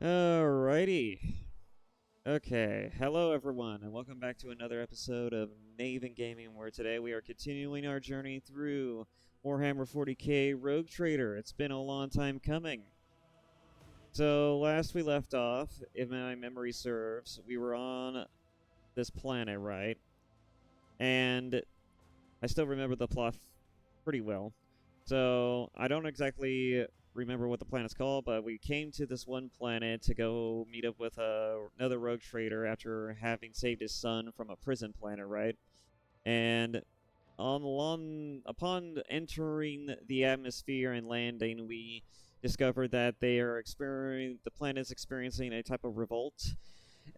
Alrighty. Okay, hello everyone, and welcome back to another episode of Maven Gaming, where today we are continuing our journey through Warhammer 40k Rogue Trader. It's been a long time coming. So, last we left off, if my memory serves, we were on this planet, right? And I still remember the plot pretty well. So, I don't exactly remember what the planet's called, but we came to this one planet to go meet up with another rogue trader after having saved his son from a prison planet, right? And upon entering the atmosphere and landing, we discovered that the planet is experiencing a type of revolt,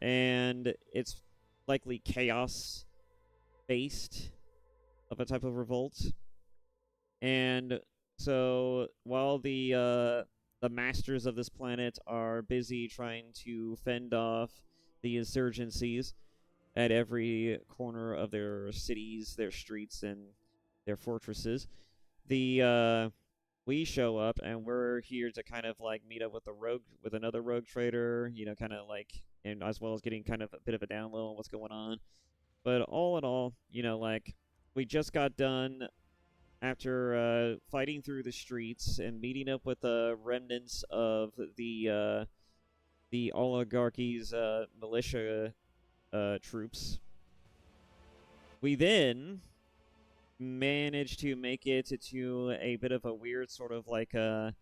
and it's likely chaos based of a type of revolt. And so while the masters of this planet are busy trying to fend off the insurgencies at every corner of their cities, their streets, and their fortresses, the we show up and we're here to kind of like meet up with another rogue trader, kind of like, and as well as getting kind of a bit of a download on what's going on. But all in all, like we just got done after fighting through the streets and meeting up with the remnants of the oligarchy's militia troops. We then managed to make it to a bit of a weird sort of like I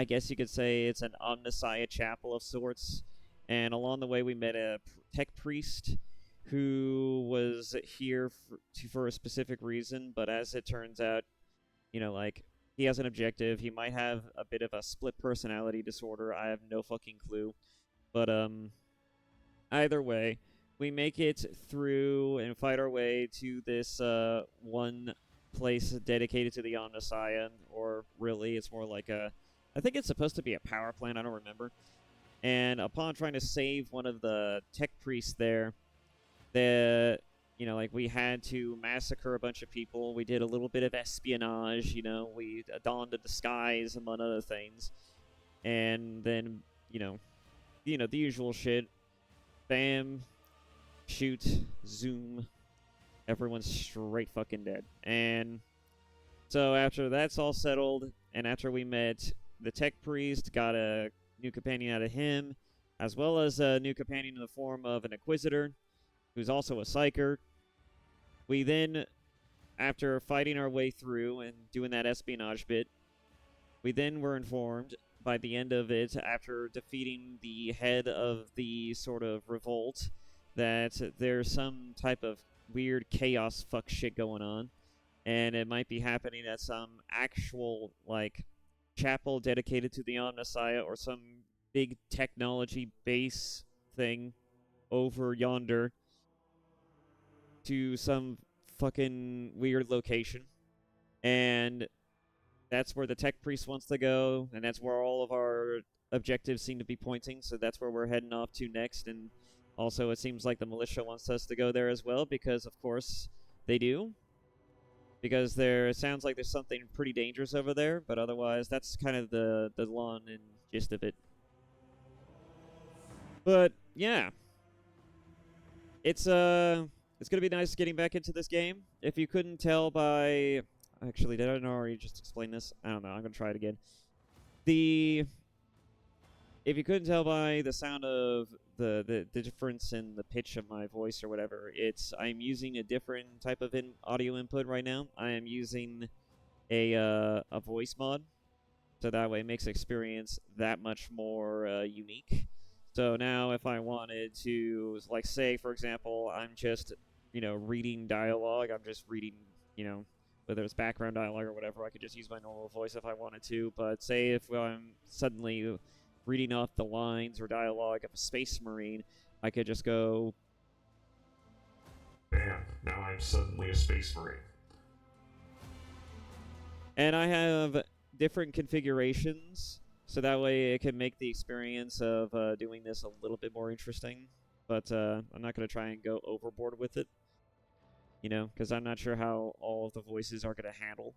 guess you could say it's an Omnissiah chapel of sorts. And along the way, we met a tech priest who was here for a specific reason, but as it turns out, like, he has an objective. He might have a bit of a split personality disorder. I have no fucking clue. But, either way, we make it through and fight our way to this one place dedicated to the Omnissiah, or really, it's more like I think it's supposed to be a power plant, I don't remember. And upon trying to save one of the tech priests there, like, we had to massacre a bunch of people. We did a little bit of espionage, we donned a disguise, among other things. And then, the usual shit. Bam, shoot, zoom, everyone's straight fucking dead. And so after that's all settled, and after we met the tech priest, got a new companion out of him, as well as a new companion in the form of an inquisitor, who's also a psyker. We then, after fighting our way through and doing that espionage bit, we then were informed by the end of it, after defeating the head of the sort of revolt, that there's some type of weird chaos fuck shit going on, and it might be happening at some actual, like, chapel dedicated to the Omnissiah, or some big technology base thing over yonder to some fucking weird location. And that's where the tech priest wants to go, and that's where all of our objectives seem to be pointing, so that's where we're heading off to next. And also, it seems like the militia wants us to go there as well, because, of course, they do. Because it sounds like there's something pretty dangerous over there, but otherwise, that's kind of the long and gist of it. But, yeah. It's gonna be nice getting back into this game. If you couldn't tell by... Actually, did I already just explain this? I don't know. I'm gonna try it again. If you couldn't tell by the sound of the difference in the pitch of my voice or whatever, I'm using a different type of audio input right now. I am using a voice mod, so that way it makes the experience that much more unique. So now, if I wanted to, like, say, for example, I'm just, reading dialogue. I'm just reading, whether it's background dialogue or whatever, I could just use my normal voice if I wanted to. But say if I'm suddenly reading off the lines or dialogue of a space marine, I could just go, "Bam, now I'm suddenly a space marine." And I have different configurations, so that way it can make the experience of doing this a little bit more interesting. But I'm not going to try and go overboard with it, because I'm not sure how all of the voices are going to handle.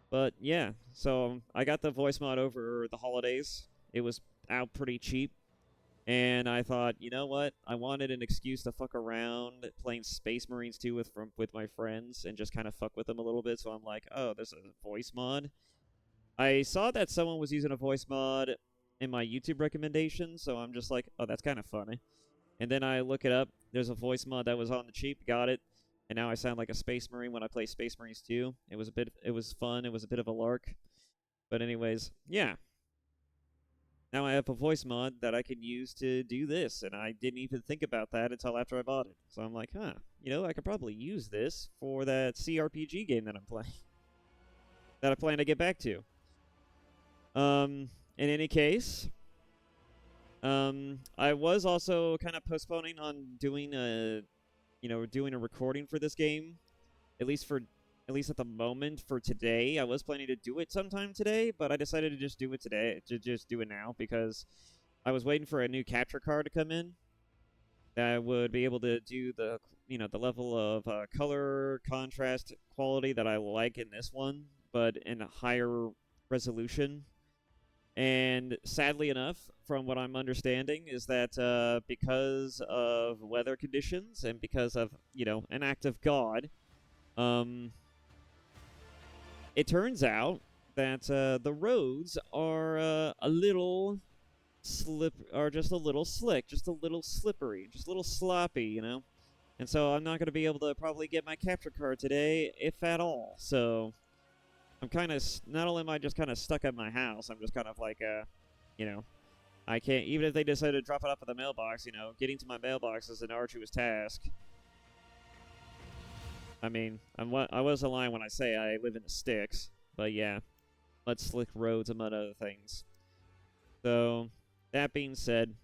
But yeah, so I got the voice mod over the holidays. It was out pretty cheap. And I thought, you know what? I wanted an excuse to fuck around playing Space Marines 2 with my friends and just kind of fuck with them a little bit. So I'm like, oh, there's a voice mod. I saw that someone was using a voice mod in my YouTube recommendations, so I'm just like, oh, that's kind of funny. And then I look it up. There's a voice mod that was on the cheap, got it, and now I sound like a Space Marine when I play Space Marines 2. It was fun. It was a bit of a lark. But anyways, yeah. Now I have a voice mod that I can use to do this, and I didn't even think about that until after I bought it. So I'm like, huh, I could probably use this for that CRPG game that I'm playing, that I plan to get back to. In any case, I was also kind of postponing on doing a recording for this game, at least at the moment for today. I was planning to do it sometime today, but I decided to just do it today, to just do it now, because I was waiting for a new capture card to come in that would be able to do the level of color, contrast, quality that I like in this one, but in a higher resolution. And sadly enough, from what I'm understanding, is that because of weather conditions and because of, an act of God, it turns out that the roads are just a little slick, just a little slippery, just a little sloppy, And so I'm not going to be able to probably get my capture card today, if at all. So I'm kind of, not only am I just kind of stuck at my house, I'm just kind of like, I can't, even if they decide to drop it off at the mailbox, getting to my mailbox is an arduous task. I mean, I was lying when I say I live in the sticks, but yeah, let's slick roads among other things. So, that being said,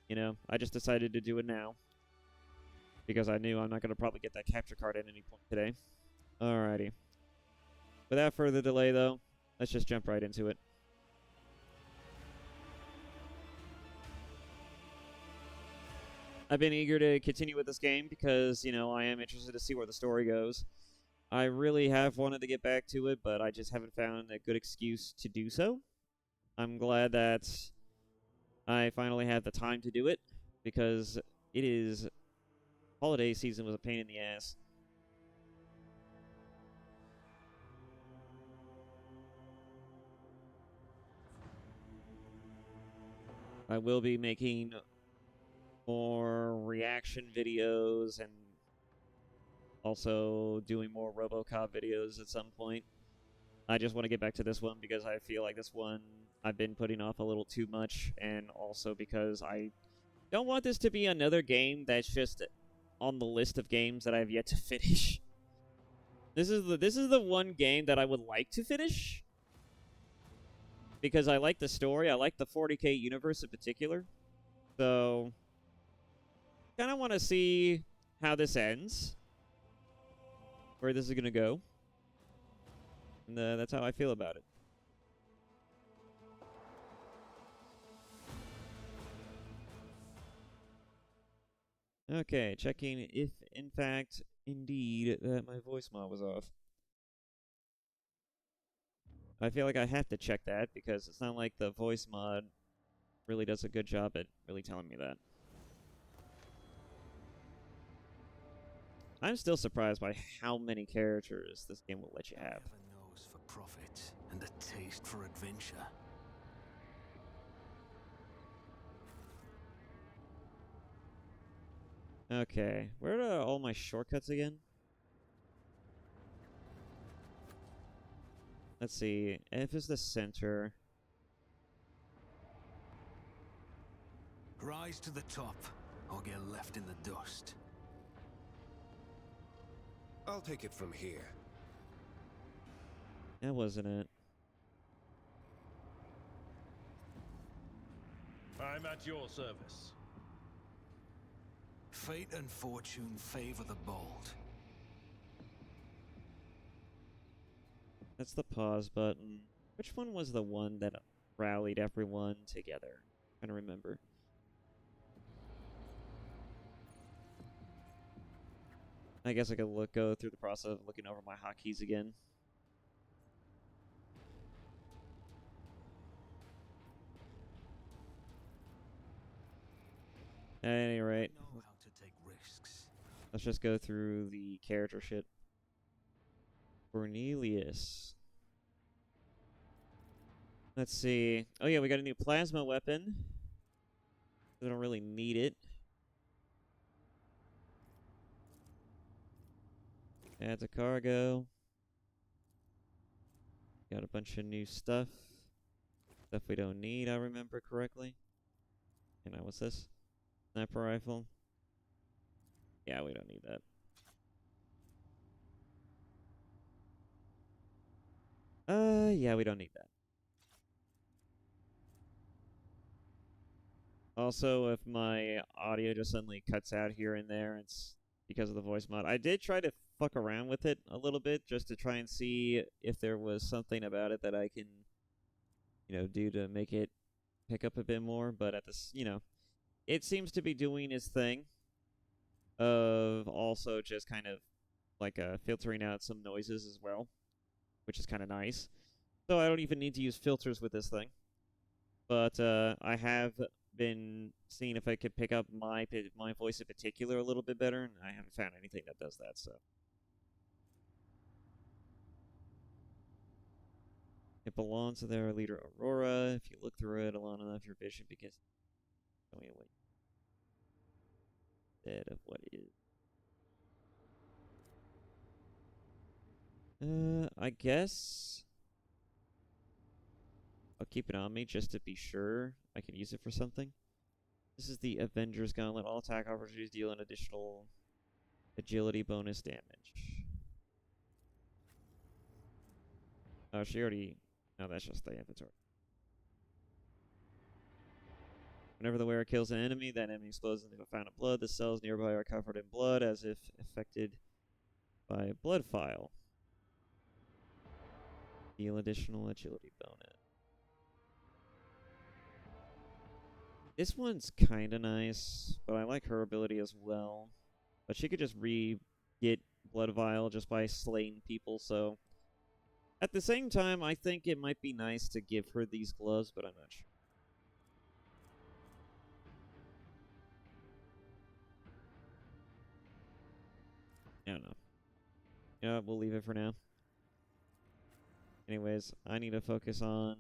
I just decided to do it now, because I knew I'm not going to probably get that capture card at any point today. Alrighty. Without further delay, though, let's just jump right into it. I've been eager to continue with this game because, I am interested to see where the story goes. I really have wanted to get back to it, but I just haven't found a good excuse to do so. I'm glad that I finally had the time to do it, because holiday season was a pain in the ass. I will be making more reaction videos and also doing more RoboCop videos at some point. I just want to get back to this one because I feel like this one I've been putting off a little too much, and also because I don't want this to be another game that's just on the list of games that I've yet to finish. This is the one game that I would like to finish, because I like the story. I like the 40K universe in particular. So, kind of want to see how this ends, where this is going to go. And that's how I feel about it. Okay, checking if, in fact, indeed, that my voice mod was off. I feel like I have to check that, because it's not like the voice mod really does a good job at really telling me that. I'm still surprised by how many characters this game will let you have. Never knows for profit and a taste for adventure. Okay, where are all my shortcuts again? Let's see. F is the center. Rise to the top, or get left in the dust. I'll take it from here. That wasn't it. I'm at your service. Fate and fortune favor the bold. That's the pause button. Which one was the one that rallied everyone together? I'm trying to remember. I guess I could go through the process of looking over my hotkeys again. At any rate, I know how to take risks. let's just go through the character shit. Cornelius. Let's see. Oh yeah, we got a new plasma weapon. We don't really need it. Add to cargo. Got a bunch of new stuff. Stuff we don't need, I remember correctly. And now what's this? Sniper rifle. Yeah, we don't need that. Yeah, we don't need that. Also, if my audio just suddenly cuts out here and there, it's because of the voice mod. I did try to fuck around with it a little bit just to try and see if there was something about it that I can, do to make it pick up a bit more. But at this, it seems to be doing its thing of also just kind of like filtering out some noises as well, which is kind of nice. So I don't even need to use filters with this thing. But I have been seeing if I could pick up my voice in particular a little bit better, and I haven't found anything that does that, so. It belongs to their leader, Aurora. If you look through it long enough, your vision begins to show you what instead of what is. I guess I'll keep it on me just to be sure I can use it for something. This is the Avengers Gauntlet. All attack opportunities deal an additional agility bonus damage. Oh, she already... No, that's just the inventory. Whenever the wearer kills an enemy, that enemy explodes into a fountain of blood. The cells nearby are covered in blood as if affected by a blood file. Deal additional agility bonus. This one's kind of nice, but I like her ability as well. But she could just get blood vial just by slaying people, so... At the same time, I think it might be nice to give her these gloves, but I'm not sure. I don't know. Yeah, we'll leave it for now. Anyways, I need to focus on...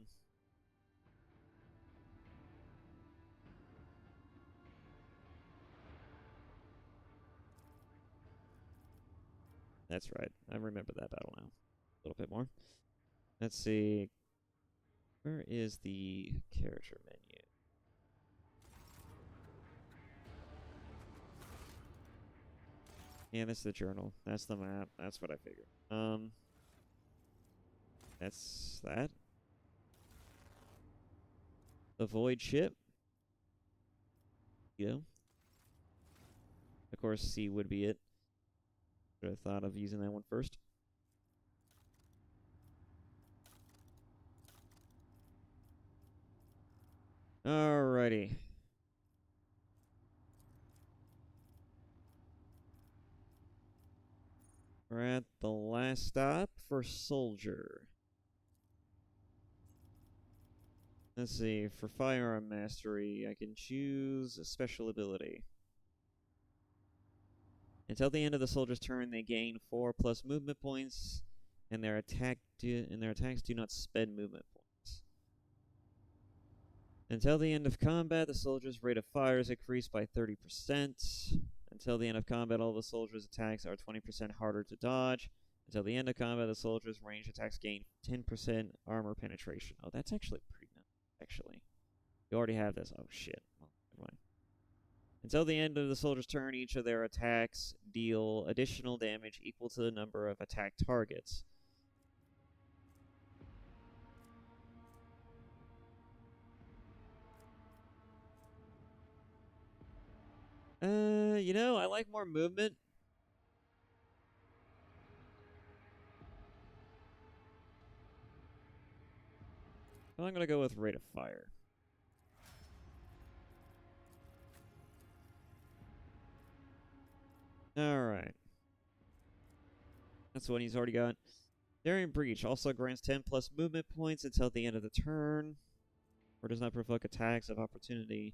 That's right. I remember that battle now. A little bit more. Let's see. Where is the character menu? Yeah, that's the journal. That's the map. That's what I figured. That's that. The void ship. Of course, C would be it. Should have thought of using that one first. Alrighty. We're at the last stop for Soldier. Let's see, for Firearm Mastery, I can choose a special ability. Until the end of the soldier's turn, they gain 4+ movement points, and their attacks do not spend movement points. Until the end of combat, the soldier's rate of fire is increased by 30%. Until the end of combat, all the soldier's attacks are 20% harder to dodge. Until the end of combat, the soldier's ranged attacks gain 10% armor penetration. Oh, that's actually pretty nice, actually. You already have this. Oh, shit. Well, never mind. Until the end of the soldier's turn, each of their attacks deal additional damage equal to the number of attacked targets. I like more movement. Well, I'm gonna go with rate of fire. Alright. That's what he's already got. Daring Breach also grants 10+ movement points until the end of the turn, or does not provoke attacks of opportunity.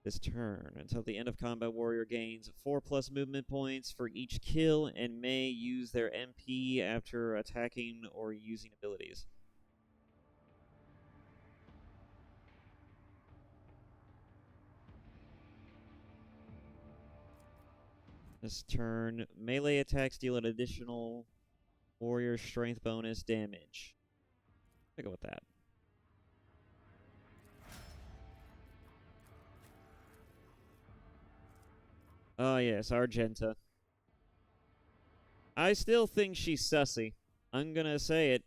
this turn. Until the end of combat, warrior gains 4+ movement points for each kill and may use their MP after attacking or using abilities. This turn, melee attacks deal an additional warrior strength bonus damage. I'll go with that. Oh yes, Argenta. I still think she's sussy. I'm gonna say it.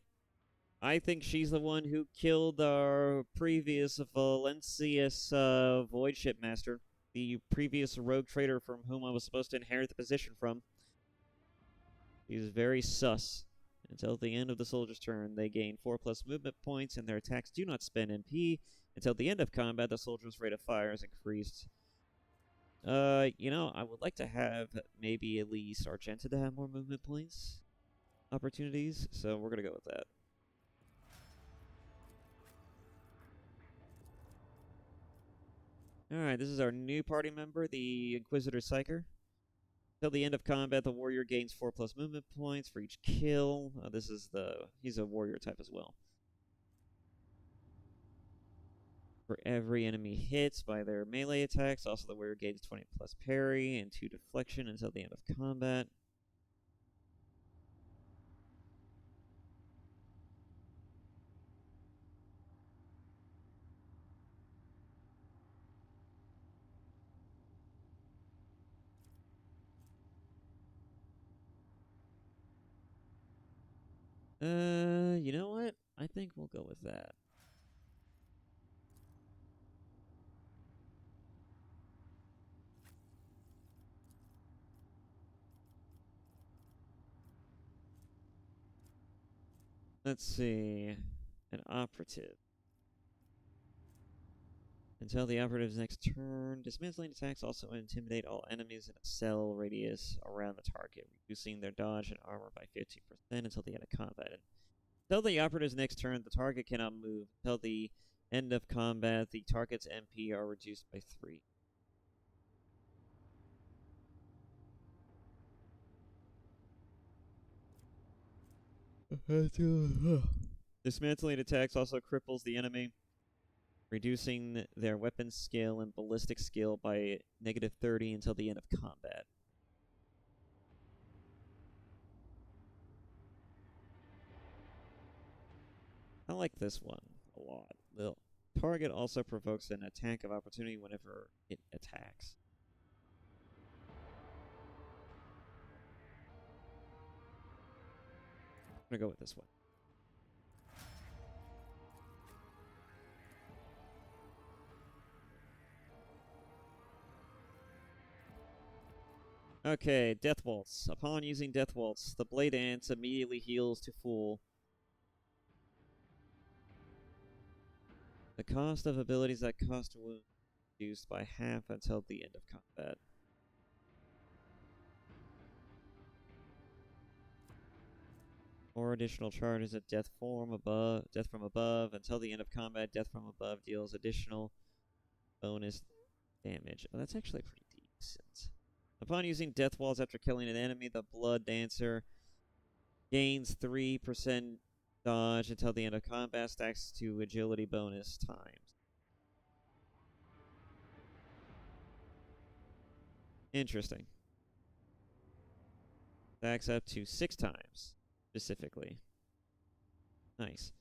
I think she's the one who killed our previous Valencius Void Shipmaster, the previous rogue trader from whom I was supposed to inherit the position from. She's very sus. Until the end of the soldier's turn, they gain 4+ movement points, and their attacks do not spend MP. Until the end of combat, the soldier's rate of fire is increased. You know, I would like to have maybe at least Argenta to have more movement points opportunities, so we're gonna go with that. Alright, this is our new party member, the Inquisitor Psyker. Till the end of combat, the warrior gains 4+ movement points for each kill. He's a warrior type as well. For every enemy hit by their melee attacks, also the warrior gains 20+ parry and 2 deflection until the end of combat. You know what? I think we'll go with that. Let's see. An operative. Until the operative's next turn, dismantling attacks also intimidate all enemies in a cell radius around the target, reducing their dodge and armor by 50% until the end of combat. Until the operative's next turn, the target cannot move. Until the end of combat, the target's MP are reduced by 3. Dismantling attacks also cripples the enemy, reducing their weapon skill and ballistic skill by -30 until the end of combat. I like this one a lot. The target also provokes an attack of opportunity whenever it attacks. I'm gonna go with this one. Okay, Death Waltz. Upon using Death Waltz, the Blade Ants immediately heals to full. The cost of abilities that cost a wound is reduced by half until the end of combat. Or additional charges at Death from above. Until the end of combat, Death from above deals additional bonus damage. Oh, that's actually pretty decent. Upon using Death Walls after killing an enemy, the Blood Dancer gains 3% dodge until the end of combat, stacks to agility bonus times. Interesting. Stacks up to 6 times, specifically. Nice.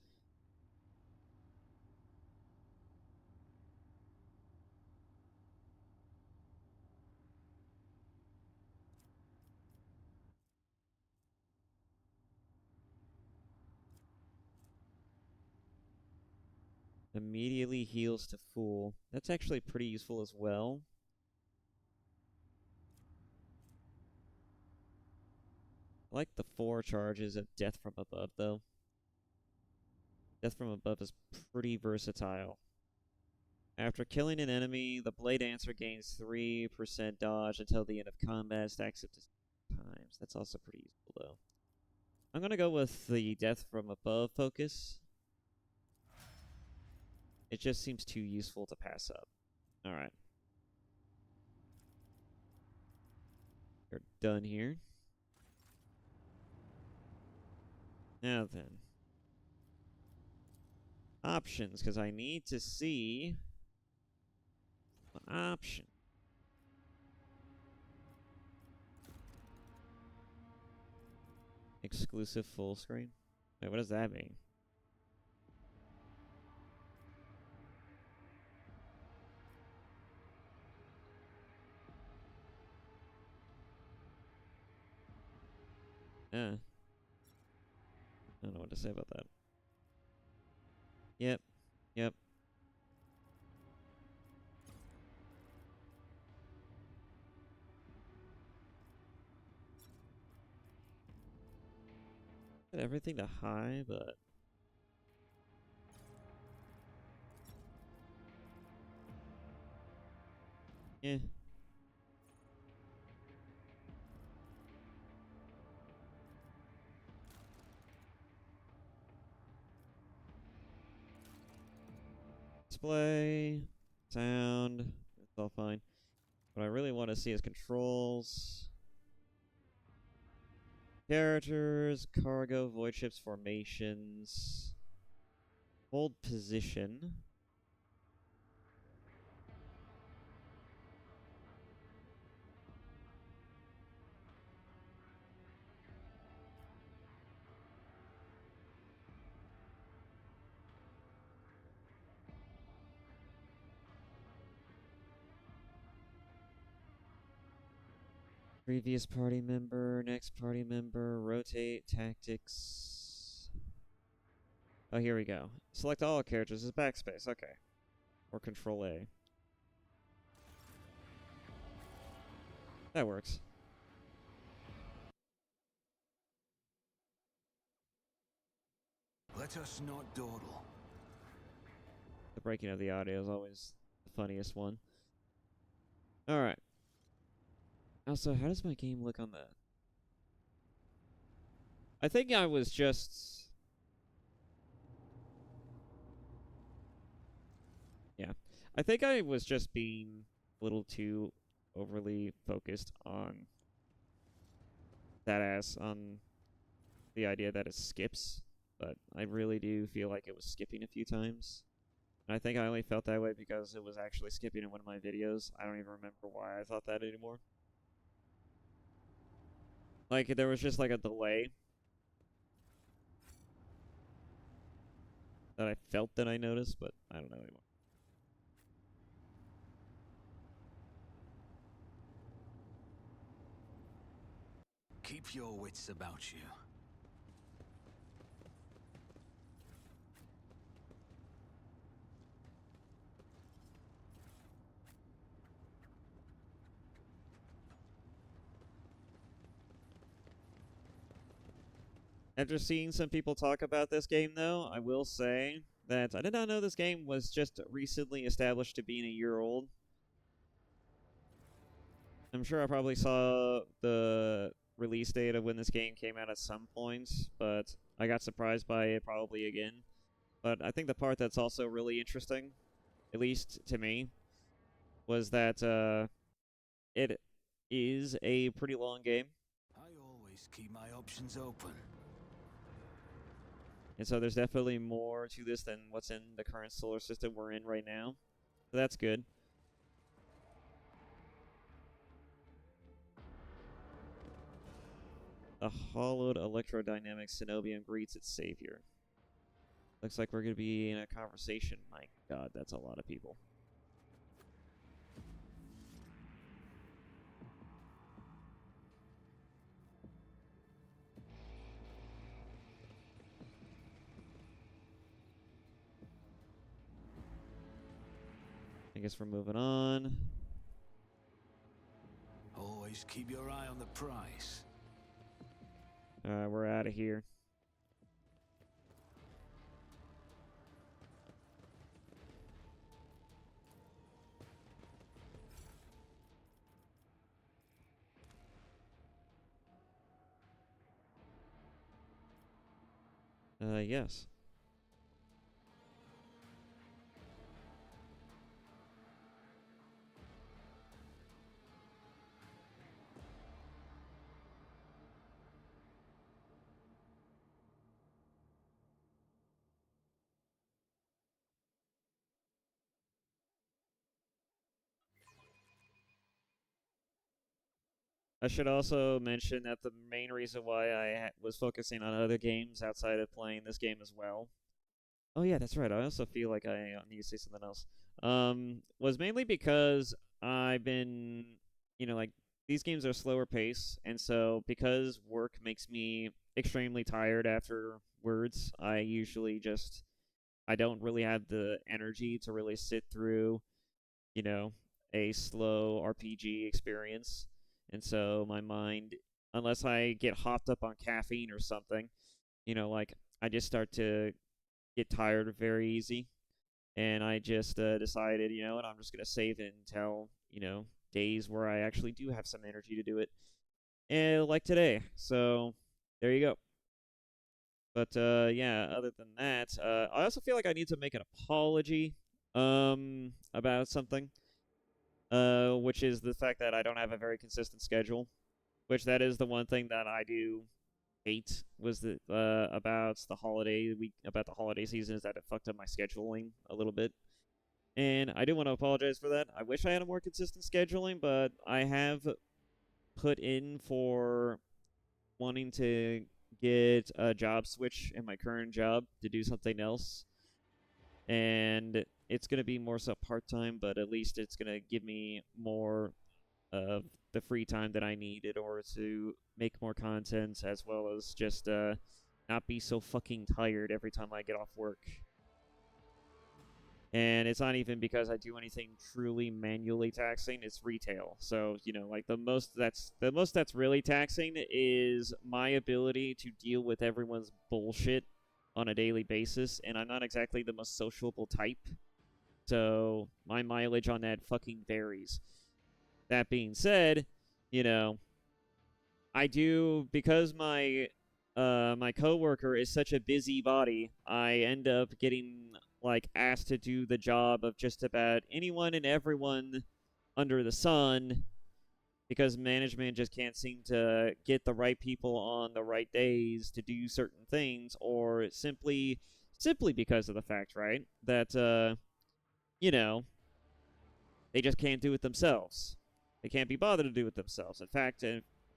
Immediately heals to full. That's actually pretty useful as well. I like the 4 charges of Death from Above, though. Death from Above is pretty versatile. After killing an enemy, the Blade Dancer gains 3% dodge until the end of combat, stacks up to 6 times. That's also pretty useful, though. I'm gonna go with the Death from Above focus. It just seems too useful to pass up. Alright. done here. Now then. Options, because I need to see an option. Exclusive full screen? Wait, what does that mean? I don't know what to say about that. Yep. Yep. Set everything to high, but yeah. Display, sound, it's all fine. What I really want to see is controls, characters, cargo, void ships, formations, hold position. Previous party member, next party member, rotate, tactics. Oh, here we go. Select all characters as backspace, okay. Or Control A. That works. Let us not dawdle. The breaking of the audio is always the funniest one. Alright. Also, how does my game look on that? I think I was just... Yeah. I think I was just being a little too overly focused on that on the idea that it skips. But I really do feel like it was skipping a few times. And I think I only felt that way because it was actually skipping in one of my videos. I don't even remember why I thought that anymore. Like, there was just like a delay that I felt that I noticed, but I don't know anymore. Keep your wits about you. After seeing some people talk about this game, though, I will say that I did not know this game was just recently established to being a year old. I'm sure I probably saw the release date of when this game came out at some point, but I got surprised by it probably again. But I think the part that's also really interesting, at least to me, was that it is a pretty long game. I always keep my options open. And so there's definitely more to this than what's in the current solar system we're in right now. So that's good. A hollowed electrodynamic Cenobium greets its savior. Looks like we're going to be in a conversation. My god, that's a lot of people. I guess we're moving on. Always keep your eye on the prize. We're out of here. Yes. I should also mention that the main reason why I was focusing on other games outside of playing this game as well. Oh yeah, that's right. I also feel like I need to say something else. Was mainly because I've been, like these games are slower pace, and so because work makes me extremely tired afterwards, I don't really have the energy to really sit through, you know, a slow RPG experience. And so my mind, unless I get hopped up on caffeine or something, like I just start to get tired very easy. And I just decided, you know what, I'm just going to save it until, days where I actually do have some energy to do it. And like today. So there you go. But yeah, other than that, I also feel like I need to make an apology about something, which is the fact that I don't have a very consistent schedule. Which that is the one thing that I do hate was the about the holiday season is that it fucked up my scheduling a little bit. And I do want to apologize for that. I wish I had a more consistent scheduling, but I have put in for wanting to get a job switch in my current job to do something else. And it's going to be more so part-time, but at least it's going to give me more of the free time that I need in order to make more content, as well as just not be so fucking tired every time I get off work. And it's not even because I do anything truly manually taxing, it's retail. So, like the most that's really taxing is my ability to deal with everyone's bullshit on a daily basis, and I'm not exactly the most sociable type. So, my mileage on that fucking varies. That being said, I do, because my coworker is such a busybody, I end up getting like asked to do the job of just about anyone and everyone under the sun, because management just can't seem to get the right people on the right days to do certain things, or simply because of the fact, right, that you know they just can't do it themselves. They can't be bothered to do it themselves. In fact,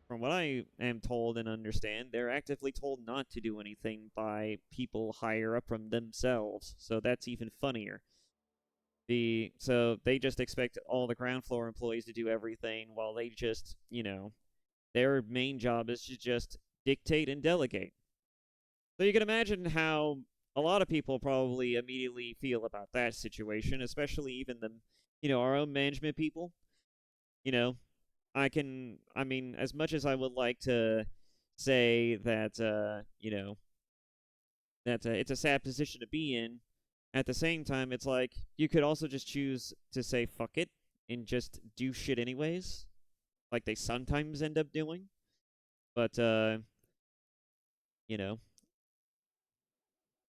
from what I am told and understand, they're actively told not to do anything by people higher up from themselves. So that's even funnier. So they just expect all the ground floor employees to do everything, while they just, their main job is to just dictate and delegate. So you can imagine how a lot of people probably immediately feel about that situation, especially even our own management people. You know, I mean, as much as I would like to say that, that it's a sad position to be in, at the same time, it's like you could also just choose to say fuck it and just do shit anyways, like they sometimes end up doing. But, you know,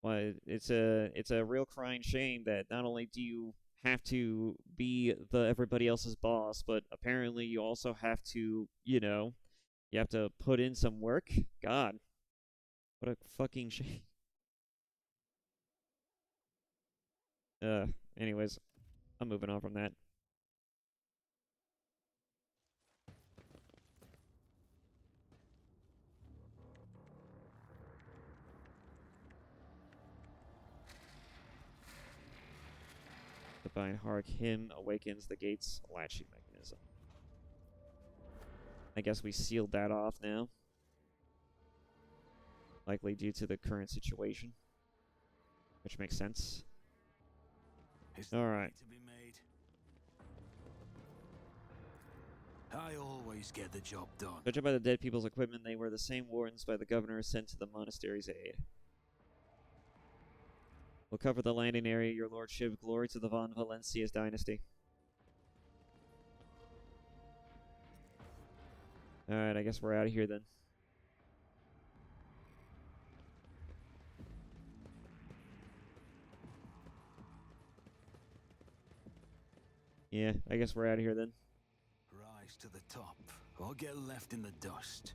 well, it's a real crying shame that not only do you have to be the everybody else's boss, but apparently you also have to, you have to put in some work. God, what a fucking shame. Uh, anyways, I'm moving on from that. The Divine Hark hymn awakens the gate's latching mechanism. I guess we sealed that off now. Likely due to the current situation. Which makes sense. Alright. To be made. I always get the job done. Judging by the dead people's equipment, they were the same wardens by the governor sent to the monastery's aid. We'll cover the landing area, your lordship. Glory to the Von Valencia's dynasty. Alright, I guess we're out of here then. Yeah, I guess we're out of here then. Rise to the top, or get left in the dust.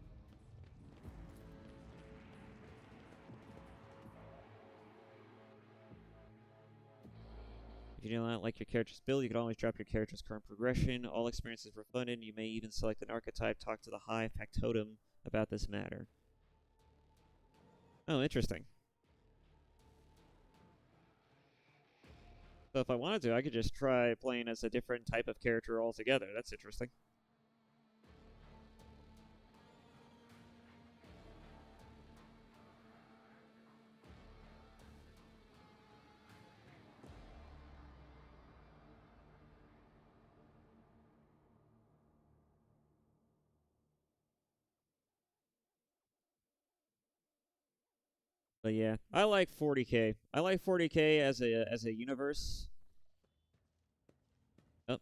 If you do not like your character's build, you can always drop your character's current progression. All experiences refunded. You may even select an archetype. Talk to the High Factotum about this matter. Oh, interesting. So if I wanted to, I could just try playing as a different type of character altogether. That's interesting. But yeah, I like 40k. I like 40k as a universe. Oh,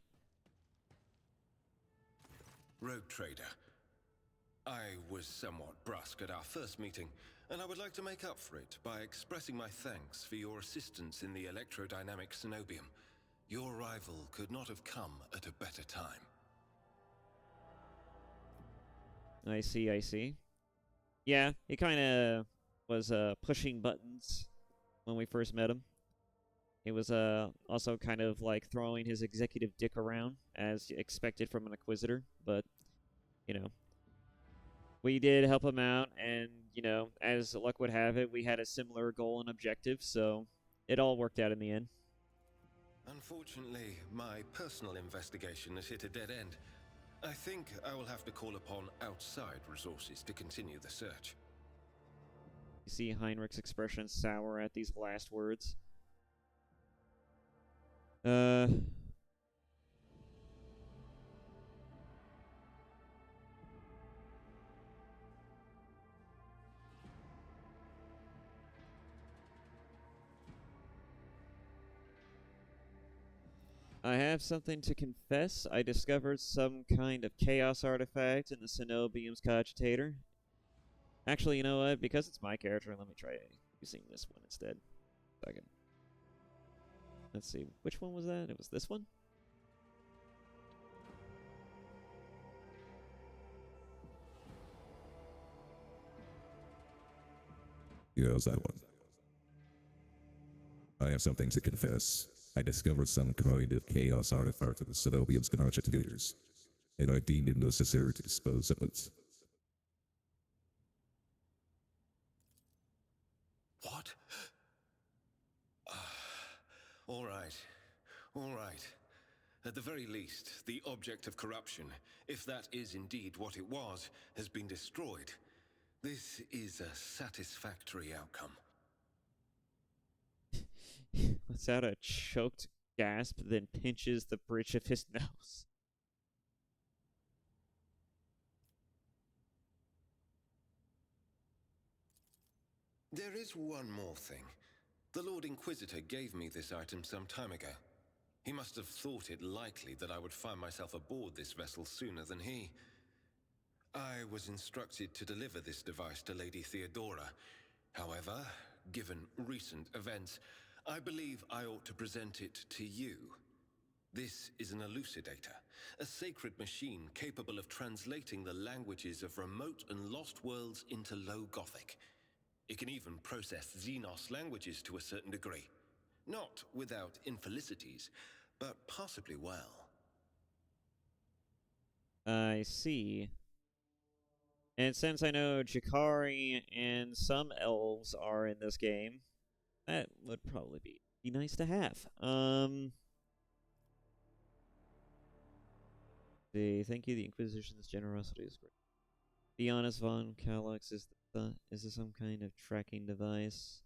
Rogue Trader. I was somewhat brusque at our first meeting, and I would like to make up for it by expressing my thanks for your assistance in the electrodynamic cenobium. Your arrival could not have come at a better time. I see, I see. Yeah, he kind of was pushing buttons when we first met him. He was also kind of like throwing his executive dick around, as expected from an Inquisitor, but, you know, we did help him out, and, you know, as luck would have it, we had a similar goal and objective, so it all worked out in the end. Unfortunately, my personal investigation has hit a dead end. I think I will have to call upon outside resources to continue the search. You see Heinrich's expression sour at these last words. I have something to confess. I discovered some kind of chaos artifact in the Cenobium's cogitator. Actually, you know what? Because it's my character, let me try using this one instead. Second. Let's see. Which one was that? It was this one? Yeah, it was that one. I have something to confess. I discovered some kind of chaos artifact in the Cenobium's cogitators, and I deemed it necessary to dispose of it. What? All right. All right. At the very least, the object of corruption, if that is indeed what it was, has been destroyed. This is a satisfactory outcome. Lets out a choked gasp, then pinches the bridge of his nose. There is one more thing. The Lord Inquisitor gave me this item some time ago. He must have thought it likely that I would find myself aboard this vessel sooner than he. I was instructed to deliver this device to Lady Theodora. However, given recent events, I believe I ought to present it to you. This is an elucidator, a sacred machine capable of translating the languages of remote and lost worlds into Low Gothic. It can even process Xenos languages to a certain degree. Not without infelicities, but possibly well. I see. And since I know Jakari and some elves are in this game, that would probably be nice to have. Thank you. The Inquisition's generosity is great. Be honest, Von Calyx, is this some kind of tracking device?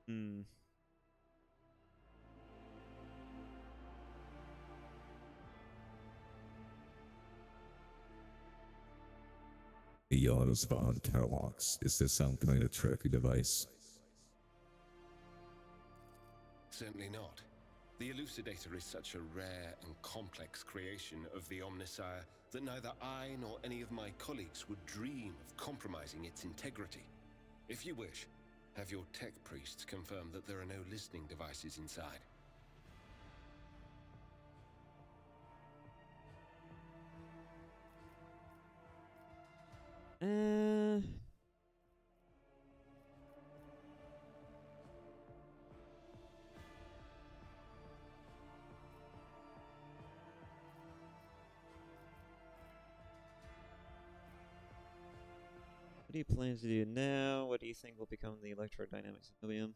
Hmm. Beyond spawn catalogs. Is this some kind of tracking device? Certainly not. The elucidator is such a rare and complex creation of the Omnissiah that neither I nor any of my colleagues would dream of compromising its integrity. If you wish, have your tech priests confirm that there are no listening devices inside. What do you plan to do now? What do you think will become the electrodynamics of William?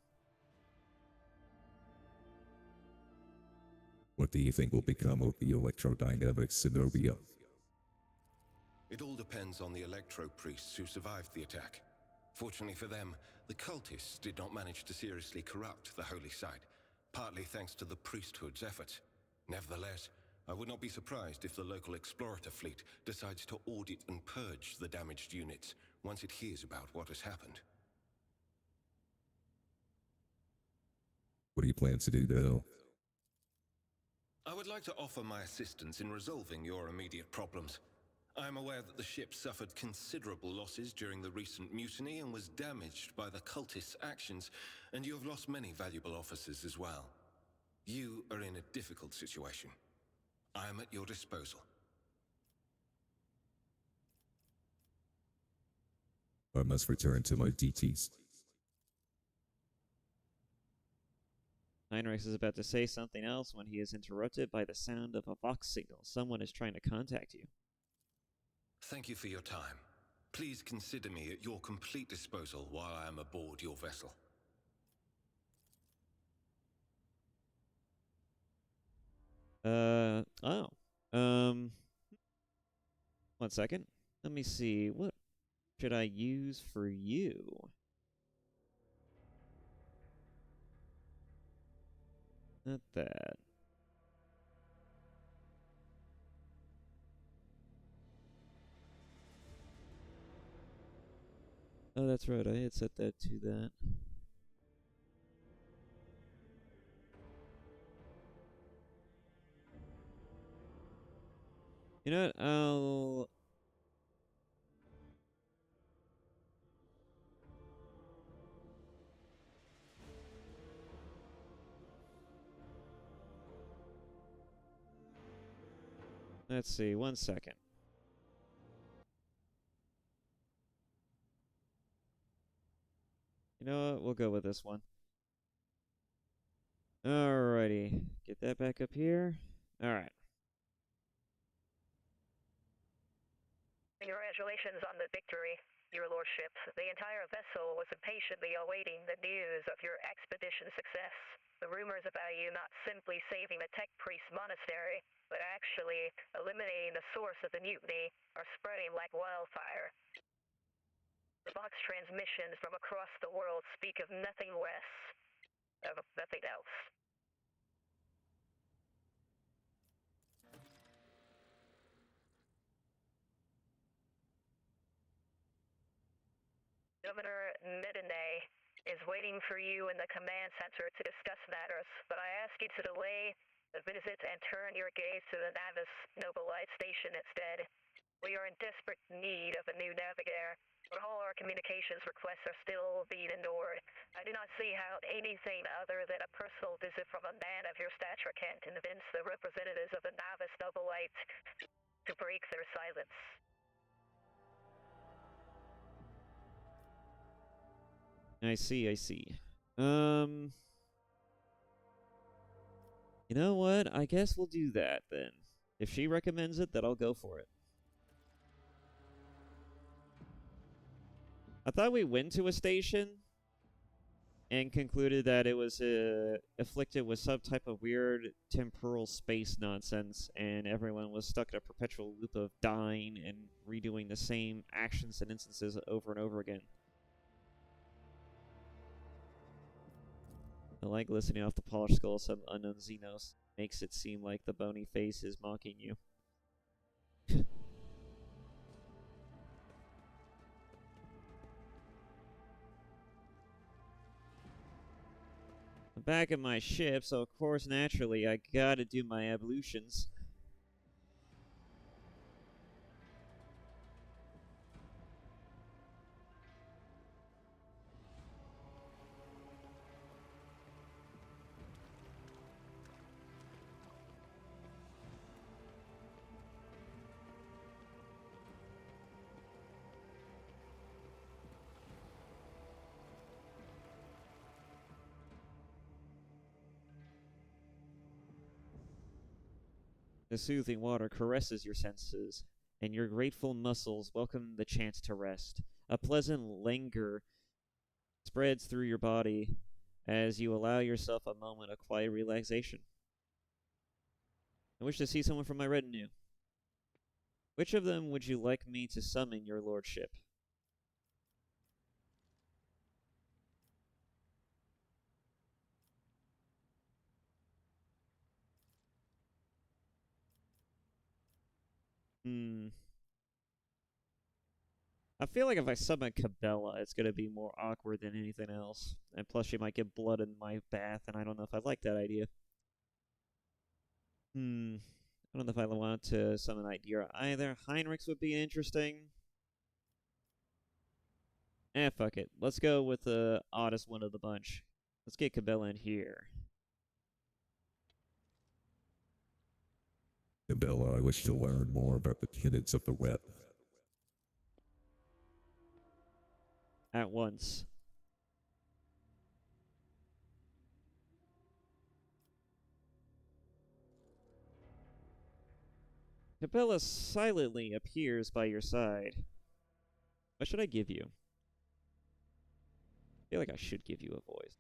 What do you think will become of the electrodynamics Zenobia? It all depends on the electro priests who survived the attack. Fortunately for them, the cultists did not manage to seriously corrupt the holy site, partly thanks to the priesthood's efforts. Nevertheless, I would not be surprised if the local explorator fleet decides to audit and purge the damaged units once it hears about what has happened. What do you plan to do now? I would like to offer my assistance in resolving your immediate problems. I am aware that the ship suffered considerable losses during the recent mutiny and was damaged by the cultists' actions, and you have lost many valuable officers as well. You are in a difficult situation. I am at your disposal. I must return to my DTs. Heinrichs is about to say something else when he is interrupted by the sound of a Vox signal. Someone is trying to contact you. Thank you for your time. Please consider me at your complete disposal while I am aboard your vessel. Oh. 1 second. Let me see. What should I use for you? Not that. Oh, that's right. I had set that to that. You know what? Let's see. 1 second. You know what? We'll go with this one. Alrighty. Get that back up here. Alright. Congratulations on the victory, your lordship. The entire vessel was impatiently awaiting the news of your expedition's success. The rumors about you not simply saving the tech priest monastery, but actually eliminating the source of the mutiny are spreading like wildfire. The Vox transmissions from across the world speak of nothing less, of nothing else. Governor Middenay is waiting for you in the command center to discuss matters, but I ask you to delay the visit and turn your gaze to the Navis Nobolite station instead. We are in desperate need of a new navigator, but all our communications requests are still being ignored. I do not see how anything other than a personal visit from a man of your stature can convince the representatives of the Navis Nobolite to break their silence. I see, I see. You know what? I guess we'll do that then. If she recommends it, then I'll go for it. I thought we went to a station and concluded that it was afflicted with some type of weird temporal space nonsense, and everyone was stuck in a perpetual loop of dying and redoing the same actions and instances over and over again. I like listening off the polished skull of some unknown Xenos. Makes it seem like the bony face is mocking you. I'm back in my ship, so of course, naturally, I gotta do my ablutions. The soothing water caresses your senses, and your grateful muscles welcome the chance to rest. A pleasant languor spreads through your body as you allow yourself a moment of quiet relaxation. I wish to see someone from my retinue. Which of them would you like me to summon, your lordship? I feel like if I summon Cabela, it's going to be more awkward than anything else. And plus, she might get blood in my bath, and I don't know if I like that idea. I don't know if I want to summon Idea either. Heinrichs would be interesting. Fuck it. Let's go with the oddest one of the bunch. Let's get Cabela in here. Cabela, I wish to learn more about the tenets of the web. At once. Cabela silently appears by your side. What should I give you? I feel like I should give you a voice.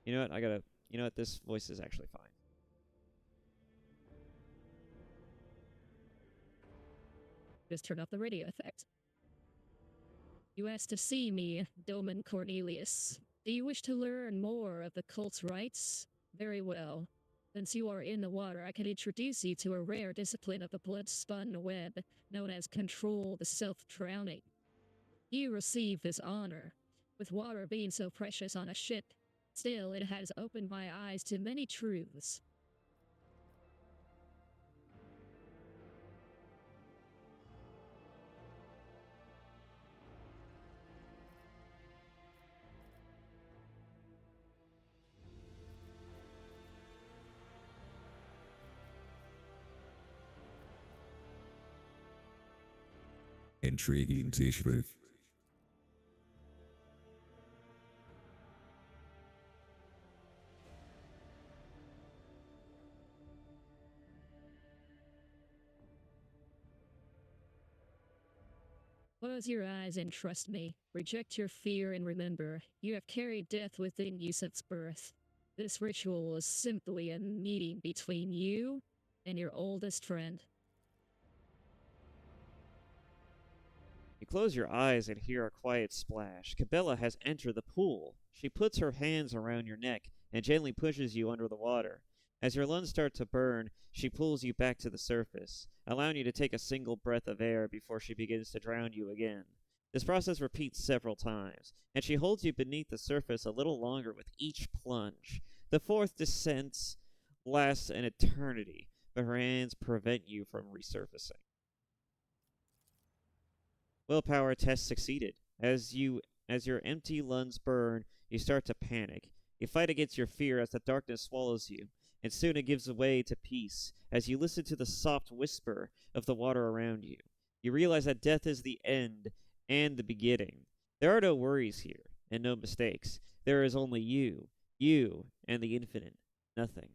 You know what? You know what? This voice is actually fine. Just turn off the radio effect. You asked to see me, Doman Cornelius. Do you wish to learn more of the cult's rites? Very well. Since you are in the water, I can introduce you to a rare discipline of the blood-spun web, known as controlled self-drowning. You receive this honor. With water being so precious on a ship, still it has opened my eyes to many truths. Intriguing Tishbeth. Close your eyes and trust me. Reject your fear and remember, you have carried death within you since birth. This ritual is simply a meeting between you and your oldest friend. You close your eyes and hear a quiet splash. Cabela has entered the pool. She puts her hands around your neck and gently pushes you under the water. As your lungs start to burn, she pulls you back to the surface, allowing you to take a single breath of air before she begins to drown you again. This process repeats several times, and she holds you beneath the surface a little longer with each plunge. The fourth descent lasts an eternity, but her hands prevent you from resurfacing. Willpower test succeeded. As your empty lungs burn, you start to panic. You fight against your fear as the darkness swallows you, and soon it gives way to peace as you listen to the soft whisper of the water around you. You realize that death is the end and the beginning. There are no worries here, and no mistakes. There is only you, and the infinite, nothing.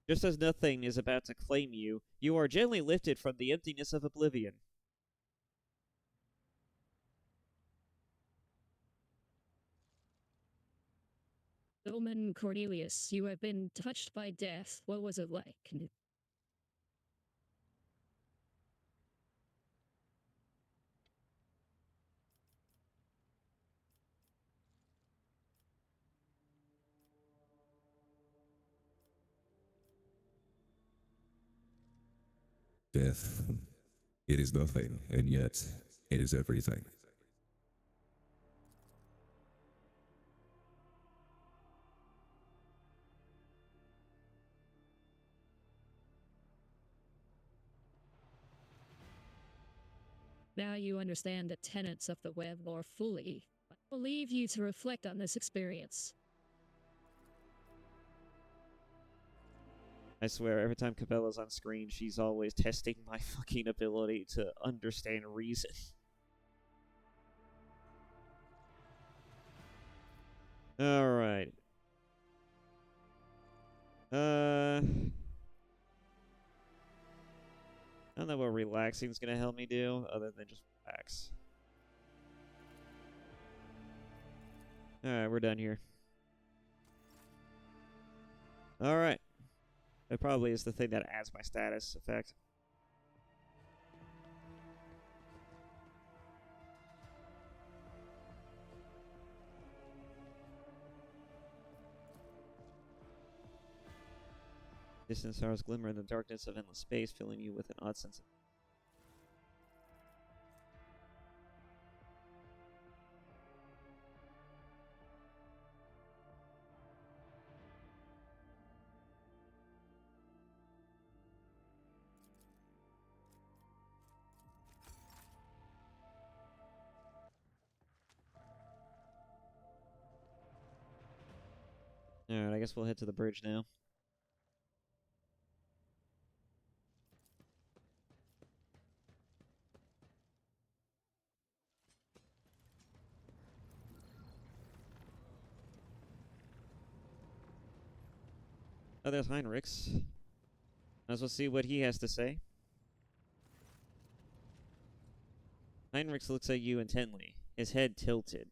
Just as nothing is about to claim you, you are gently lifted from the emptiness of oblivion. Doman Cornelius, you have been touched by death. What was it like? Death. It is nothing, and yet it is everything. Now you understand the tenets of the web more fully. I will leave you to reflect on this experience. I swear, every time Cabela's on screen, she's always testing my fucking ability to understand reason. Alright. I don't know what relaxing is going to help me do, other than just relax. Alright, we're done here. Alright. That probably is the thing that adds my status effect. Distant stars glimmer in the darkness of endless space, filling you with an odd sense of... Alright, I guess we'll head to the bridge now. Oh, there's Heinrichs. Might as well see what he has to say. Heinrichs looks at you intently, his head tilted.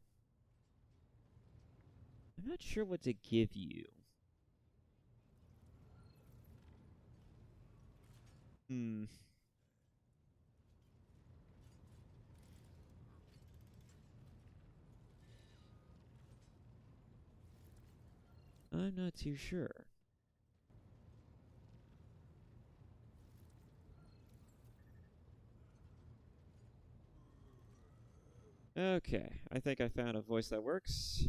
I'm not sure what to give you. I'm not too sure. Okay, I think I found a voice that works.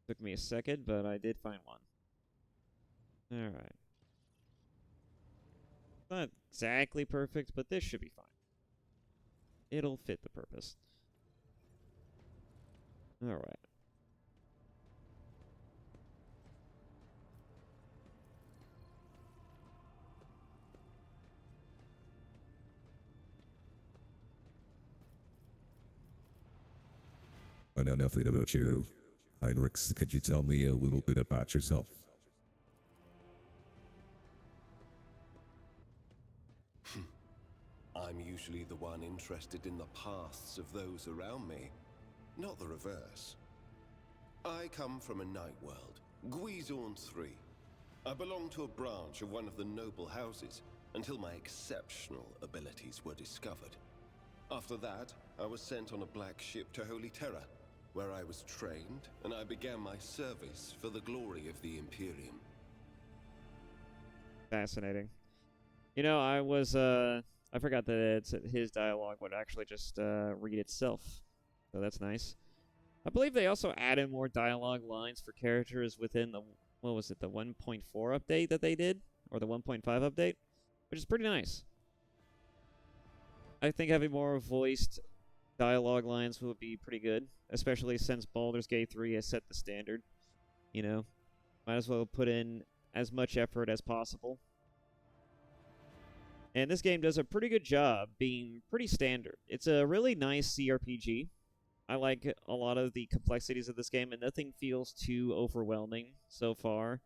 Took me a second, but I did find one. Alright. Not exactly perfect, but this should be fine. It'll fit the purpose. Alright. I know nothing about you. Heinrich, could you tell me a little bit about yourself? I'm usually the one interested in the paths of those around me, not the reverse. I come from a night world, Guizorn 3. I belong to a branch of one of the noble houses until my exceptional abilities were discovered. After that, I was sent on a black ship to Holy Terra, where I was trained and I began my service for the glory of the Imperium. Fascinating. You know, I forgot that his dialogue would actually just read itself. So that's nice. I believe they also added more dialogue lines for characters within the, what was it, the 1.4 update that they did? Or the 1.5 update? Which is pretty nice. I think having more voiced dialogue lines would be pretty good. Especially since Baldur's Gate 3 has set the standard. You know, might as well put in as much effort as possible. And this game does a pretty good job being pretty standard. It's a really nice CRPG. I like a lot of the complexities of this game, and nothing feels too overwhelming so far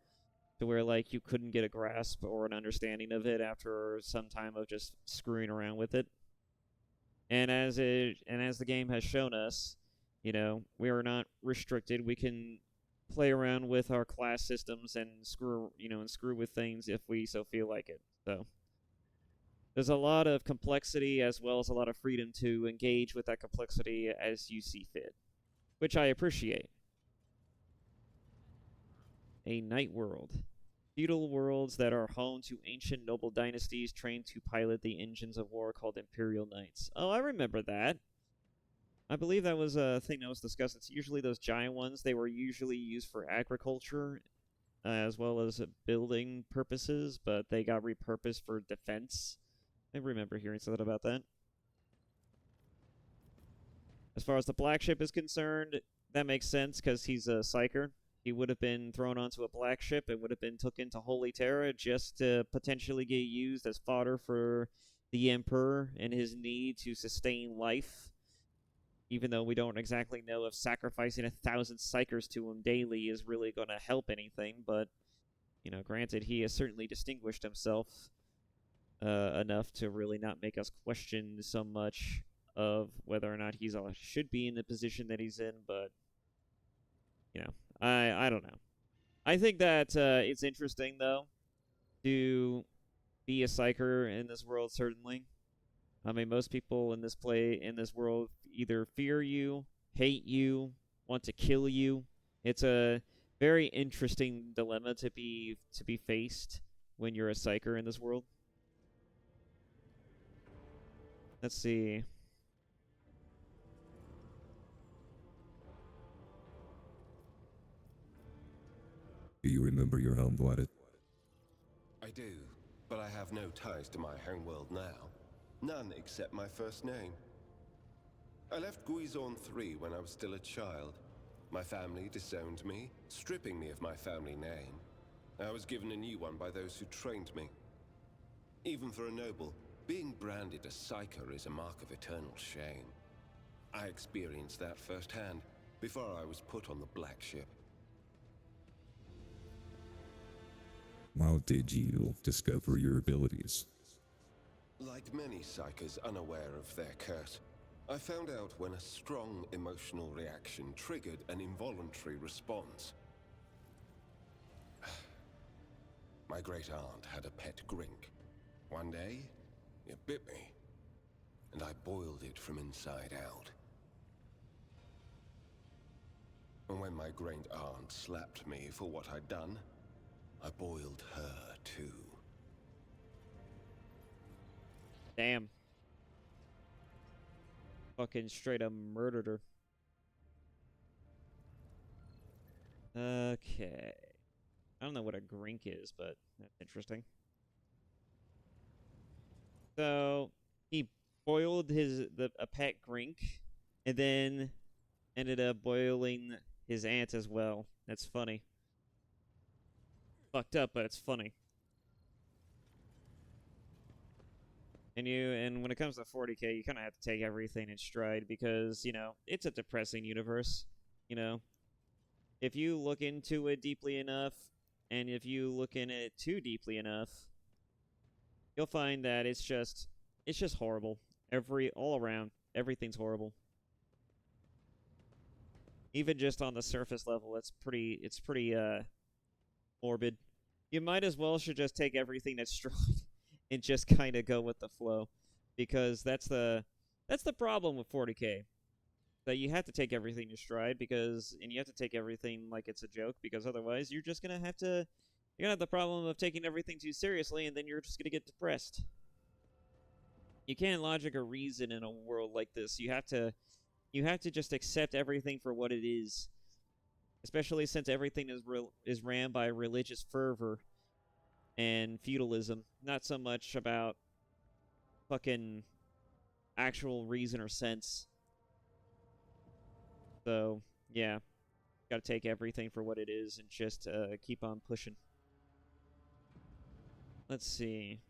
to where like you couldn't get a grasp or an understanding of it after some time of just screwing around with it. And as the game has shown us, you know, we are not restricted. We can play around with our class systems and screw with things if we so feel like it. So there's a lot of complexity as well as a lot of freedom to engage with that complexity as you see fit, which I appreciate. A night world. Feudal worlds that are home to ancient noble dynasties trained to pilot the engines of war called Imperial Knights. Oh, I remember that. I believe that was a thing that was discussed. It's usually those giant ones. They were usually used for agriculture as well as building purposes, but they got repurposed for defense. I remember hearing something about that. As far as the black ship is concerned, that makes sense because he's a psyker. He would have been thrown onto a black ship and would have been took into Holy Terra just to potentially get used as fodder for the Emperor and his need to sustain life. Even though we don't exactly know if sacrificing 1,000 psykers to him daily is really going to help anything, but, you know, granted, he has certainly distinguished himself enough to really not make us question so much of whether or not he's should be in the position that he's in. But you know, I don't know. I think that it's interesting though to be a psyker in this world. Certainly, I mean, most people in this world either fear you, hate you, want to kill you. It's a very interesting dilemma to be faced when you're a psyker in this world. Let's see. Do you remember your home planet? I do, but I have no ties to my homeworld now. None except my first name. I left Guizon 3 when I was still a child. My family disowned me, stripping me of my family name. I was given a new one by those who trained me. Even for a noble, being branded a psyker is a mark of eternal shame. I experienced that firsthand before I was put on the Black Ship. How did you discover your abilities? Like many psychers unaware of their curse, I found out when a strong emotional reaction triggered an involuntary response. My great-aunt had a pet grink. One day, it bit me, and I boiled it from inside out. And when my great-aunt slapped me for what I'd done, I boiled her too. Damn. Fucking straight up murdered her. Okay. I don't know what a grink is, but that's interesting. So he boiled a pet grink, and then ended up boiling his aunt as well. That's funny. Fucked up, but it's funny. And when it comes to 40K, you kind of have to take everything in stride because, you know, it's a depressing universe. You know, if you look into it deeply enough, and if you look in it too deeply enough, you'll find that it's just horrible. All around, everything's horrible. Even just on the surface level, it's pretty morbid. You might as well should just take everything that's strong and just kind of go with the flow, because that's the problem with 40K. That you have to take everything in stride and you have to take everything like it's a joke, because otherwise you're gonna have the problem of taking everything too seriously, and then you're just gonna get depressed. You can't logic or reason in a world like this. You have to just accept everything for what it is, especially since everything is ran by religious fervor and feudalism, not so much about fucking actual reason or sense. So, yeah, gotta take everything for what it is and just keep on pushing. Let's see.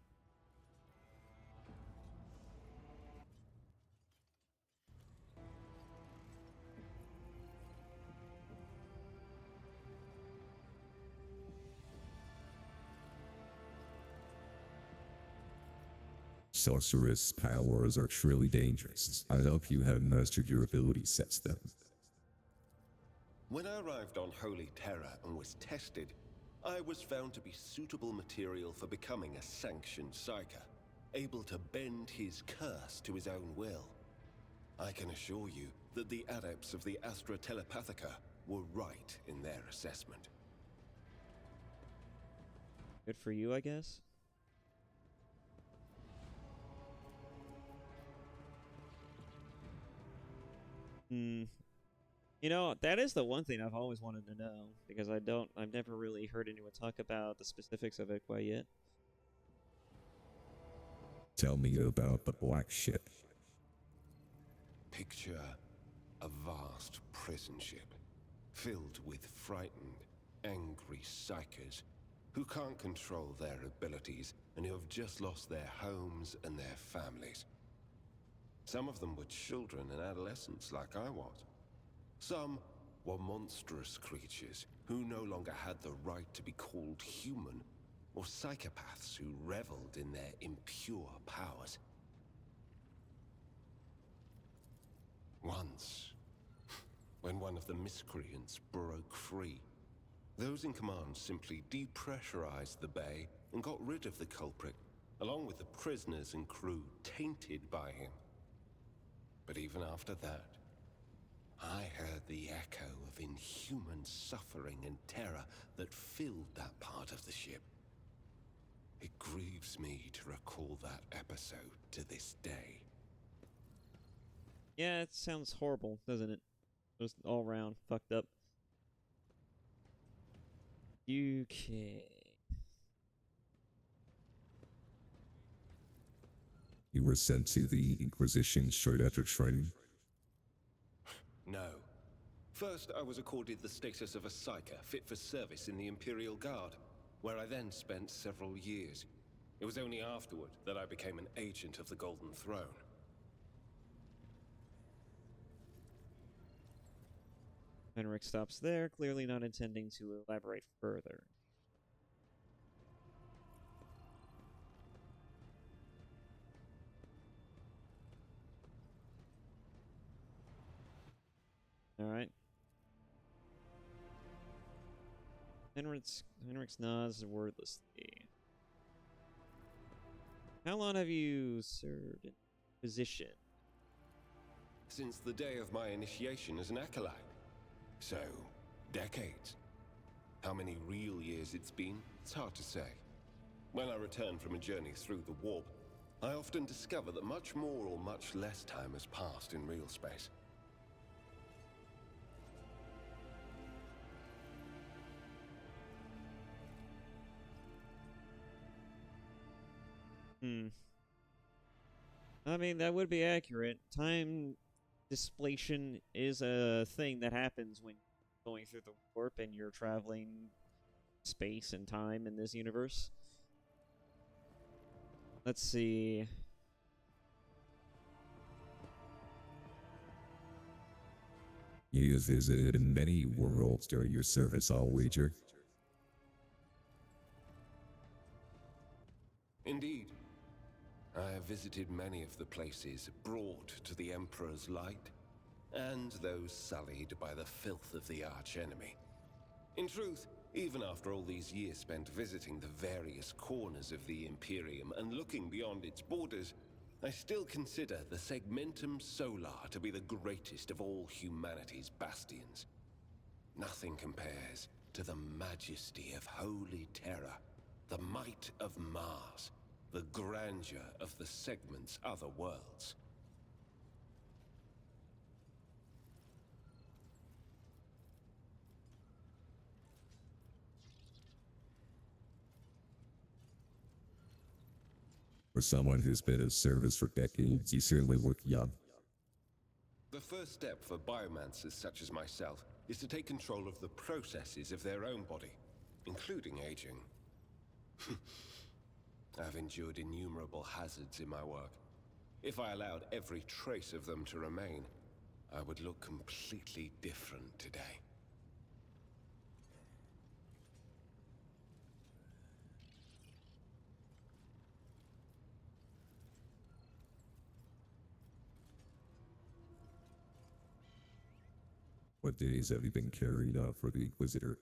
Sorceress powers are truly dangerous. I hope you have mastered your ability sets then. When I arrived on Holy Terra and was tested, I was found to be suitable material for becoming a sanctioned psyker, able to bend his curse to his own will. I can assure you that the adepts of the Astra Telepathica were right in their assessment. Good for you, I guess. You know, that is the one thing I've always wanted to know, because I've never really heard anyone talk about the specifics of it quite yet. Tell me about the Black Ship. Picture a vast prison ship, filled with frightened, angry psychers who can't control their abilities and who have just lost their homes and their families. Some of them were children and adolescents like I was. Some were monstrous creatures who no longer had the right to be called human, or psychopaths who reveled in their impure powers. Once, when one of the miscreants broke free, those in command simply depressurized the bay and got rid of the culprit, along with the prisoners and crew tainted by him. But even after that, I heard the echo of inhuman suffering and terror that filled that part of the ship. It grieves me to recall that episode to this day. Yeah, it sounds horrible, doesn't it? Just all around fucked up. Okay. You were sent to the Inquisition short after training. No. First, I was accorded the status of a psyker fit for service in the Imperial Guard, where I then spent several years. It was only afterward that I became an agent of the Golden Throne. Henrik stops there, clearly not intending to elaborate further. Alright. Henrik's nods wordlessly. How long have you served in position? Since the day of my initiation as an acolyte. So, decades. How many real years it's been, it's hard to say. When I return from a journey through the warp, I often discover that much more or much less time has passed in real space. I mean, that would be accurate. Time displation is a thing that happens when going through the warp and you're traveling space and time in this universe. Let's see. You visited many worlds during your service, I'll wager. Indeed. I have visited many of the places brought to the Emperor's light, and those sullied by the filth of the archenemy. In truth, even after all these years spent visiting the various corners of the Imperium and looking beyond its borders, I still consider the Segmentum Solar to be the greatest of all humanity's bastions. Nothing compares to the majesty of Holy Terror, the might of Mars, the grandeur of the segment's other worlds. For someone who's been in service for decades, you certainly look young. The first step for biomancers such as myself is to take control of the processes of their own body, including aging. I've endured innumerable hazards in my work. If I allowed every trace of them to remain, I would look completely different today. What days have you been carried out for the Inquisitor?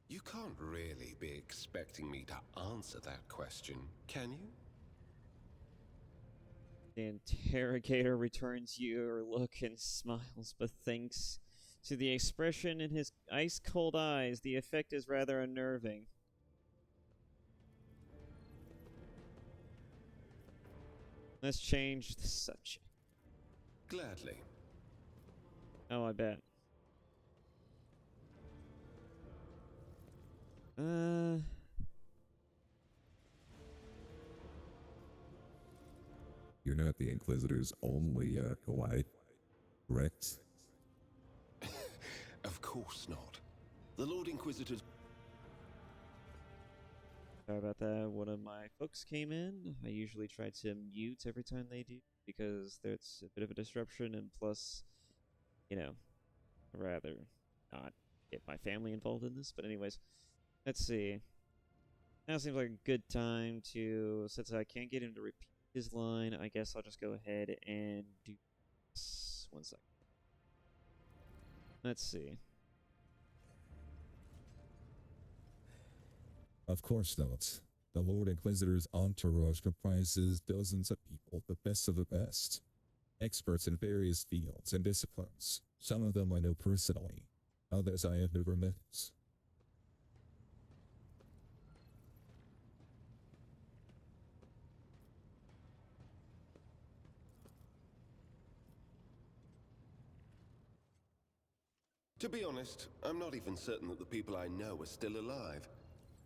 You can't really be expecting me to answer that question, can you? The interrogator returns your look and smiles, but thanks to the expression in his ice-cold eyes, the effect is rather unnerving. Let's change the subject. Gladly. Oh, I bet. You're not the Inquisitor's only acolyte, correct? Of course not. The Lord Inquisitor's... Sorry about that. One of my folks came in. I usually try to mute every time they do, because there's a bit of a disruption, and plus, you know, I'd rather not get my family involved in this. But anyways, let's see. Now seems like a good time to, since I can't get him to repeat his line, I guess I'll just go ahead and do this. 1 second. Let's see. Of course not. The Lord Inquisitor's entourage comprises dozens of people, the best of the best. Experts in various fields and disciplines. Some of them I know personally, others I have never met. To be honest, I'm not even certain that the people I know are still alive.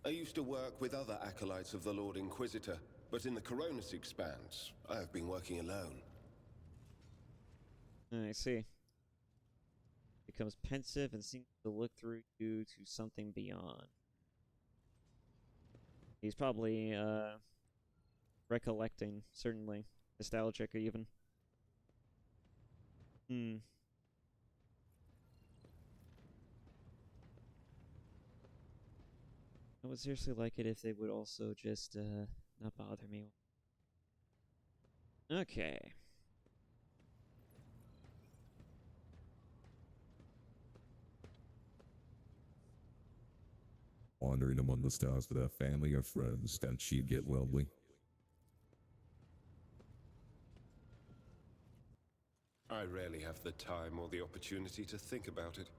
I used to work with other acolytes of the Lord Inquisitor, but in the Coronis Expanse, I have been working alone. I see. Becomes pensive and seems to look through you to something beyond. He's probably, recollecting, certainly. Nostalgic, even. I would seriously like it if they would also just, not bother me. Okay. Wandering among the stars with her family or friends, then she'd get lonely. I rarely have the time or the opportunity to think about it.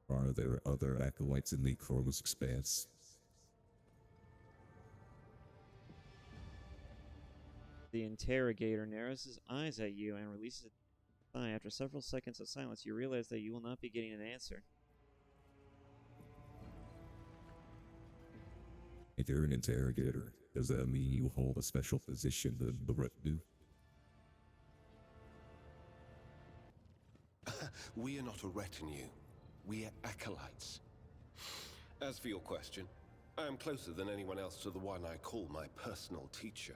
Are there other acolytes in the Coronis Expanse? The interrogator narrows his eyes at you and releases a sigh. After several seconds of silence, you realize that you will not be getting an answer. If you're an interrogator, does that mean you hold a special position in the retinue? We are not a retinue. We are acolytes. As for your question, I am closer than anyone else to the one I call my personal teacher.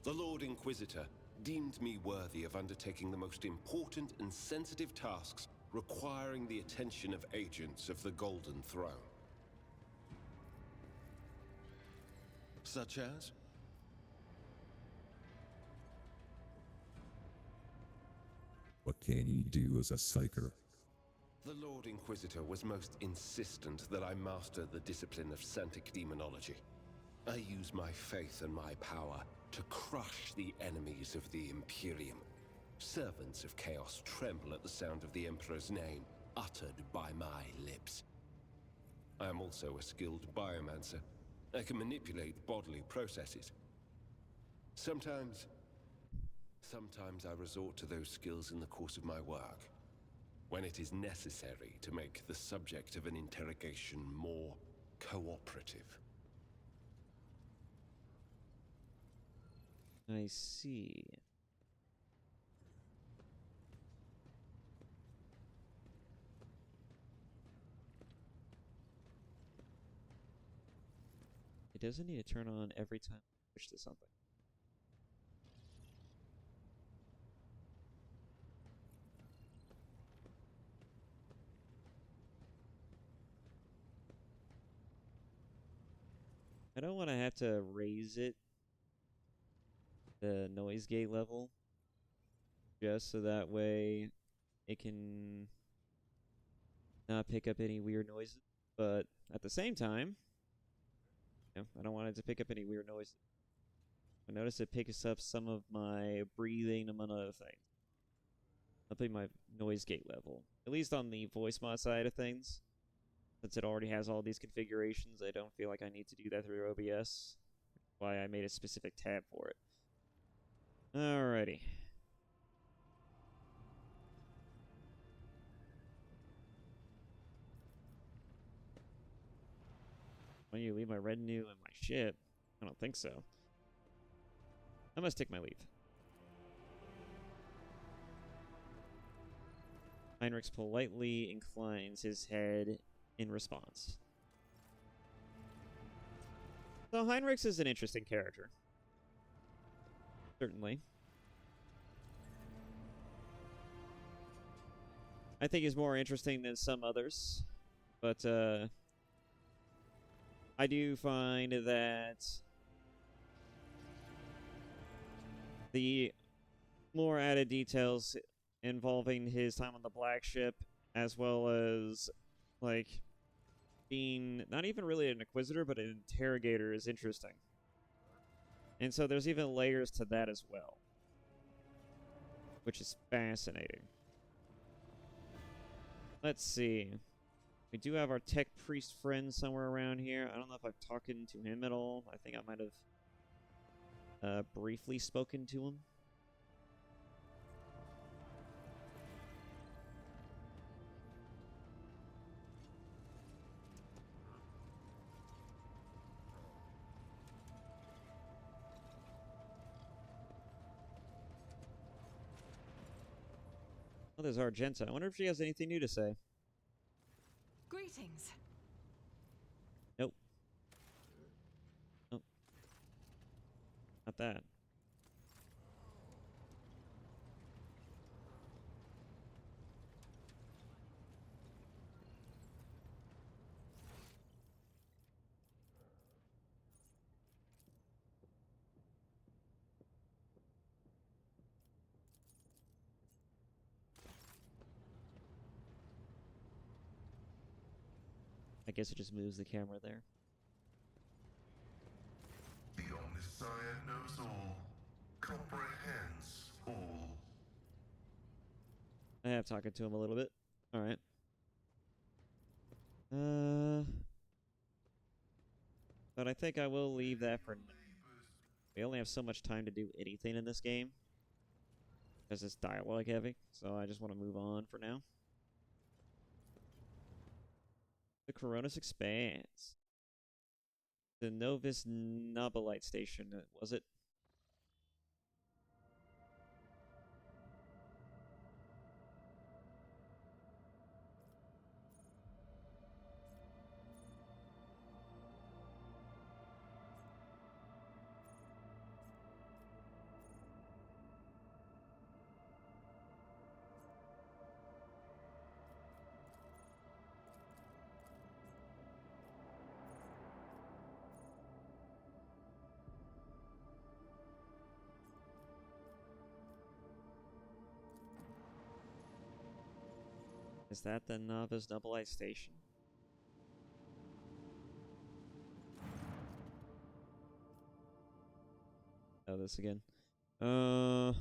The Lord Inquisitor deemed me worthy of undertaking the most important and sensitive tasks requiring the attention of agents of the Golden Throne. Such as? What can you do as a psyker? The Lord Inquisitor was most insistent that I master the discipline of Santic Demonology. I use my faith and my power to crush the enemies of the Imperium. Servants of Chaos tremble at the sound of the Emperor's name, uttered by my lips. I am also a skilled biomancer. I can manipulate bodily processes. Sometimes I resort to those skills in the course of my work, when it is necessary to make the subject of an interrogation more cooperative. I see. It doesn't need to turn on every time I push to something. I don't want to have to raise it, the noise gate level, just so that way it can not pick up any weird noises. But at the same time, I don't want it to pick up any weird noises. I notice it picks up some of my breathing, among other things. I'll put my noise gate level, at least on the voice mod side of things. Since it already has all these configurations, I don't feel like I need to do that through OBS. That's why I made a specific tab for it. Alrighty. When you leave my retinue and my ship? I don't think so. I must take my leave. Heinrichs politely inclines his head in response. So Heinrichs is an interesting character. Certainly. I think he's more interesting than some others, but I do find that the more added details involving his time on the Black Ship, as well as, like, being not even really an Inquisitor, but an interrogator, is interesting. And so there's even layers to that as well, which is fascinating. Let's see. We do have our tech priest friend somewhere around here. I don't know if I've talked to him at all. I think I might have briefly spoken to him. Oh, there's Argenta. I wonder if she has anything new to say. Greetings. Nope. Nope. Not that. I guess it just moves the camera there. The Omniscient knows all, comprehends all. I have talked to him a little bit. Alright. But I think I will leave that for now. We only have so much time to do anything in this game, because it's dialogue heavy, so I just want to move on for now. The Coronis expands. The Novus Nobilite Station, was it? Is that the Novus Nobilite Station? Oh, this again. Huh.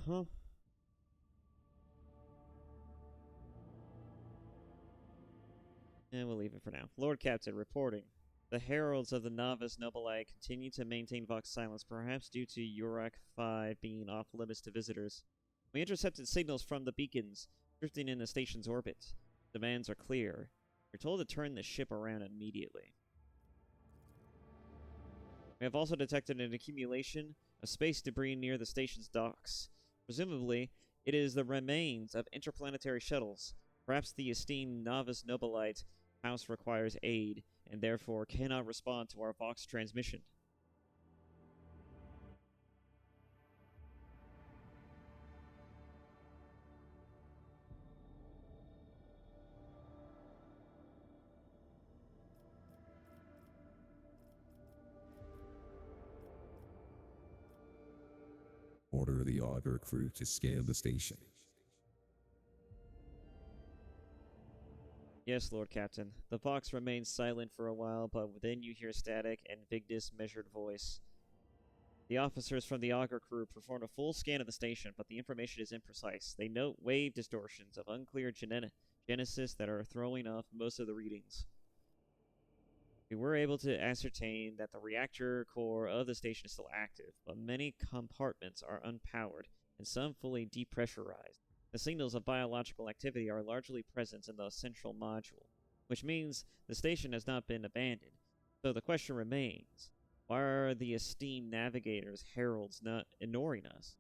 And we'll leave it for now. Lord Captain reporting. The heralds of the Novus Nobilite continue to maintain Vox silence, perhaps due to Urak 5 being off limits to visitors. We intercepted signals from the beacons, drifting in the station's orbit. Demands are clear. We're told to turn the ship around immediately. We have also detected an accumulation of space debris near the station's docks. Presumably, it is the remains of interplanetary shuttles. Perhaps the esteemed Novus Nobilite House requires aid, and therefore cannot respond to our Vox transmission. Order the auger crew to scale the station. Yes, Lord Captain. The Vox remains silent for a while, but then you hear static and Vigdis' measured voice. The officers from the auger crew performed a full scan of the station, but the information is imprecise. They note wave distortions of unclear genesis that are throwing off most of the readings. We were able to ascertain that the reactor core of the station is still active, but many compartments are unpowered and some fully depressurized. The signals of biological activity are largely present in the central module, which means the station has not been abandoned. So the question remains, why are the esteemed navigators' heralds not ignoring us?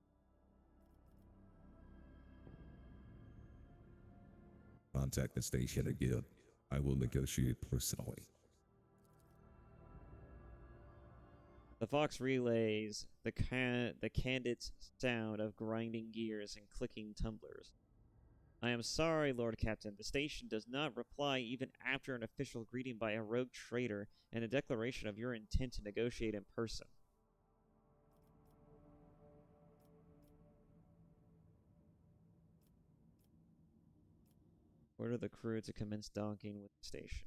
Contact the station again. I will negotiate personally. The Fox relays the candid sound of grinding gears and clicking tumblers. I am sorry, Lord Captain. The station does not reply even after an official greeting by a rogue trader and a declaration of your intent to negotiate in person. Order the crew to commence docking with the station.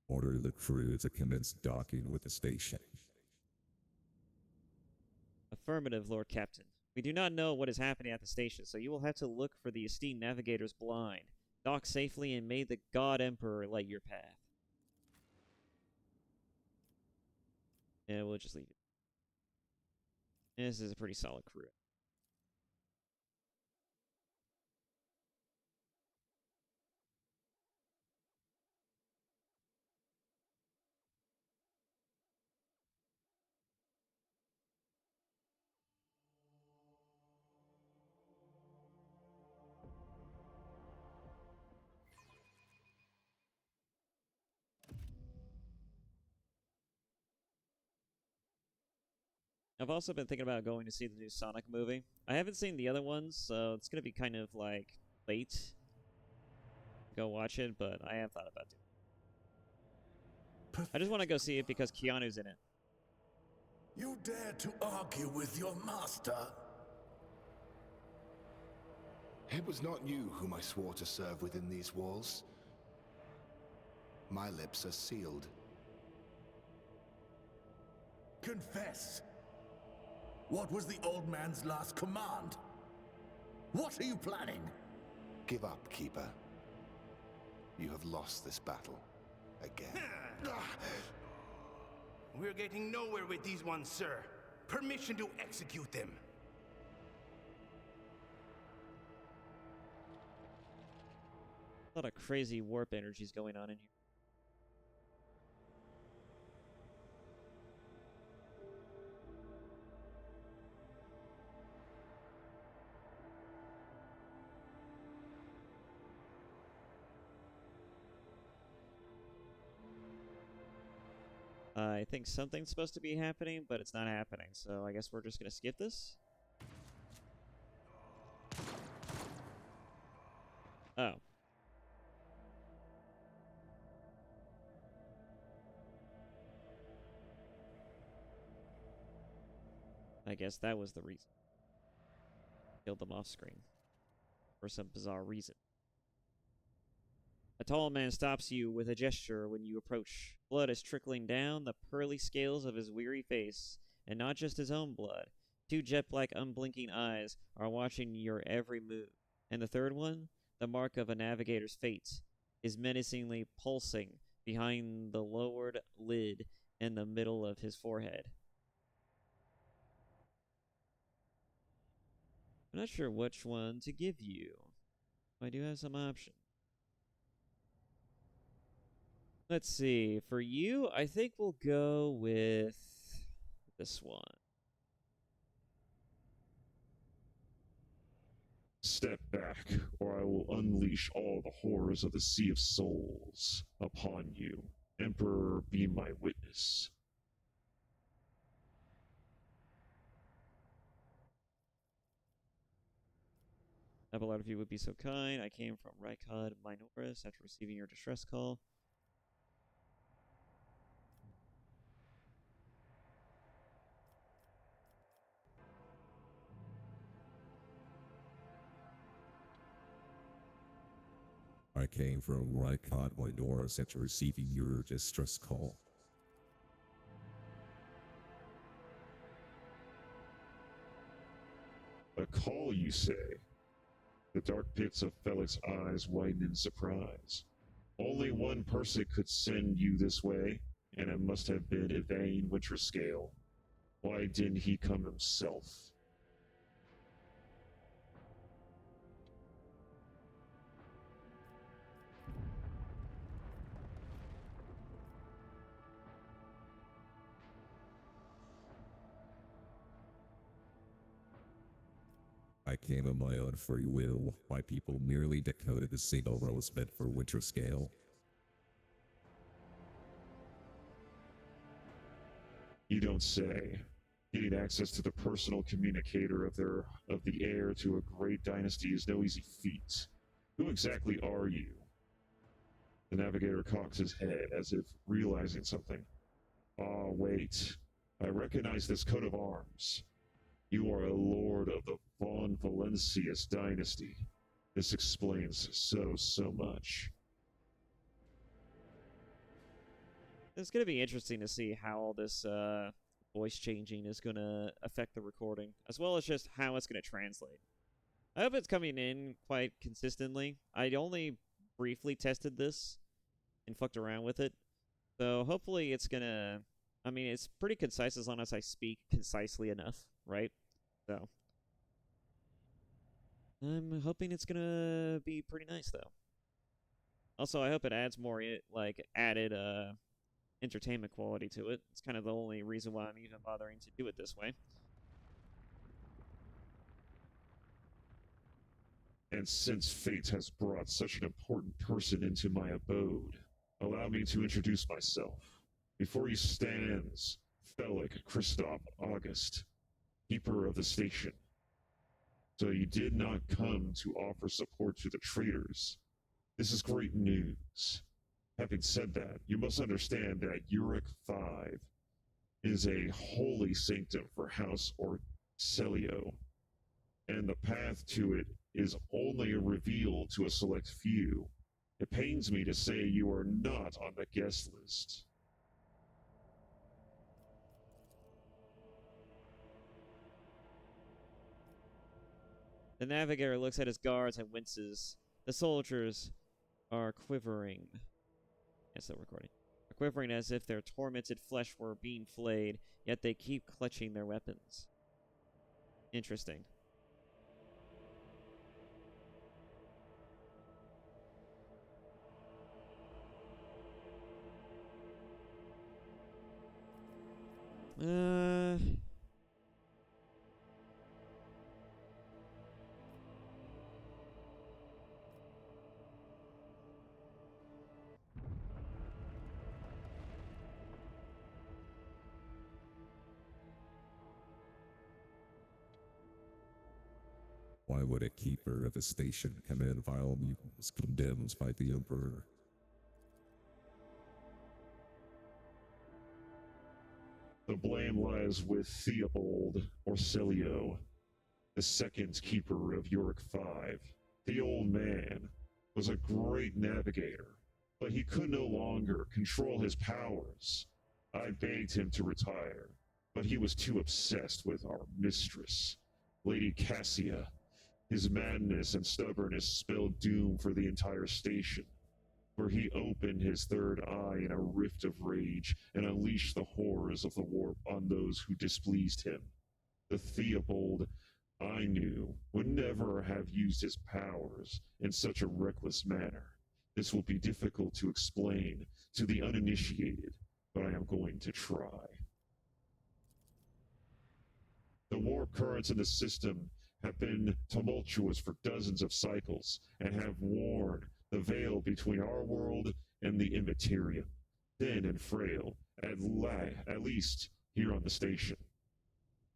Order the crew to commence docking with the station. Affirmative, Lord Captain. We do not know what is happening at the station, so you will have to look for the esteemed navigators blind. Dock safely and may the God Emperor light your path. Yeah, we'll just leave it. This is a pretty solid crew. I've also been thinking about going to see the new Sonic movie. I haven't seen the other ones, so it's gonna be kind of like late to go watch it, but I have thought about it. I just want to go see it because Keanu's in it. You dare to argue with your master? It was not you whom I swore to serve within these walls. My lips are sealed. Confess. What was the old man's last command? What are you planning? Give up, Keeper. You have lost this battle. Again. We're getting nowhere with these ones, sir. Permission to execute them. A lot of crazy warp energies going on in here. I think something's supposed to be happening, but it's not happening, so I guess we're just gonna skip this? Oh. I guess that was the reason. Killed them off screen. For some bizarre reason. A tall man stops you with a gesture when you approach. Blood is trickling down the pearly scales of his weary face, and not just his own blood. Two jet-black unblinking eyes are watching your every move. And the third one, the mark of a navigator's fate, is menacingly pulsing behind the lowered lid in the middle of his forehead. I'm not sure which one to give you. I do have some options. Let's see. For you, I think we'll go with this one. Step back, or I will unleash all the horrors of the Sea of Souls upon you. Emperor, be my witness. Abelard, if you would be so kind. I came from Rykod Minoris after receiving your distress call. I came from Rykod Minoris after receiving your distress call. A call, you say? The dark pits of Felix's eyes widen in surprise. Only one person could send you this way, and it must have been Yvain Winterscale. Why didn't he come himself? I came of my own free will. My people merely decoded the signal that was meant for winter scale. You don't say. Getting access to the personal communicator of the heir to a great dynasty is no easy feat. Who exactly are you? The navigator cocks his head as if realizing something. Ah, wait. I recognize this coat of arms. You are a lord of the Von Valencius dynasty. This explains so much. It's going to be interesting to see how all this voice changing is going to affect the recording, as well as just how it's going to translate. I hope it's coming in quite consistently. I only briefly tested this and fucked around with it, so hopefully it's going to... I mean, it's pretty concise as long as I speak concisely enough, right? So I'm hoping it's going to be pretty nice, though. Also, I hope it adds more, like, added entertainment quality to it. It's kind of the only reason why I'm even bothering to do it this way. And since fate has brought such an important person into my abode, allow me to introduce myself. Before you stands Felix Christoph August, keeper of the station. So you did not come to offer support to the traitors. This is great news. Having said that, you must understand that Uric 5 is a holy sanctum for House Orcelio, and the path to it is only revealed to a select few. It pains me to say you are not on the guest list. The navigator looks at his guards and winces. The soldiers are quivering. Yes, still recording. Are quivering as if their tormented flesh were being flayed, yet they keep clutching their weapons. Interesting. Why would a keeper of a station command vile mutants condemned by the Emperor? The blame lies with Theobald Orcelio, the second keeper of Uric 5. The old man was a great navigator, but he could no longer control his powers. I begged him to retire, but he was too obsessed with our mistress, Lady Cassia. His madness and stubbornness spelled doom for the entire station, where he opened his third eye in a rift of rage and unleashed the horrors of the warp on those who displeased him. The Theobald I knew would never have used his powers in such a reckless manner. This will be difficult to explain to the uninitiated, but I am going to try. The warp currents in the system have been tumultuous for dozens of cycles and have worn the veil between our world and the immaterium, thin and frail, at least here on the station.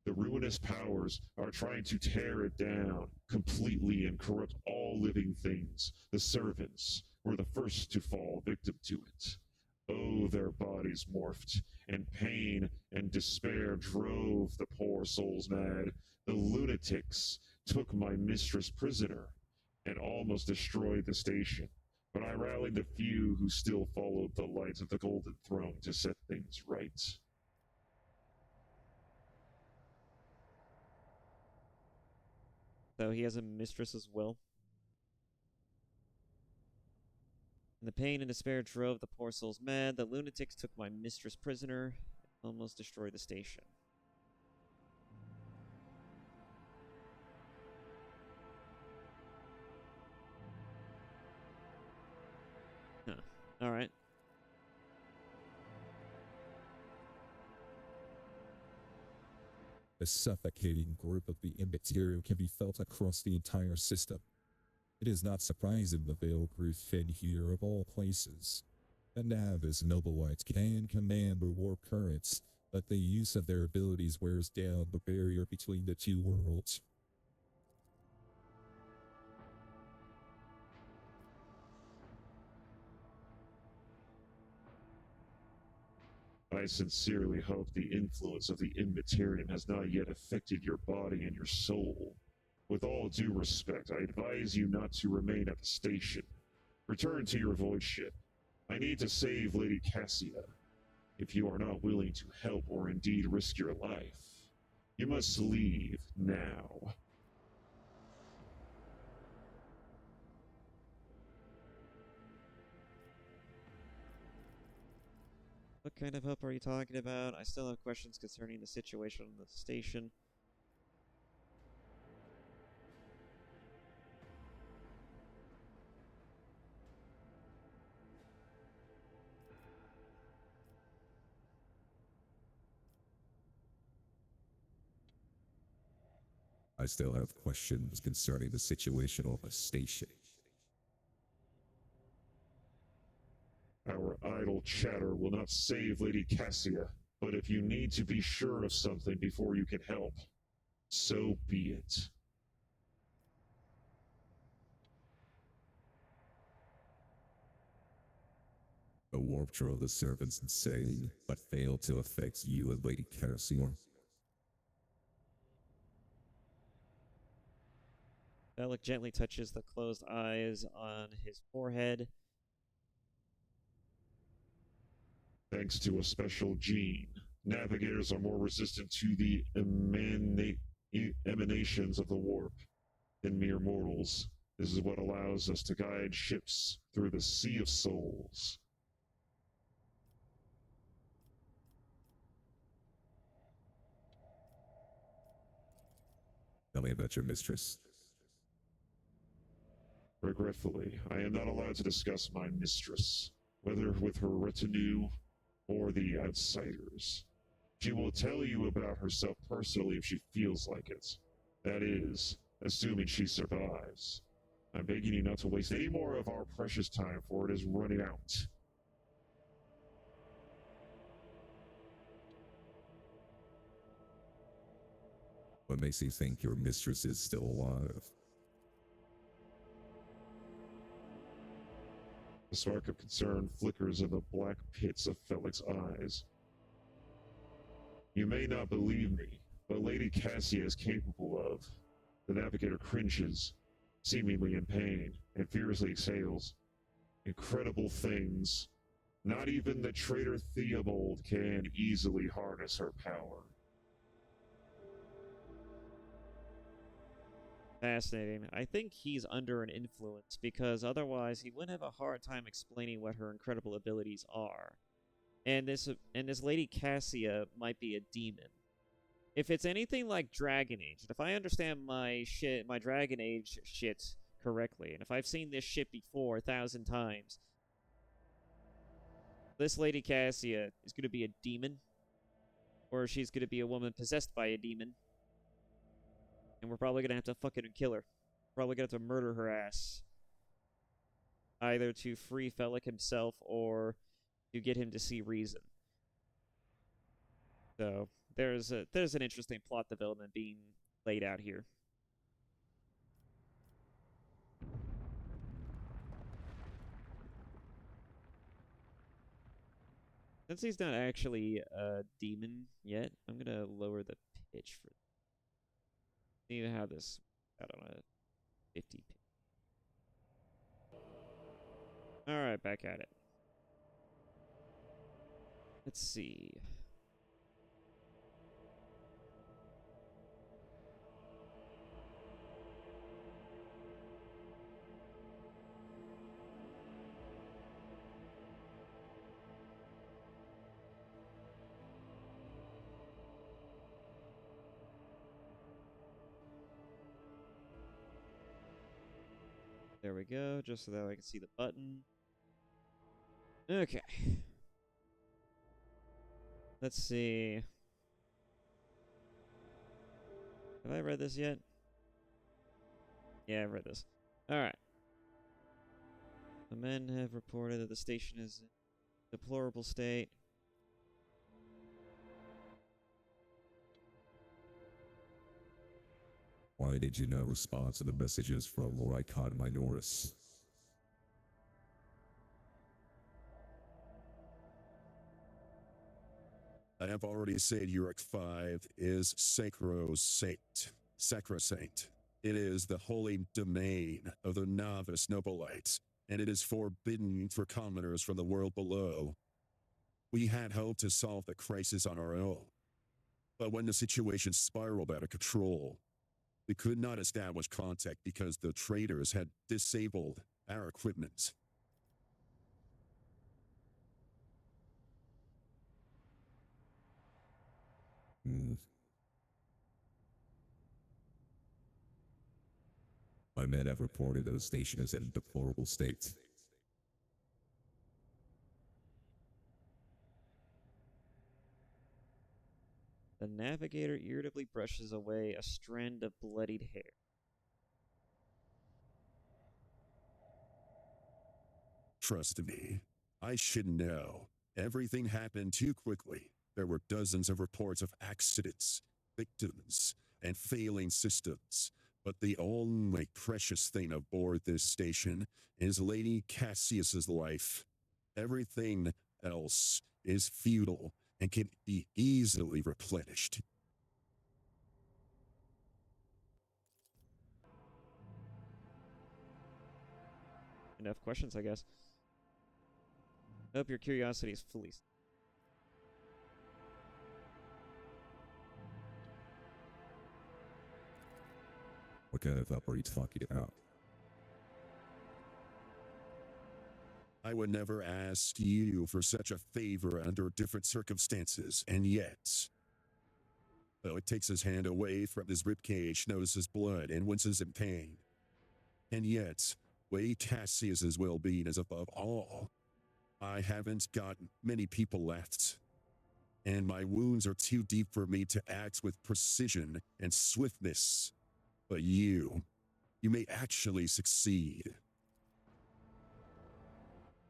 The ruinous powers are trying to tear it down completely and corrupt all living things. The servants were the first to fall victim to it. Oh, their bodies morphed, and pain and despair drove the poor souls mad. The lunatics took my mistress prisoner and almost destroyed the station, but I rallied the few who still followed the light of the Golden Throne to set things right. So he has a mistress as well. And the pain and despair drove the poor souls mad. The lunatics took my mistress prisoner and almost destroyed the station. Huh. Alright. The suffocating grip of the immaterial can be felt across the entire system. It is not surprising the Veil grew thin here of all places. The Navis Nobilites can command the warp currents, but the use of their abilities wears down the barrier between the two worlds. I sincerely hope the influence of the Immaterium has not yet affected your body and your soul. With all due respect, I advise you not to remain at the station. Return to your void ship. I need to save Lady Cassia. If you are not willing to help or indeed risk your life, you must leave now. What kind of help are you talking about? I still have questions concerning the situation on the station. I still have questions concerning the situation on the station. Our idle chatter will not save Lady Cassia, but if you need to be sure of something before you can help, so be it. The warp drove the servants insane, but failed to affect you and Lady Cassia. Bellic gently touches the closed eyes on his forehead. Thanks to a special gene, navigators are more resistant to the emanations of the warp than mere mortals. This is what allows us to guide ships through the Sea of Souls. Tell me about your mistress. Regretfully, I am not allowed to discuss my mistress, whether with her retinue or the outsiders. She will tell you about herself personally if she feels like it. That is, assuming she survives. I'm begging you not to waste any more of our precious time, for it is running out. What makes you think your mistress is still alive? A spark of concern flickers in the black pits of Felic's eyes. You may not believe me, but Lady Cassia is capable of. The navigator cringes, seemingly in pain, and furiously exhales. Incredible things. Not even the traitor Theobald can easily harness her power. Fascinating. I think he's under an influence, because otherwise he wouldn't have a hard time explaining what her incredible abilities are. And this Lady Cassia might be a demon. If it's anything like Dragon Age, and if I understand my Dragon Age shit correctly, and if I've seen this shit before 1,000 times, this Lady Cassia is going to be a demon, or she's going to be a woman possessed by a demon. And we're probably going to have to fucking kill her. Probably going to have to murder her ass. Either to free Felic himself or to get him to see reason. So there's an interesting plot development being laid out here. Since he's not actually a demon yet, I'm going to lower the pitch for see how this got on a 50 pitch. Alright, back at it. Let's see. There we go, just so that I can see the button. Okay. Let's see. Have I read this yet? Yeah, I've read this. Alright. The men have reported that the station is in a deplorable state. Why did you not respond to the messages from Loricon Minoris? I have already said Uric 5 is sacrosanct. It is the holy domain of the novice nobilites, and it is forbidden for commoners from the world below. We had hoped to solve the crisis on our own, but when the situation spiraled out of control, we could not establish contact because the traitors had disabled our equipment. My men have reported that the station is in a deplorable state. The navigator irritably brushes away a strand of bloodied hair. Trust me, I should know. Everything happened too quickly. There were dozens of reports of accidents, victims, and failing systems. But the only precious thing aboard this station is Lady Cassius's life. Everything else is futile and can be easily replenished. Enough questions, I guess. I hope your curiosity is fully. What kind of help are you talking about? I would never ask you for such a favor under different circumstances, and yet, though it takes his hand away from his ribcage, notices blood, and winces in pain. And yet, Lady Cassius's well-being is above all. I haven't got many people left, and my wounds are too deep for me to act with precision and swiftness. But you may actually succeed.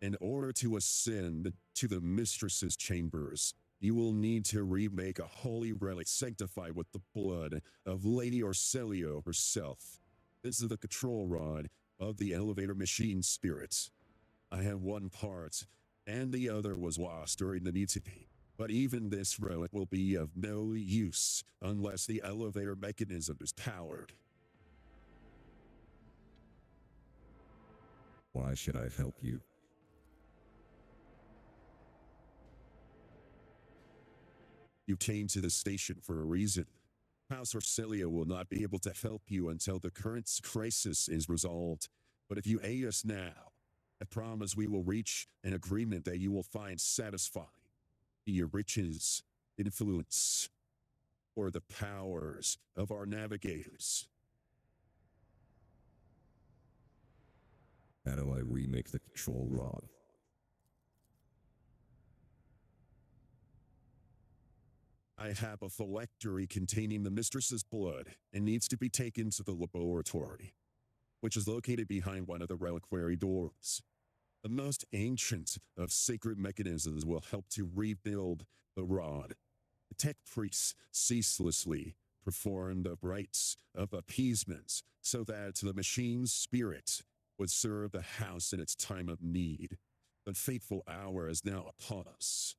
In order to ascend to the mistress's chambers, you will need to remake a holy relic sanctified with the blood of Lady Orcelio herself. This is the control rod of the elevator machine spirits. I have one part, and the other was lost during the mutiny. But even this relic will be of no use unless the elevator mechanism is powered. Why should I help you? You came to the station for a reason. House Orcelio will not be able to help you until the current crisis is resolved. But if you aid us now, I promise we will reach an agreement that you will find satisfying. Your riches, influence, or the powers of our navigators. How do I remake the control rod? I have a phylactery containing the mistress's blood and needs to be taken to the laboratory, which is located behind one of the reliquary doors. The most ancient of sacred mechanisms will help to rebuild the rod. The tech priests ceaselessly perform the rites of appeasement so that the machine's spirit would serve the house in its time of need. The fateful hour is now upon us.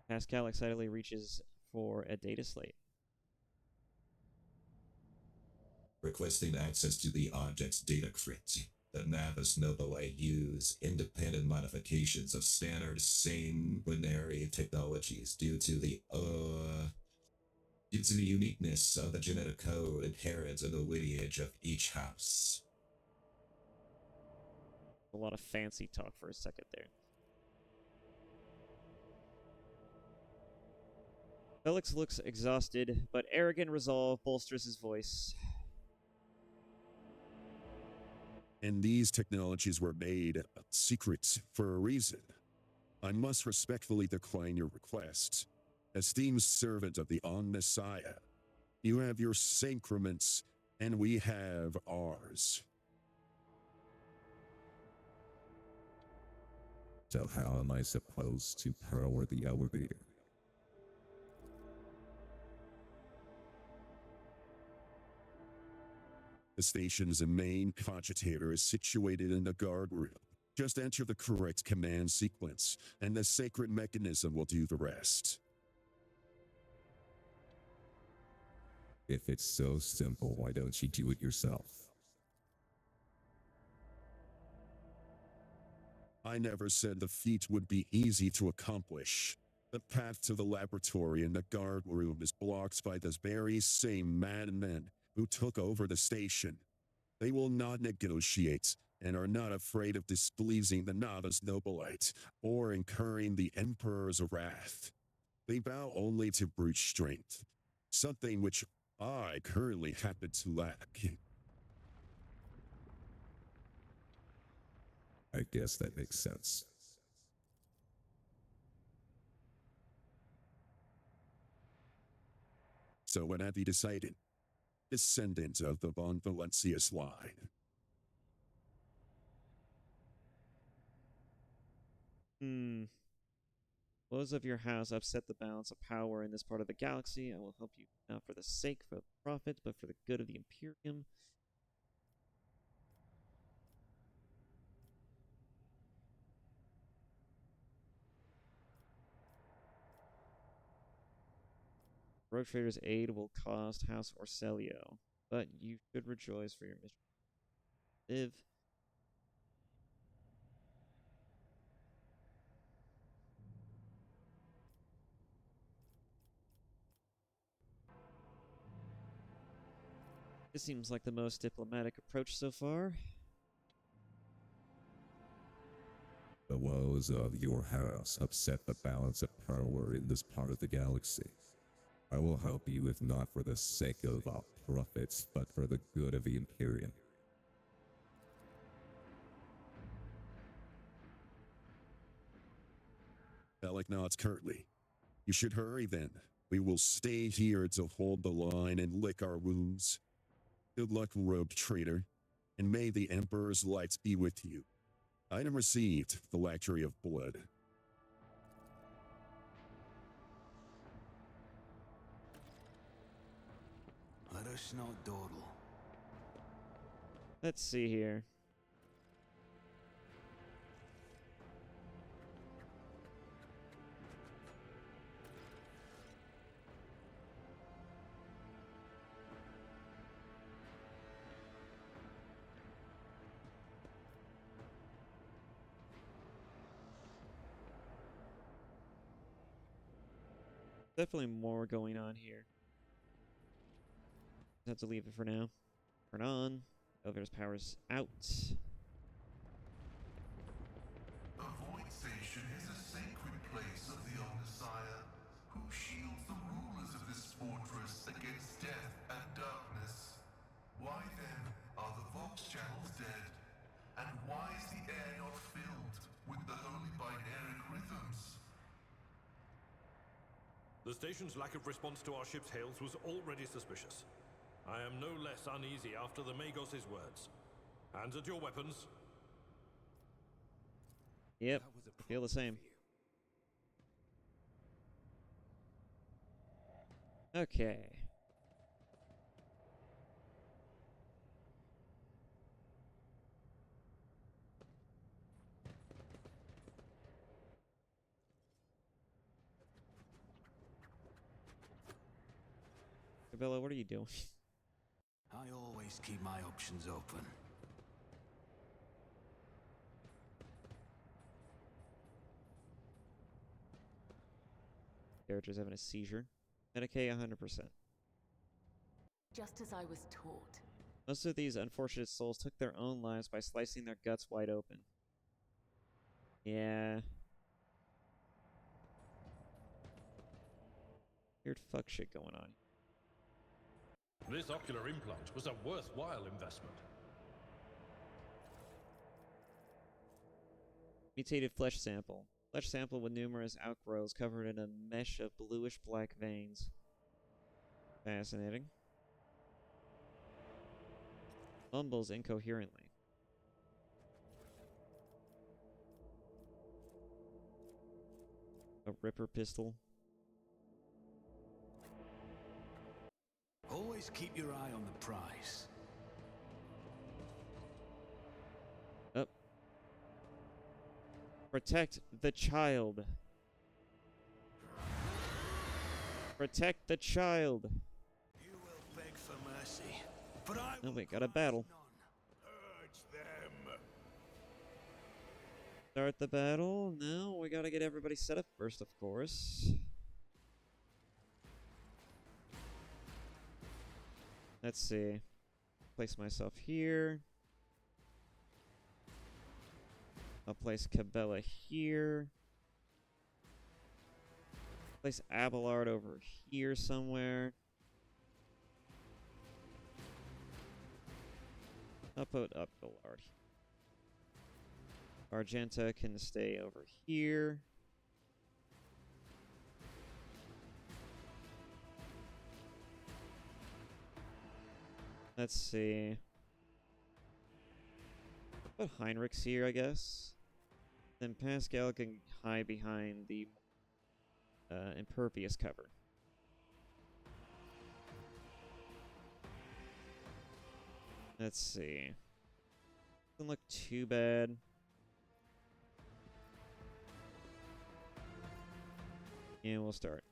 Pascal excitedly reaches for a data slate. Requesting access to the object's data crypt. The Navis Nobile use independent modifications of standard sanguinary technologies due to the uniqueness of the genetic code inherent in the lineage of each house. A lot of fancy talk for a second there. Felix looks exhausted, but arrogant resolve bolsters his voice. And these technologies were made secret for a reason. I must respectfully decline your request. Esteemed servant of the Messiah, you have your sacraments, and we have ours. So how am I supposed to power the elevator? The station's main cogitator is situated in the guard room. Just enter the correct command sequence, and the sacred mechanism will do the rest. If it's so simple, why don't you do it yourself? I never said the feat would be easy to accomplish. The path to the laboratory in the guard room is blocked by those very same madmen who took over the station. They will not negotiate and are not afraid of displeasing the novice nobilite or incurring the Emperor's wrath. They bow only to brute strength, something which I currently happen to lack. I guess that makes sense. So what have you decided? Descendant of the Von Valencius line. Blows of your house upset the balance of power in this part of the galaxy. I will help you not for the sake of profit, but for the good of the Imperium. Rogue Trader's aid will cost House Orselio, but you should rejoice for your mission. Live. This seems like the most diplomatic approach so far. The woes of your house upset the balance of power in this part of the galaxy. I will help you if not for the sake of our profits, but for the good of the Imperium. Alec nods curtly. You should hurry then. We will stay here to hold the line and lick our wounds. Good luck, rogue traitor, and may the Emperor's lights be with you. Item received, the luxury of blood. Let us not dawdle. Let's see here. Definitely more going on here. Have to leave it for now. Turn on. Elevator's power's out. A void station is a sacred place of the Omnissiah, who shields the rulers of this fortress against death and darkness. Why then are the Vox channels dead? And why is the air not filled with the holy binaric rhythms? The station's lack of response to our ship's hails was already suspicious. I am no less uneasy after the Magos' words. Hands at your weapons. Yep, I feel the same. Okay. Bella, what are you doing? I always keep my options open. Character's having a seizure. Medicaid 100%. Just as I was taught. Most of these unfortunate souls took their own lives by slicing their guts wide open. Yeah. Weird fuck shit going on. This ocular implant was a worthwhile investment. Mutated flesh sample. Flesh sample with numerous outgrowths covered in a mesh of bluish-black veins. Fascinating. Mumbles incoherently. A ripper pistol. Always keep your eye on the prize. Up. Protect the child. Protect the child. You will beg for mercy, but I Oh, will we got a grant battle. none. Purge them. Start the battle. No, we gotta get everybody set up first, of course. Let's see. Place myself here. I'll place Cabela here. Place Abelard over here somewhere. I'll put Abelard. Argenta can stay over here. Let's see. Put Heinrichs here, I guess. Then Pascal can hide behind the impervious cover. Let's see. Doesn't look too bad. Yeah, we'll start.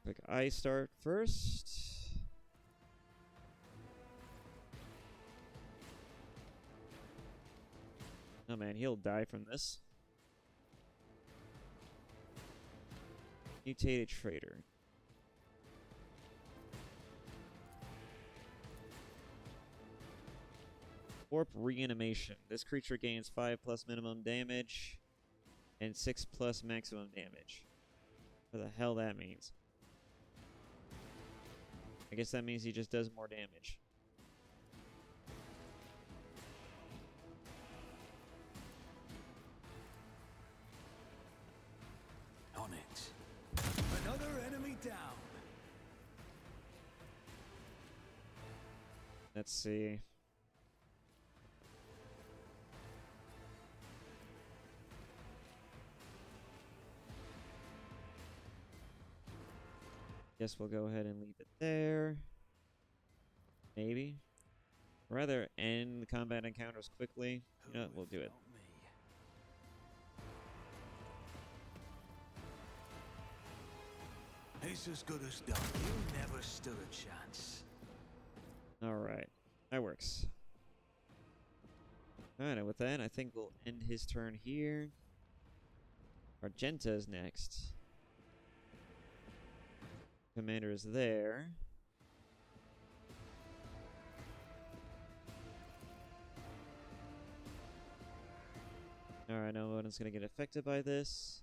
Like I start first. Oh man, he'll die from this. Mutated traitor. Warp reanimation. This creature gains 5+ minimum damage and 6+ maximum damage. What the hell that means? I guess that means he just does more damage. On it. Another enemy down. Let's see. Guess we'll go ahead and leave it there. Maybe. Rather end the combat encounters quickly. You know what, we'll do it. He's as good as done. You never stood a chance. Alright. That works. Alright, and with that, I think we'll end his turn here. Argenta's next. Commander is there. Alright, no one's gonna get affected by this.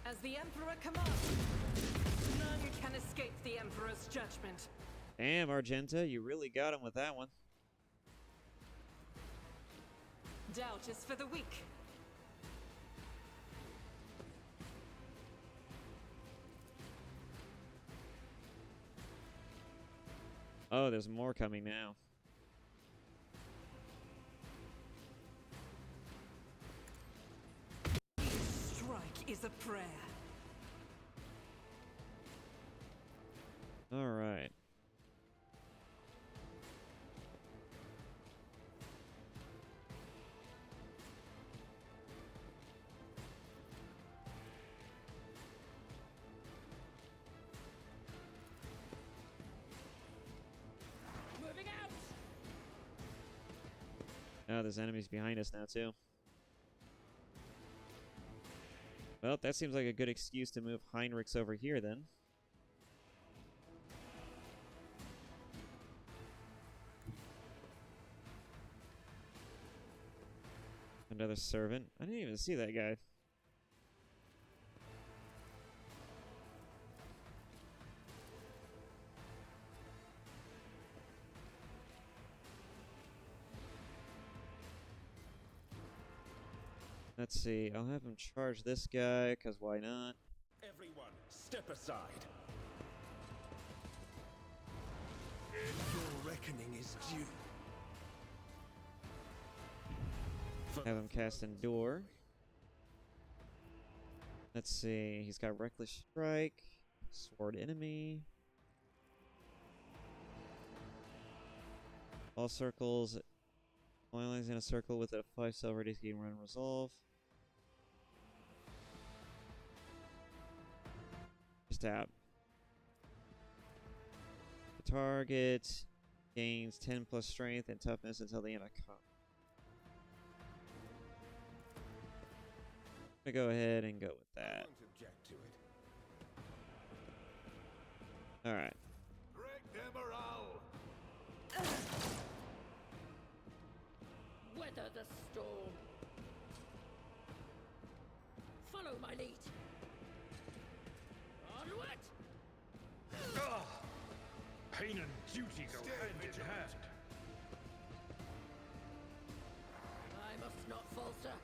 As the Emperor commands, none can escape the Emperor's judgment. Damn, Argenta, you really got him with that one. Doubt is for the weak. Oh, there's more coming now. Each strike is a prayer. All right. Moving out. Oh, there's enemies behind us now, too. Well, that seems like a good excuse to move Heinrichs over here, then. Another servant. I didn't even see that guy. Let's see. I'll have him charge this guy, because why not? Everyone, step aside. Your reckoning is due. Have him cast Endure. Let's see. He's got Reckless Strike, Sword Enemy. All circles. All allies in a circle with a 5-cell radius gain run resolve. Just out. The target gains 10 plus strength and toughness until the end of combat. I'm gonna go ahead and go with that. I won't object to it. Alright. Break their morale. Weather the storm. Follow my lead. Onward! Pain and duty go hand in hand. I must not falter.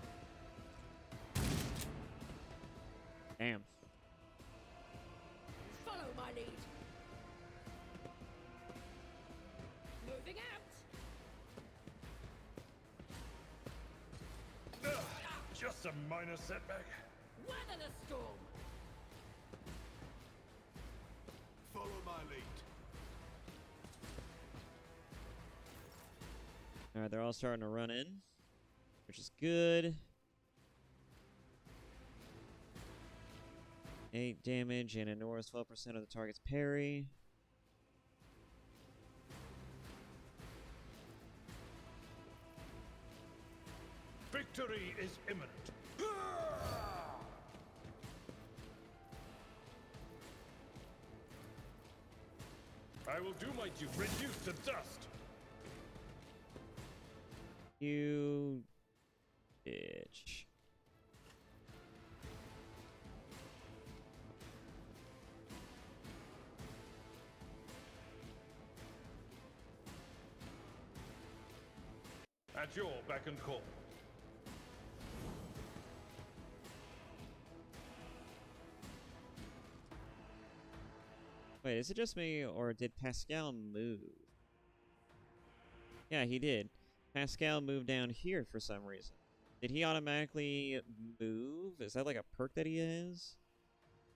Damn. Follow my lead. Moving out. Just a minor setback. Weather the storm. Follow my lead. Alright, they're all starting to run in, which is good. 8 damage and ignores 12% of the target's parry. Victory is imminent. I will do my due. Reduce to dust. You bitch. At your beck and call. Wait, is it just me, or did Pascal move? Yeah, he did. Pascal moved down here for some reason. Did he automatically move? Is that like a perk that he has?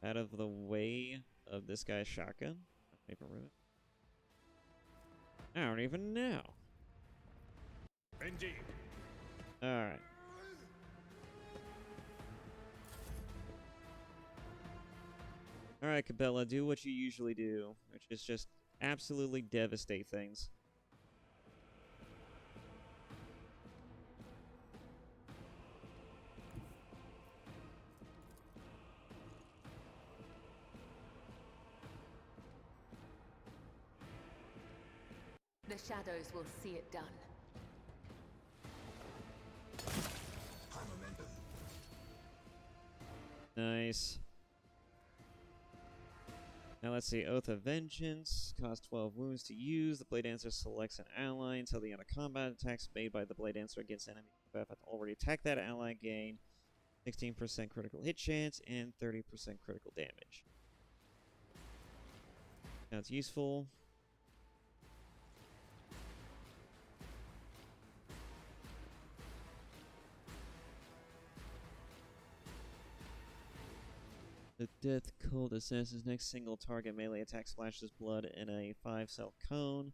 Out of the way of this guy's shotgun? Paper ribbon? I don't even know. Indeed. Alright. Alright, Cabela, do what you usually do, which is just absolutely devastate things. The shadows will see it done. High momentum. Nice. Now let's see. Oath of Vengeance. Cost 12 wounds to use. The Blade Dancer selects an ally until the end of combat. Attacks made by the Blade Dancer against enemy buff have already attacked that ally gain 16% critical hit chance and 30% critical damage. Sounds useful. The Death Cold Assassin's next single target melee attack splashes blood in a 5-cell cone.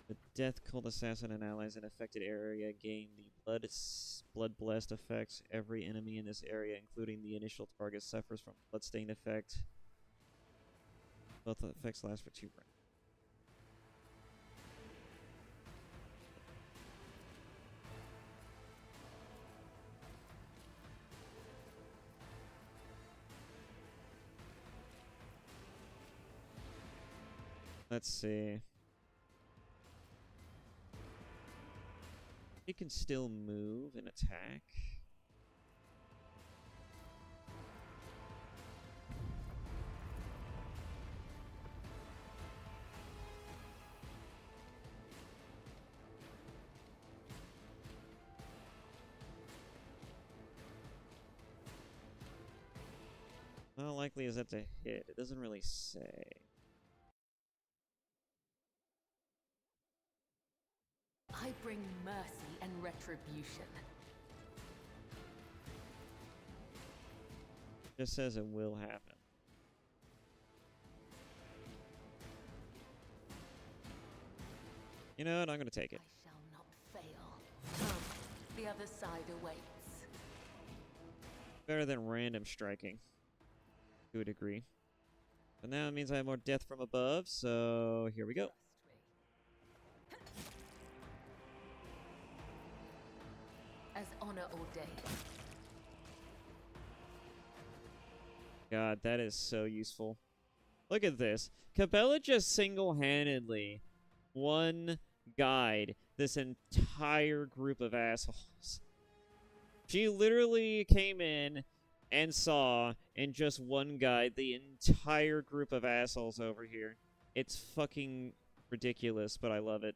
The Death Cold Assassin and allies in affected area gain the Blood Blessed effects. Every enemy in this area, including the initial target, suffers from Bloodstained effect. Both effects last for 2 rounds. Let's see. He can still move and attack. How likely is that to hit? It doesn't really say. I bring mercy and retribution. Just says it will happen. You know what? I'm gonna take it. I shall not fail. Come, the other side awaits. Better than random striking. To a degree. But now it means I have more death from above, so here we go. As honor ordained. God, that is so useful. Look at this. Cabela just single-handedly one-guide this entire group of assholes. She literally came in and saw in just one guide the entire group of assholes over here. It's fucking ridiculous, but I love it.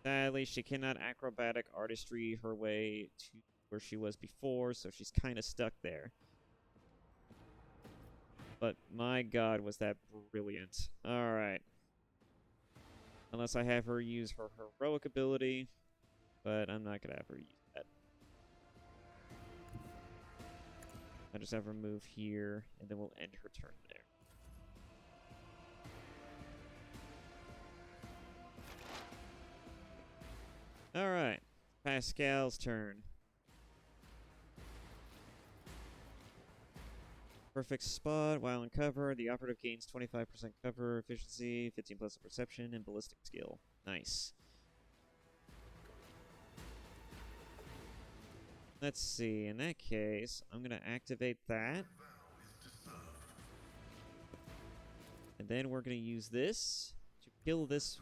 Sadly, she cannot acrobatic artistry her way to where she was before, so she's kind of stuck there. But my god, was that brilliant. Alright. Unless I have her use her heroic ability, but I'm not going to have her use that. I'll just have her move here, and then we'll end her turn there. Alright. Pascal's turn. Perfect spot, while in cover, the operative gains 25% cover efficiency, 15 plus perception, and ballistic skill. Nice. Let's see, in that case, I'm going to activate that. And then we're going to use this to kill this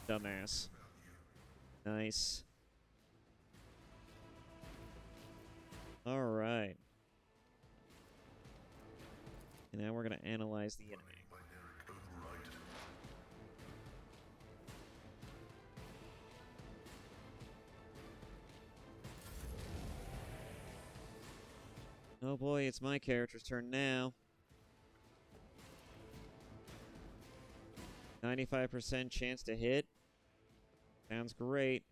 dumbass. Nice. Alright. And now we're going to analyze the enemy. Oh boy, it's my character's turn now. 95% chance to hit. Sounds great.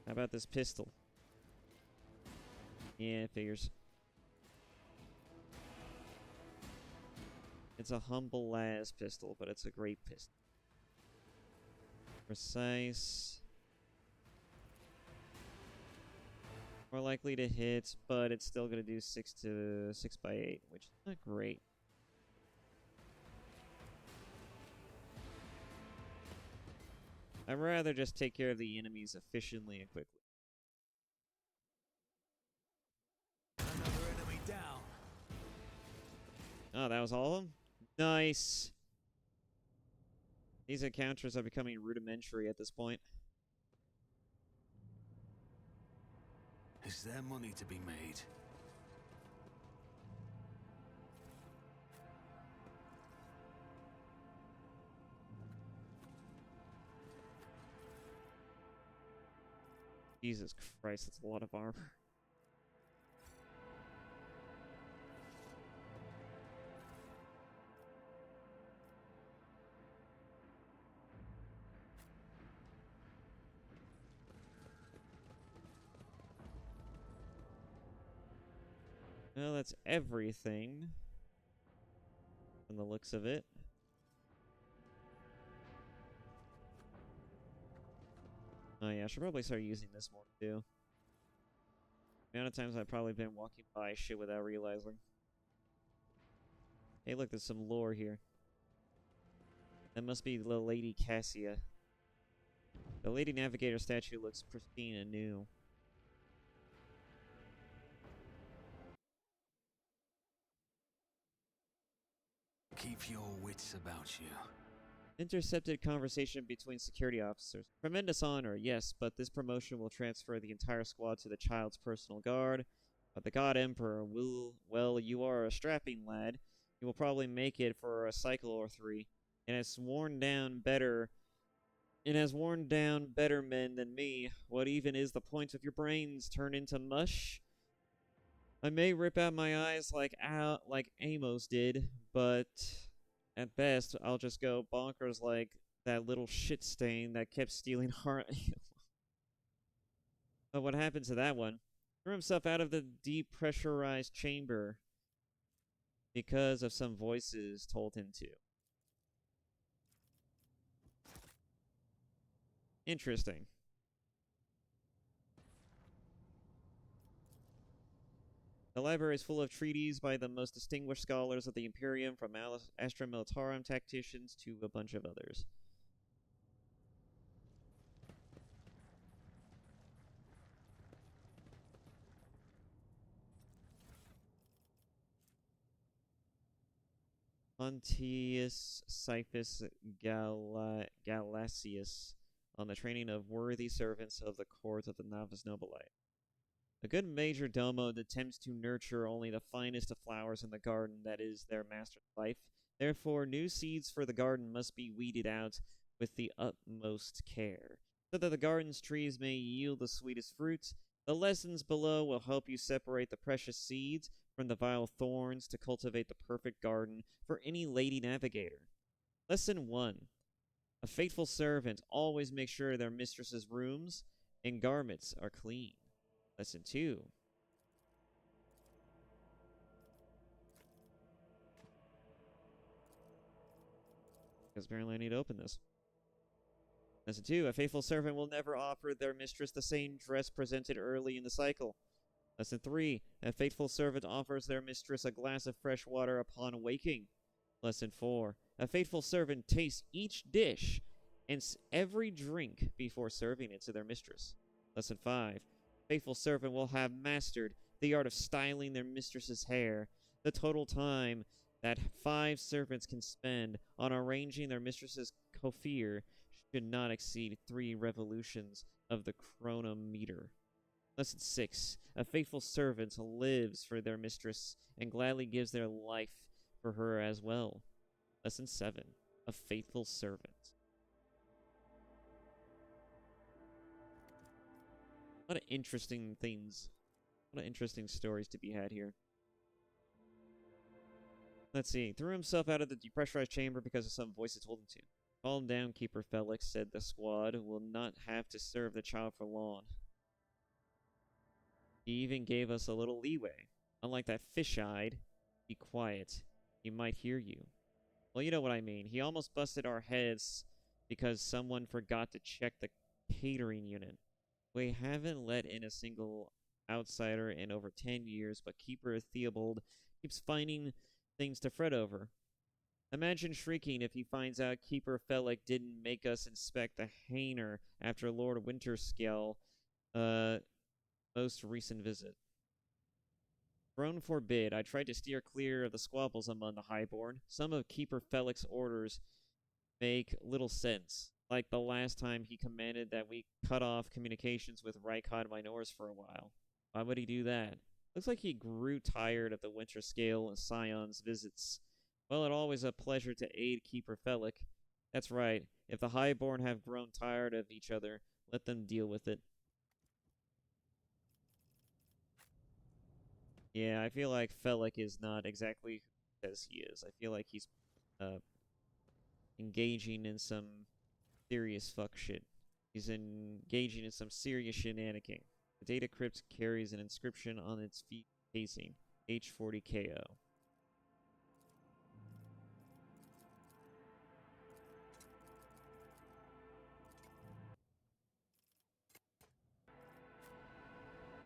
How about this pistol? Yeah, it figures. It's a humble las pistol, but it's a great pistol. Precise. More likely to hit, but it's still going to do 6 by 8, which is not great. I'd rather just take care of the enemies efficiently and quickly. Another enemy down. Oh, that was all of them? Nice. These encounters are becoming rudimentary at this point. Is there money to be made? Jesus Christ, that's a lot of armor. Well, that's everything from the looks of it. Oh yeah, I should probably start using this more too. The amount of times I've probably been walking by shit without realizing. Hey look, there's some lore here. That must be the Lady Cassia. The Lady Navigator statue looks pristine and new. Keep your wits about you. Intercepted conversation between security officers. Tremendous honor, yes, but this promotion will transfer the entire squad to the child's personal guard. But the God Emperor will, well, you are a strapping lad. You will probably make it for a cycle or 3. It has worn down better men than me. What even is the point of your brains? Turn into mush? I may rip out my eyes like Amos did, but at best I'll just go bonkers like that little shit stain that kept stealing heart. But what happened to that one? Threw himself out of the depressurized chamber because of some voices told him to. Interesting. The library is full of treatises by the most distinguished scholars of the Imperium, from Astra Militarum tacticians to a bunch of others. Pontius Cyphus Galassius on the training of worthy servants of the court of the Novus Nobilite. A good major domo attempts to nurture only the finest of flowers in the garden that is their master's life. Therefore, new seeds for the garden must be weeded out with the utmost care, so that the garden's trees may yield the sweetest fruit. The lessons below will help you separate the precious seeds from the vile thorns to cultivate the perfect garden for any lady navigator. Lesson 1. A faithful servant always makes sure their mistress's rooms and garments are clean. Lesson 2. Because apparently I need to open this. Lesson 2. A faithful servant will never offer their mistress the same dress presented early in the cycle. Lesson 3. A faithful servant offers their mistress a glass of fresh water upon waking. Lesson 4. A faithful servant tastes each dish and every drink before serving it to their mistress. Lesson 5. A faithful servant will have mastered the art of styling their mistress's hair. The total time that 5 servants can spend on arranging their mistress's coiffure should not exceed 3 revolutions of the chronometer. Lesson 6. A faithful servant lives for their mistress and gladly gives their life for her as well. Lesson 7. A faithful servant. A lot of interesting things. A lot of interesting stories to be had here. Let's see. Threw himself out of the depressurized chamber because of some voice that told him to. Calm down, Keeper Felix, said the squad. Will not have to serve the child for long. He even gave us a little leeway. Unlike that fish-eyed, be quiet. He might hear you. Well, you know what I mean. He almost busted our heads because someone forgot to check the catering unit. We haven't let in a single outsider in over 10 years, but Keeper Theobald keeps finding things to fret over. Imagine shrieking if he finds out Keeper Felix didn't make us inspect the Hainer after Lord Winterscale, most recent visit. Throne forbid. I tried to steer clear of the squabbles among the Highborn. Some of Keeper Felix's orders make little sense, like the last time he commanded that we cut off communications with Rykod Minors for a while. Why would he do that? Looks like he grew tired of the Winterscale and Scion's visits. Well, it's always a pleasure to aid Keeper Felix. That's right. If the Highborn have grown tired of each other, let them deal with it. Yeah, I feel like Felix is not exactly who he says he is. I feel like he's engaging in some serious fuck shit. He's engaging in some serious shenanigans. The data crypt carries an inscription on its feet casing, H40KO.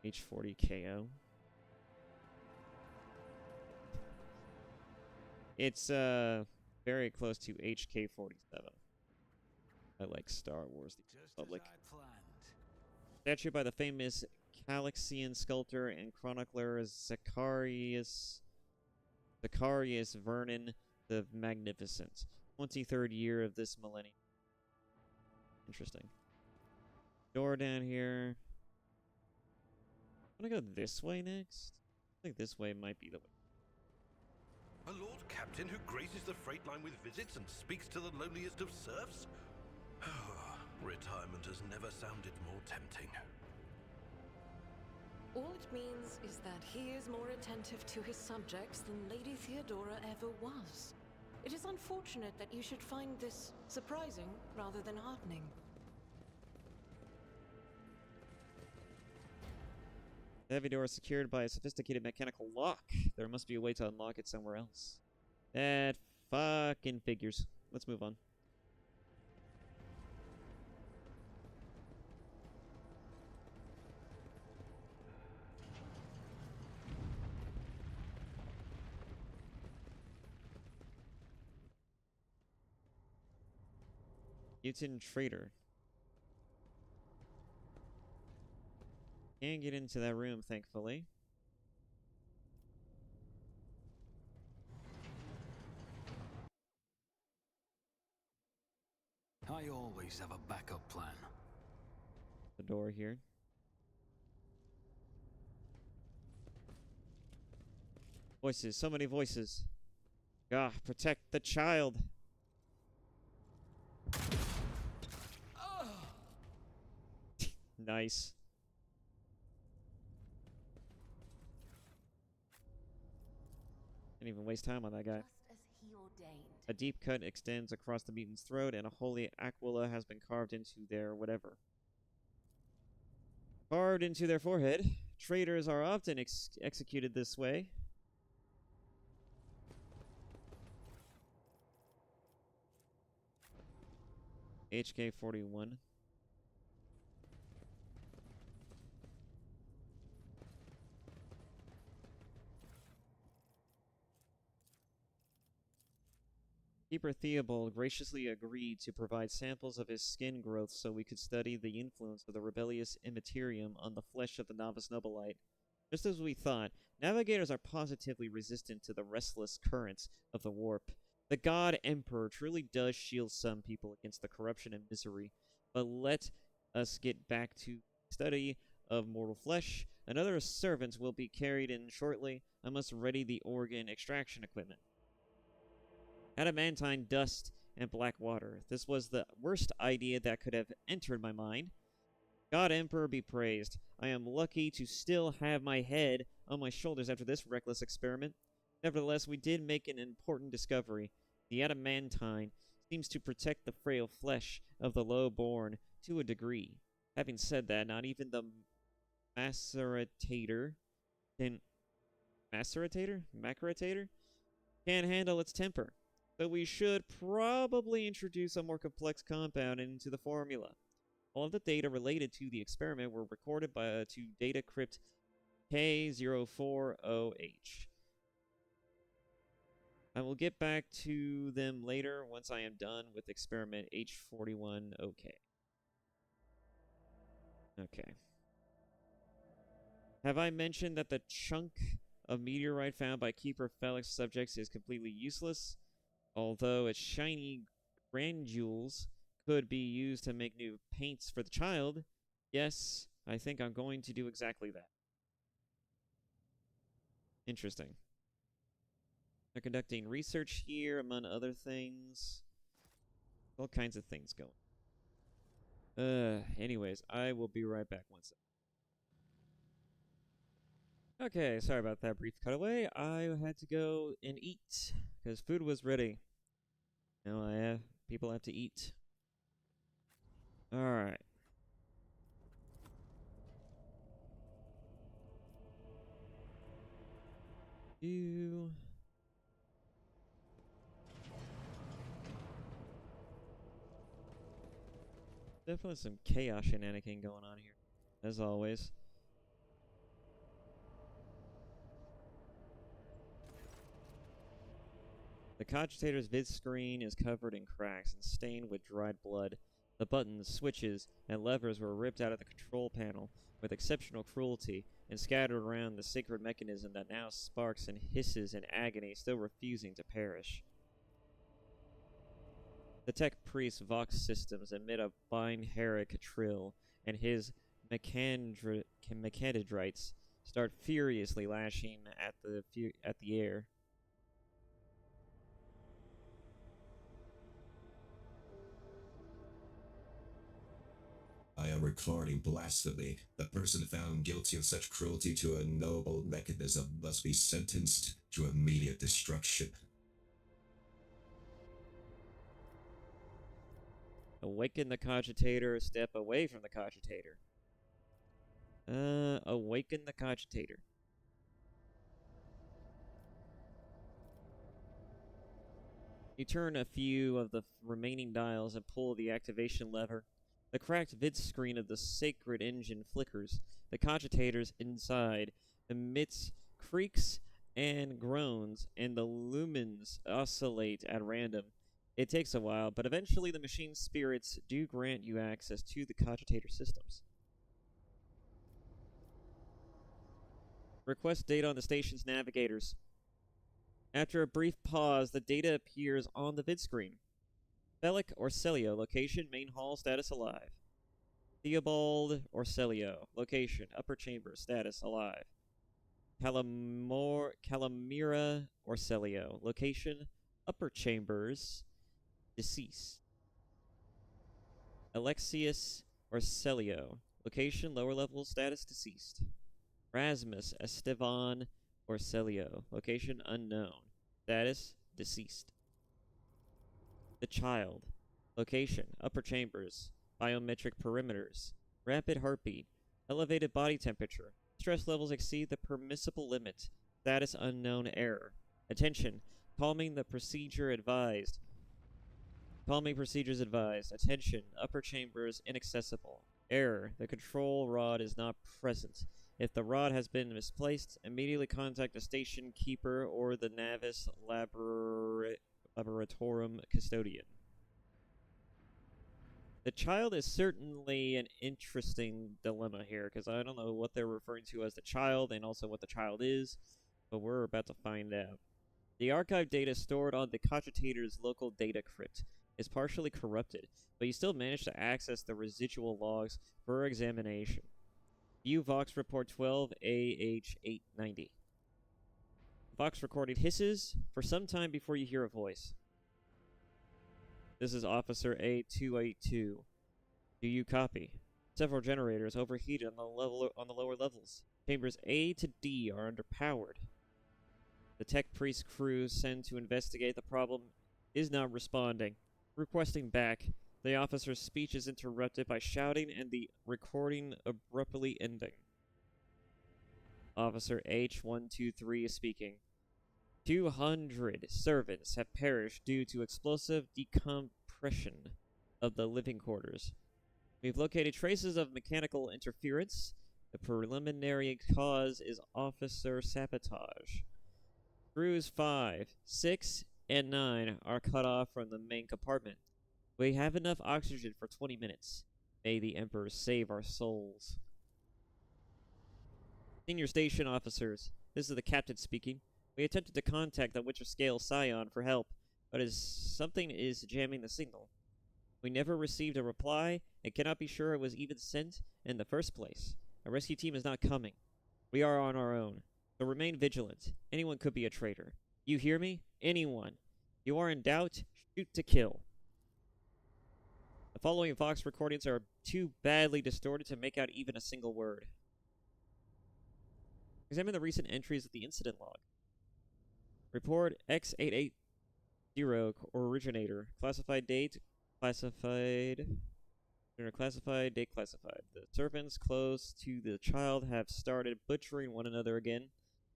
H40KO. It's very close to HK47. I like Star Wars: The Republic. Statue by the famous Calaxian sculptor and chronicler Zacharias Vernon the Magnificent. 23rd year of this millennium. Interesting. Door down here. I'm gonna go this way next. I think this way might be the way. A Lord Captain who graces the freight line with visits and speaks to the lowliest of serfs? Retirement has never sounded more tempting. All it means is that he is more attentive to his subjects than Lady Theodora ever was. It is unfortunate that you should find this surprising rather than heartening. The heavy door is secured by a sophisticated mechanical lock. There must be a way to unlock it somewhere else. That fucking figures. Let's move on. Mutant Trader. Can't get into that room, thankfully. I always have a backup plan. The door here. Voices, so many voices. Ah, protect the child. Nice. Didn't even waste time on that guy. Just as he ordained. A deep cut extends across the mutant's throat, and a holy aquila has been carved into their whatever. Carved into their forehead. Traitors are often executed this way. HK-41. Keeper Theobald graciously agreed to provide samples of his skin growth so we could study the influence of the rebellious immaterium on the flesh of the novice Nobilite. Just as we thought, navigators are positively resistant to the restless currents of the warp. The God Emperor truly does shield some people against the corruption and misery, but let us get back to study of mortal flesh. Another servant will be carried in shortly. I must ready the organ extraction equipment. Adamantine dust and black water. This was the worst idea that could have entered my mind. God Emperor be praised. I am lucky to still have my head on my shoulders after this reckless experiment. Nevertheless, we did make an important discovery. The adamantine seems to protect the frail flesh of the low-born to a degree. Having said that, not even the macerator can handle its temper. So we should probably introduce a more complex compound into the formula. All of the data related to the experiment were recorded to data crypt K040H. I will get back to them later once I am done with experiment H41OK. Okay. Have I mentioned that the chunk of meteorite found by Keeper Felix subjects is completely useless? Although its shiny granules could be used to make new paints for the child, yes, I think I'm going to do exactly that. Interesting. They're conducting research here, among other things. All kinds of things going. Anyways, I will be right back one second. Okay, sorry about that brief cutaway. I had to go and eat because food was ready. Now people have to eat. All right. Definitely some chaos shenanigan going on here, as always. The cogitator's vid screen is covered in cracks and stained with dried blood. The buttons, switches, and levers were ripped out of the control panel with exceptional cruelty and scattered around the sacred mechanism that now sparks and hisses in agony, still refusing to perish. The tech priest Vox Systems emit a binheric trill, and his mechadendrites start furiously lashing at the air. I am recording blasphemy. The person found guilty of such cruelty to a noble mechanism must be sentenced to immediate destruction. Awaken the cogitator, step away from the cogitator. Awaken the cogitator. You turn a few of the remaining dials and pull the activation lever. The cracked vid screen of the sacred engine flickers. The cogitators inside emits creaks and groans, and the lumens oscillate at random. It takes a while, but eventually the machine's spirits do grant you access to the cogitator systems. Request data on the station's navigators. After a brief pause, the data appears on the vid screen. Bellic Orcelio, location, main hall, status alive. Theobald Orcelio, location, upper chamber, status alive. Calamira Orcelio, location, upper chambers, deceased. Alexius Orcelio, location, lower level, status deceased. Rasmus Estevan Orcelio, location unknown, status deceased. The Child, location, upper chambers, biometric perimeters, rapid heartbeat, elevated body temperature, stress levels exceed the permissible limit, status unknown error. Attention, calming procedures advised. Attention, upper chambers inaccessible. Error, the control rod is not present. If the rod has been misplaced, immediately contact the station keeper or the Navis Laboratorum custodian. The Child is certainly an interesting dilemma here, because I don't know what they're referring to as the Child and also what the Child is, but we're about to find out. The archive data stored on the cogitator's local data crypt is partially corrupted, but you still manage to access the residual logs for examination. View Vox Report 12AH890. Vox recording hisses for some time before you hear a voice. This is Officer A282. Do you copy? Several generators overheated on the lower levels. Chambers A to D are underpowered. The tech priest crew sent to investigate the problem is not responding. Requesting back. The officer's speech is interrupted by shouting and the recording abruptly ending. Officer H123 is speaking. 200 servants have perished due to explosive decompression of the living quarters. We've located traces of mechanical interference. The preliminary cause is officer sabotage. Crews 5, 6, and 9 are cut off from the main compartment. We have enough oxygen for 20 minutes. May the Emperor save our souls. Senior station officers, this is the captain speaking. We attempted to contact the Winter Scale Scion for help, but something is jamming the signal. We never received a reply and cannot be sure it was even sent in the first place. A rescue team is not coming. We are on our own, so remain vigilant. Anyone could be a traitor. You hear me? Anyone. You are in doubt? Shoot to kill. The following Vox recordings are too badly distorted to make out even a single word. Examine the recent entries of the incident log. Report X880 originator. Classified date. Classified. Classified date classified. The servants close to the Child have started butchering one another again.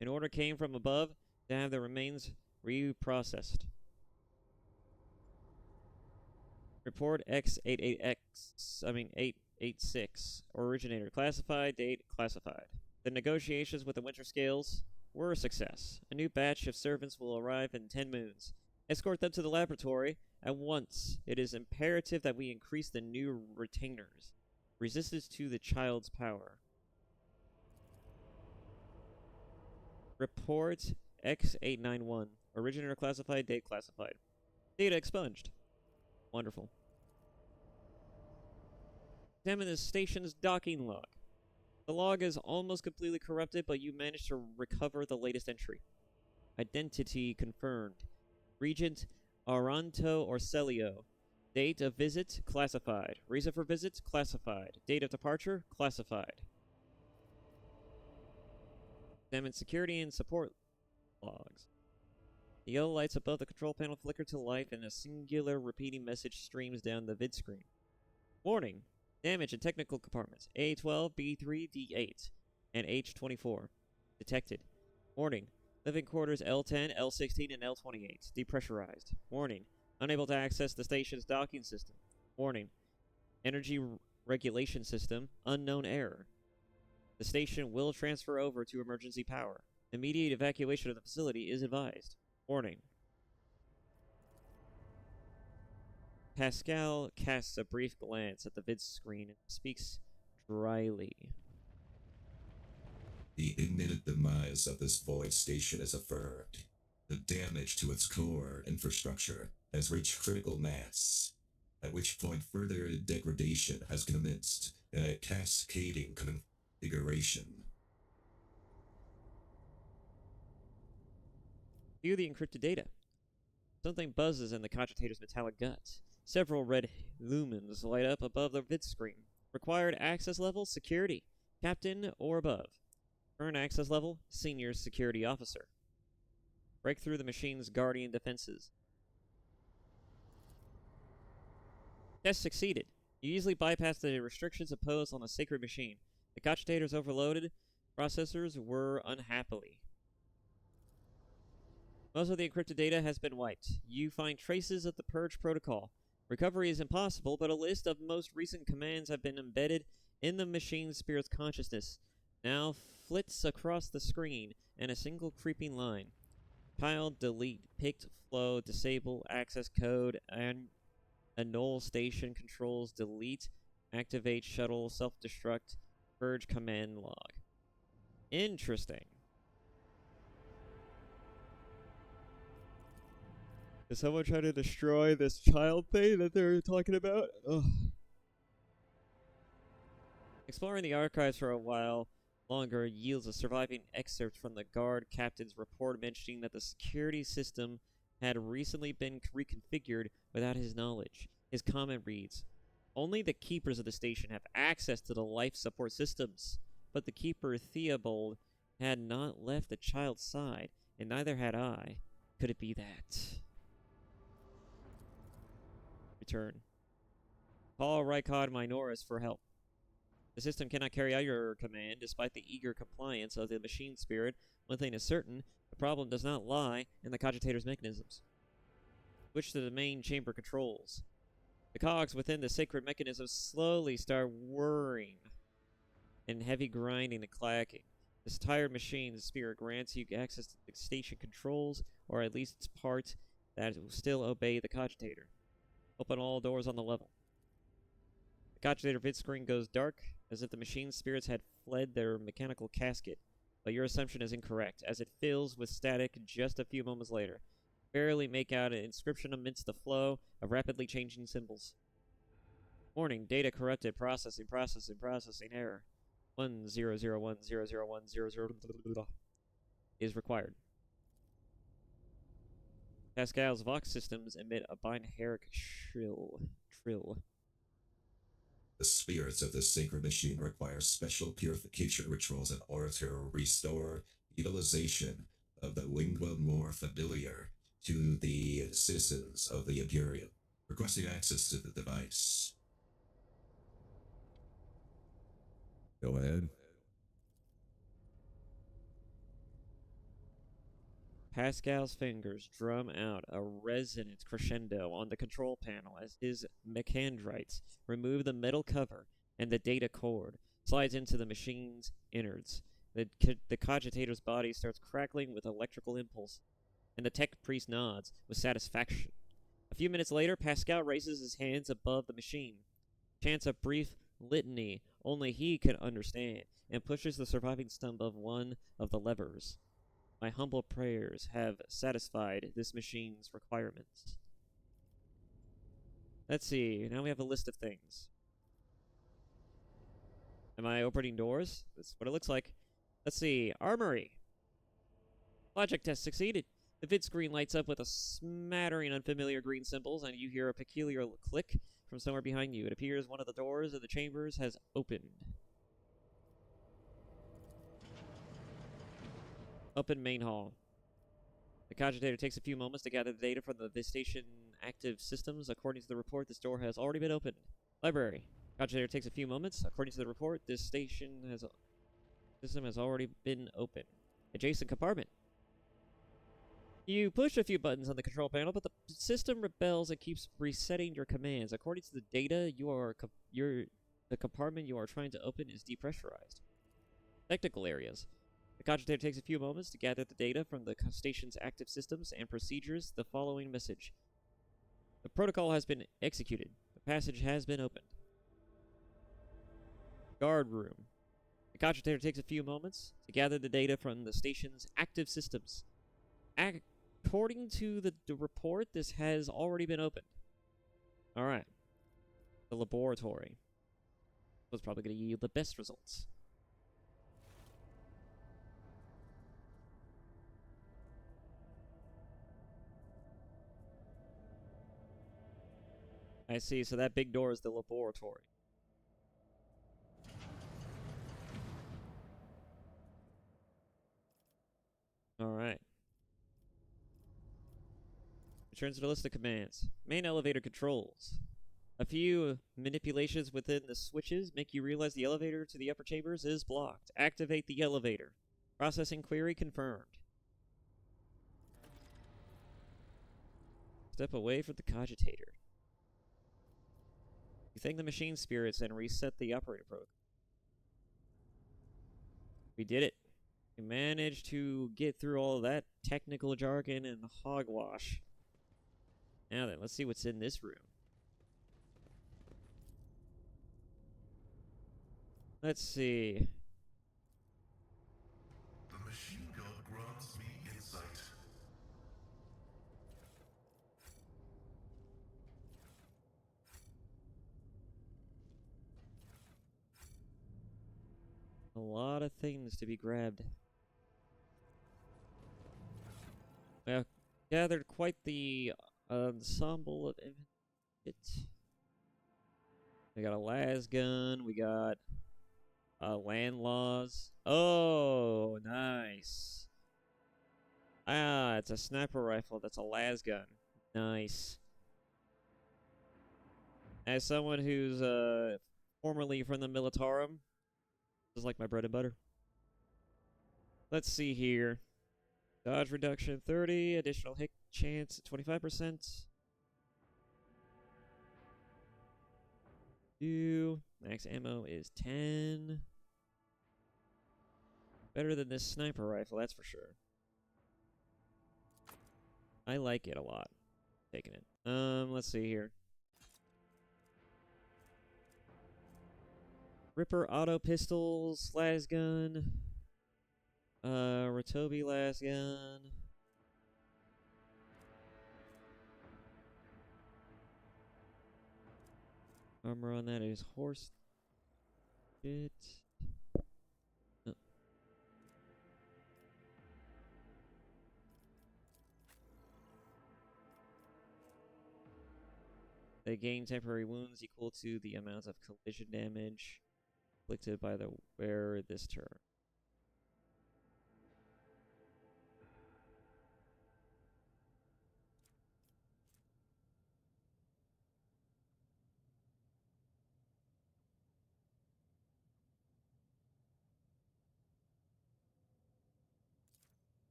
An order came from above to have the remains reprocessed. Report X886 originator. Classified date classified. The negotiations with the Winter Scales were a success. A new batch of servants will arrive in 10 moons. Escort them to the laboratory at once. It is imperative that we increase the new retainers. Resistance to the Child's power. Report X891. Originator classified, date classified. Data expunged. Wonderful. Examine the station's docking log. The log is almost completely corrupted, but you managed to recover the latest entry. Identity confirmed. Regent Aranto Orcelio. Date of visit, classified. Reason for visit, classified. Date of departure, classified. Examine security and support logs. The yellow lights above the control panel flicker to life and a singular repeating message streams down the vid screen. Warning! Damage in technical compartments A12, B3, D8, and H24. Detected. Warning. Living quarters L10, L16, and L28. Depressurized. Warning. Unable to access the station's docking system. Warning. Energy regulation system. Unknown error. The station will transfer over to emergency power. Immediate evacuation of the facility is advised. Warning. Pascal casts a brief glance at the vid screen and speaks dryly. The imminent demise of this void station is affirmed. The damage to its core infrastructure has reached critical mass, at which point further degradation has commenced in a cascading configuration. View the encrypted data. Something buzzes in the cogitator's metallic gut. Several red lumens light up above the vid screen. Required access level, security. Captain or above. Current access level, senior security officer. Break through the machine's guardian defenses. Test succeeded. You easily bypassed the restrictions imposed on the sacred machine. The cogitator's overloaded processors were unhappily. Most of the encrypted data has been wiped. You find traces of the Purge protocol. Recovery is impossible, but a list of most recent commands have been embedded in the machine's spirit's consciousness. Now flits across the screen in a single creeping line. Child, delete, picked, flow, disable, access code, and annul station controls, delete, activate shuttle, self-destruct, purge command log. Interesting. Is someone trying to destroy this child thing that they're talking about? Ugh. Exploring the archives for a while longer yields a surviving excerpt from the guard captain's report mentioning that the security system had recently been reconfigured without his knowledge. His comment reads, "Only the keepers of the station have access to the life support systems, but the keeper Theobald had not left the child's side, and neither had I. Could it be that?" Return. Call Rykod Minoris for help. The system cannot carry out your command despite the eager compliance of the machine spirit. One thing is certain, the problem does not lie in the cogitator's mechanisms. Switch to the main chamber controls. The cogs within the sacred mechanism slowly start whirring and heavy grinding and clacking. This tired machine's spirit grants you access to the station controls, or at least its part that will still obey the cogitator. Open all doors on the level. The cogitator vid screen goes dark, as if the machine's spirits had fled their mechanical casket, but your assumption is incorrect, as it fills with static just a few moments later. Barely make out an inscription amidst the flow of rapidly changing symbols. Warning, data corrupted, processing error. 100100100 is required. Pascal's Vox systems emit a binaric trill. The spirits of the sacred machine require special purification rituals in order to restore utilization of the lingua more familiar to the citizens of the Imperium. Requesting access to the device. Go ahead. Pascal's fingers drum out a resonant crescendo on the control panel as his mechandrites remove the metal cover and the data cord slides into the machine's innards. The cogitator's body starts crackling with electrical impulse, and the tech priest nods with satisfaction. A few minutes later, Pascal raises his hands above the machine, chants a brief litany only he can understand, and pushes the surviving stump of one of the levers. My humble prayers have satisfied this machine's requirements. Let's see, now we have a list of things. Am I opening doors? That's what it looks like. Let's see, armory. Logic test succeeded. The vid screen lights up with a smattering unfamiliar green symbols, and you hear a peculiar click from somewhere behind you. It appears one of the doors of the chambers has opened. Open main hall. The cogitator takes a few moments to gather the data from the station active systems. According to the report, this door has already been opened. Library. Cogitator takes a few moments. According to the report, this system has already been opened. Adjacent compartment. You push a few buttons on the control panel, but the system rebels and keeps resetting your commands. According to the data, the compartment you are trying to open is depressurized. Technical areas. The cogitator takes a few moments to gather the data from the station's active systems and procedures. The following message. The protocol has been executed. The passage has been opened. Guard room. The cogitator takes a few moments to gather the data from the station's active systems. According to the report, this has already been opened. Alright. The laboratory was probably going to yield the best results. I see, so that big door is the laboratory. Alright. Returns to the list of commands. Main elevator controls. A few manipulations within the switches make you realize the elevator to the upper chambers is blocked. Activate the elevator. Processing query confirmed. Step away from the cogitator. You thank the machine spirits and reset the operator program. We did it. We managed to get through all of that technical jargon and hogwash. Now then, let's see what's in this room. Let's see. The machine god grants me insight. A lot of things to be grabbed. We have gathered quite the ensemble of it. We got a las gun. We got land laws. Oh, nice. Ah, it's a sniper rifle. That's a las gun. Nice. As someone who's formerly from the Militarum, this is like my bread and butter. Let's see here. Dodge reduction 30, additional hit chance 25%. Max ammo is 10. Better than this sniper rifle, that's for sure. I like it a lot. Taking it. Let's see here. Ripper auto pistols, las gun. Ratobi las gun. Armor on that is horse shit. Oh. They gain temporary wounds equal to the amount of collision damage inflicted by the wearer this turn.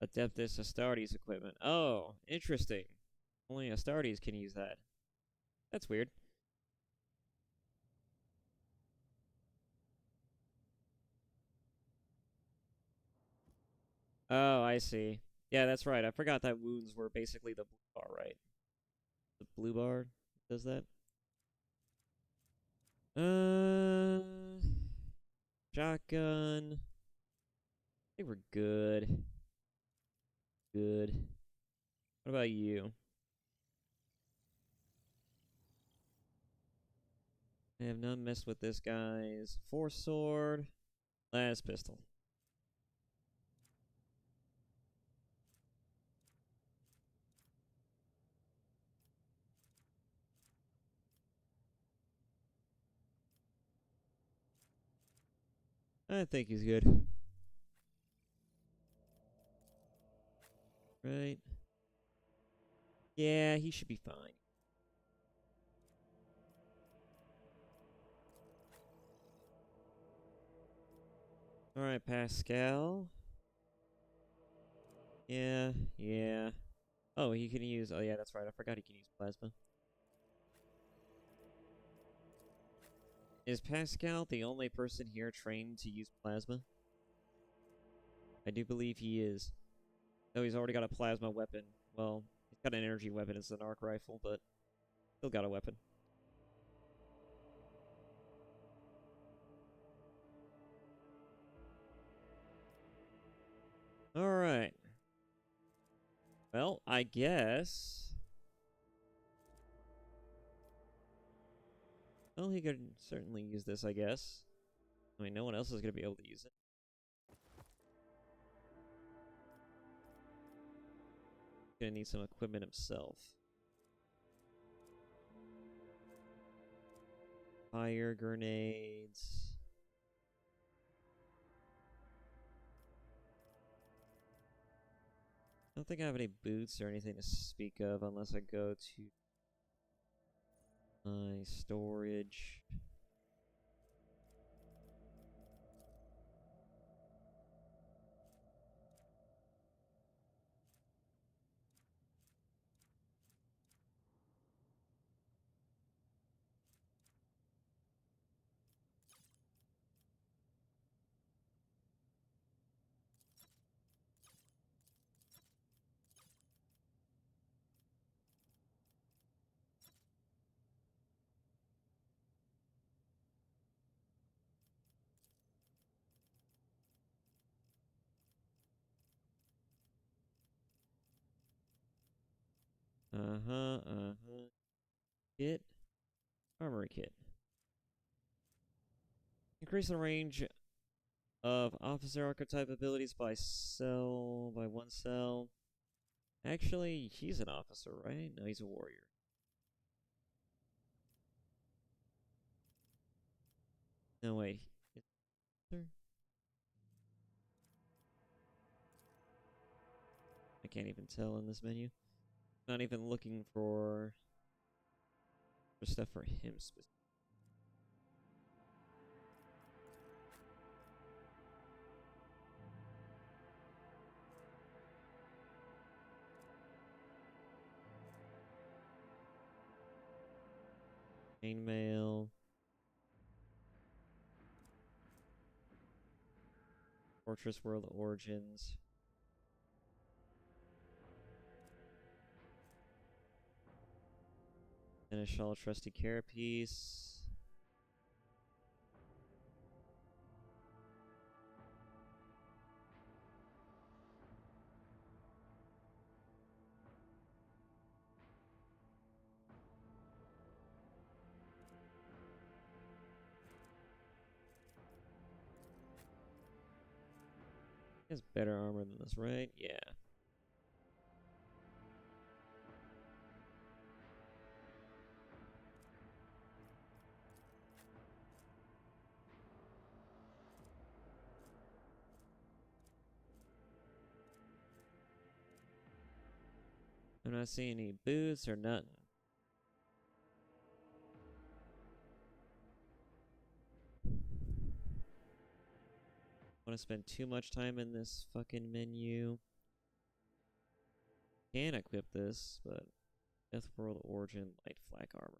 Adeptus Astartes equipment. Oh, interesting. Only Astartes can use that. That's weird. Oh, I see. Yeah, that's right. I forgot that wounds were basically the blue bar, right? The blue bar does that. Shotgun. I think we're good. Good. What about you? I have not messed with this guy's force sword. Last pistol. I think he's good. Right? Yeah, he should be fine. Alright, Pascal. Yeah. Oh, he can use... Oh, yeah, that's right. I forgot he can use plasma. Is Pascal the only person here trained to use plasma? I do believe he is. Though he's already got a plasma weapon. Well, he's got an energy weapon. It's an arc rifle, but still got a weapon. Alright. Well, I guess... Well, he could certainly use this, I guess. I mean, no one else is going to be able to use it. Gonna need some equipment himself. Fire grenades. I don't think I have any boots or anything to speak of unless I go to my storage. Kit. Armory kit. Increase the range of officer archetype abilities by one cell. Actually, he's an officer, right? No, he's a warrior. No, wait. I can't even tell in this menu. Not even looking for stuff for him specifically. Chainmail. Fortress World Origins. Finish all trusty carapace. He has better armor than this, right? Yeah. I'm not seeing any boots or nothing. Want to spend too much time in this fucking menu. Can equip this, but Death World Origin light flak armor.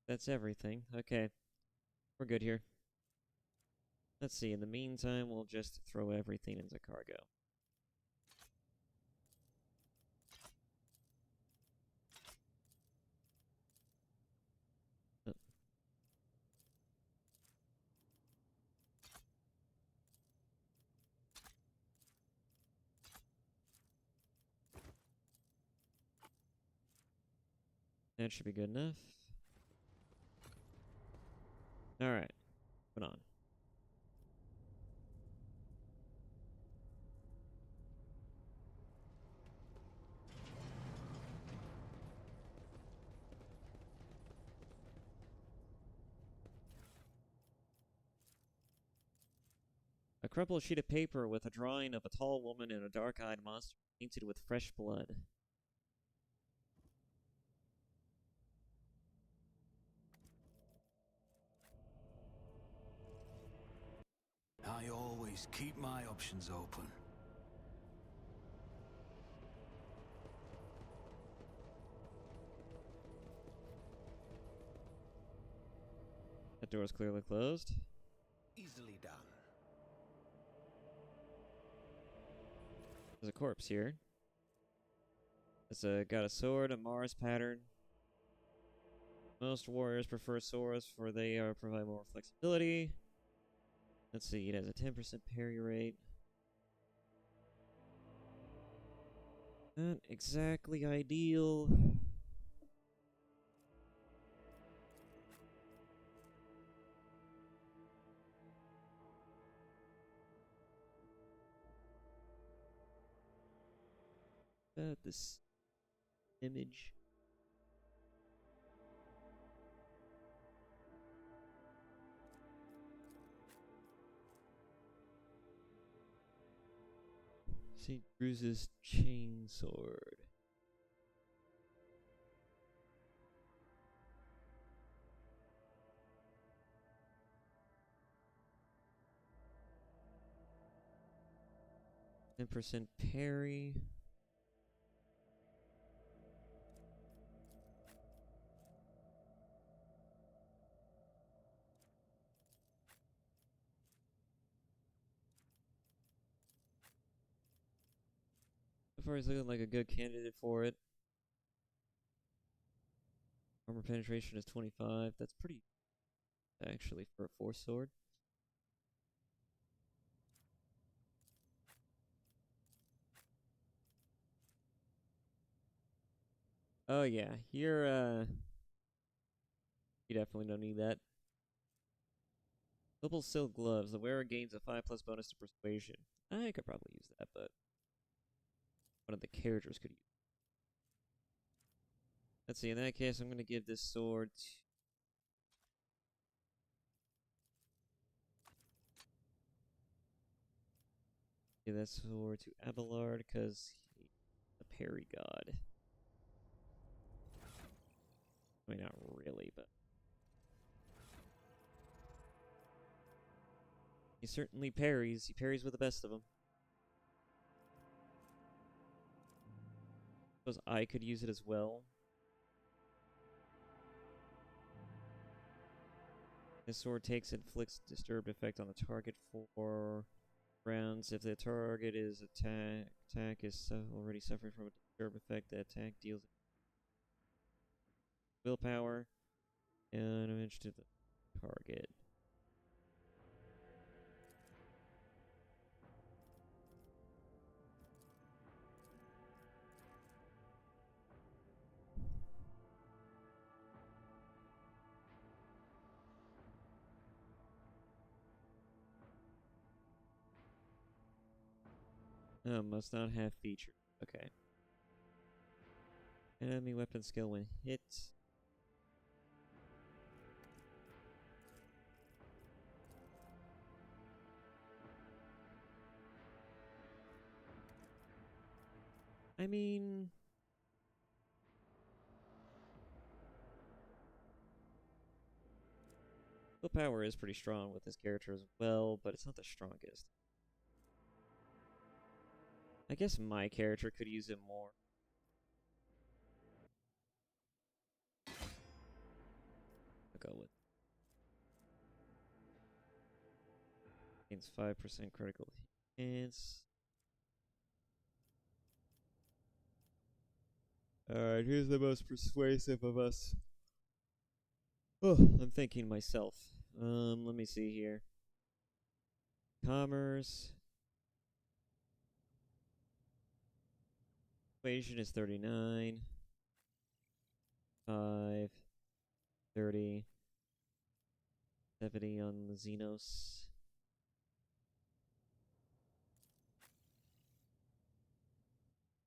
That's everything. Okay. We're good here. Let's see. In the meantime, we'll just throw everything into cargo. That should be good enough. Alright, put on. A crumpled sheet of paper with a drawing of a tall woman and a dark-eyed monster painted with fresh blood. I always keep my options open. That door is clearly closed. Easily done. There's a corpse here. It's got a sword, a Mars pattern. Most warriors prefer swords for they provide more flexibility. Let's see, it has a 10% parry rate. Not exactly ideal. This image. St. Bruce's chainsword. %10 parry. So far, he's looking like a good candidate for it. Armor penetration is 25. That's pretty, actually, for a force sword. Oh yeah, you definitely don't need that. Double silk gloves. The wearer gains a 5+ bonus to persuasion. I could probably use that, but one of the characters could use it. Let's see, in that case, I'm going to give this sword to... Give that sword to Abelard, because he's a parry god. I mean, not really, but... He certainly parries. He parries with the best of them. Suppose I could use it as well. This sword inflicts disturbed effect on the target for rounds. If the target is attack is already suffering from a disturbed effect, the attack deals willpower and damage to the target. Must not have feature. Okay. Enemy weapon skill when hit. I mean... Willpower is pretty strong with this character as well, but it's not the strongest. I guess my character could use it more. I'll go with. Gains 5% critical hits. Alright, here's the most persuasive of us. Oh, I'm thinking myself. Let me see here. Commerce. Persuasion is 39. 5, 30, 70 on the Xenos.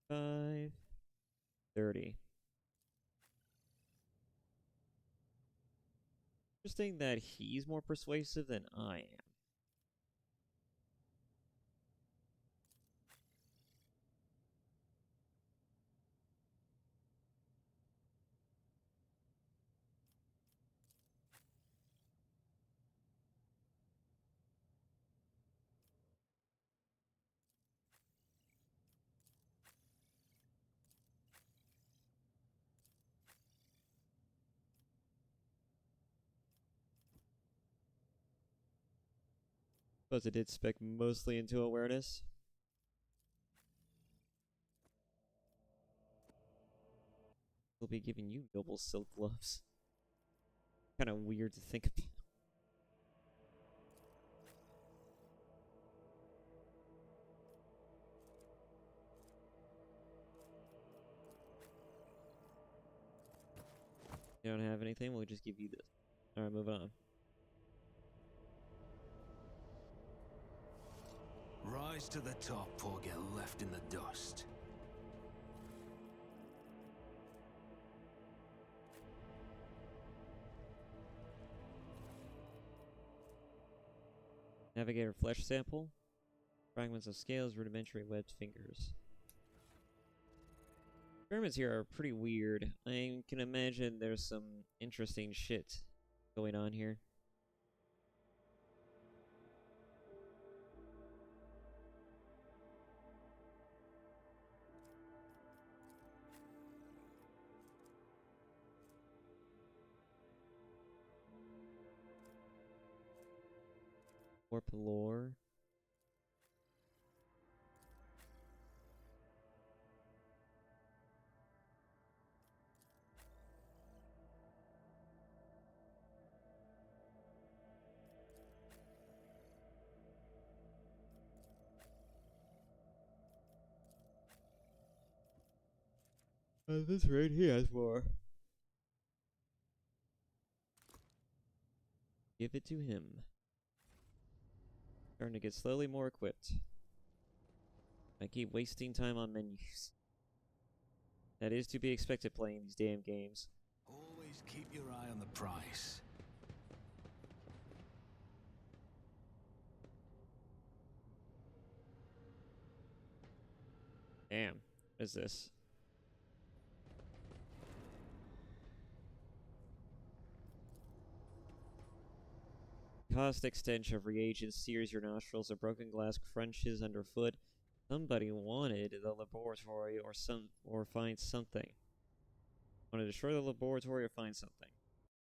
Five, 30. Interesting that he's more persuasive than I am. Suppose it did spec mostly into awareness. We'll be giving you noble silk gloves. Kind of weird to think about. You don't have anything, we'll just give you this. Alright, move on. Rise to the top or get left in the dust. Navigator flesh sample. Fragments of scales, rudimentary webbed fingers. Experiments here are pretty weird. I can imagine there's some interesting shit going on here. Warp lore. This right here has more. Give it to him. Starting to get slowly more equipped. I keep wasting time on menus. That is to be expected playing these damn games. Always keep your eye on the prize. Damn. What is this? Caustic stench of reagents sears your nostrils. A broken glass crunches underfoot. Somebody wanted the laboratory or find something. Want to destroy the laboratory or find something.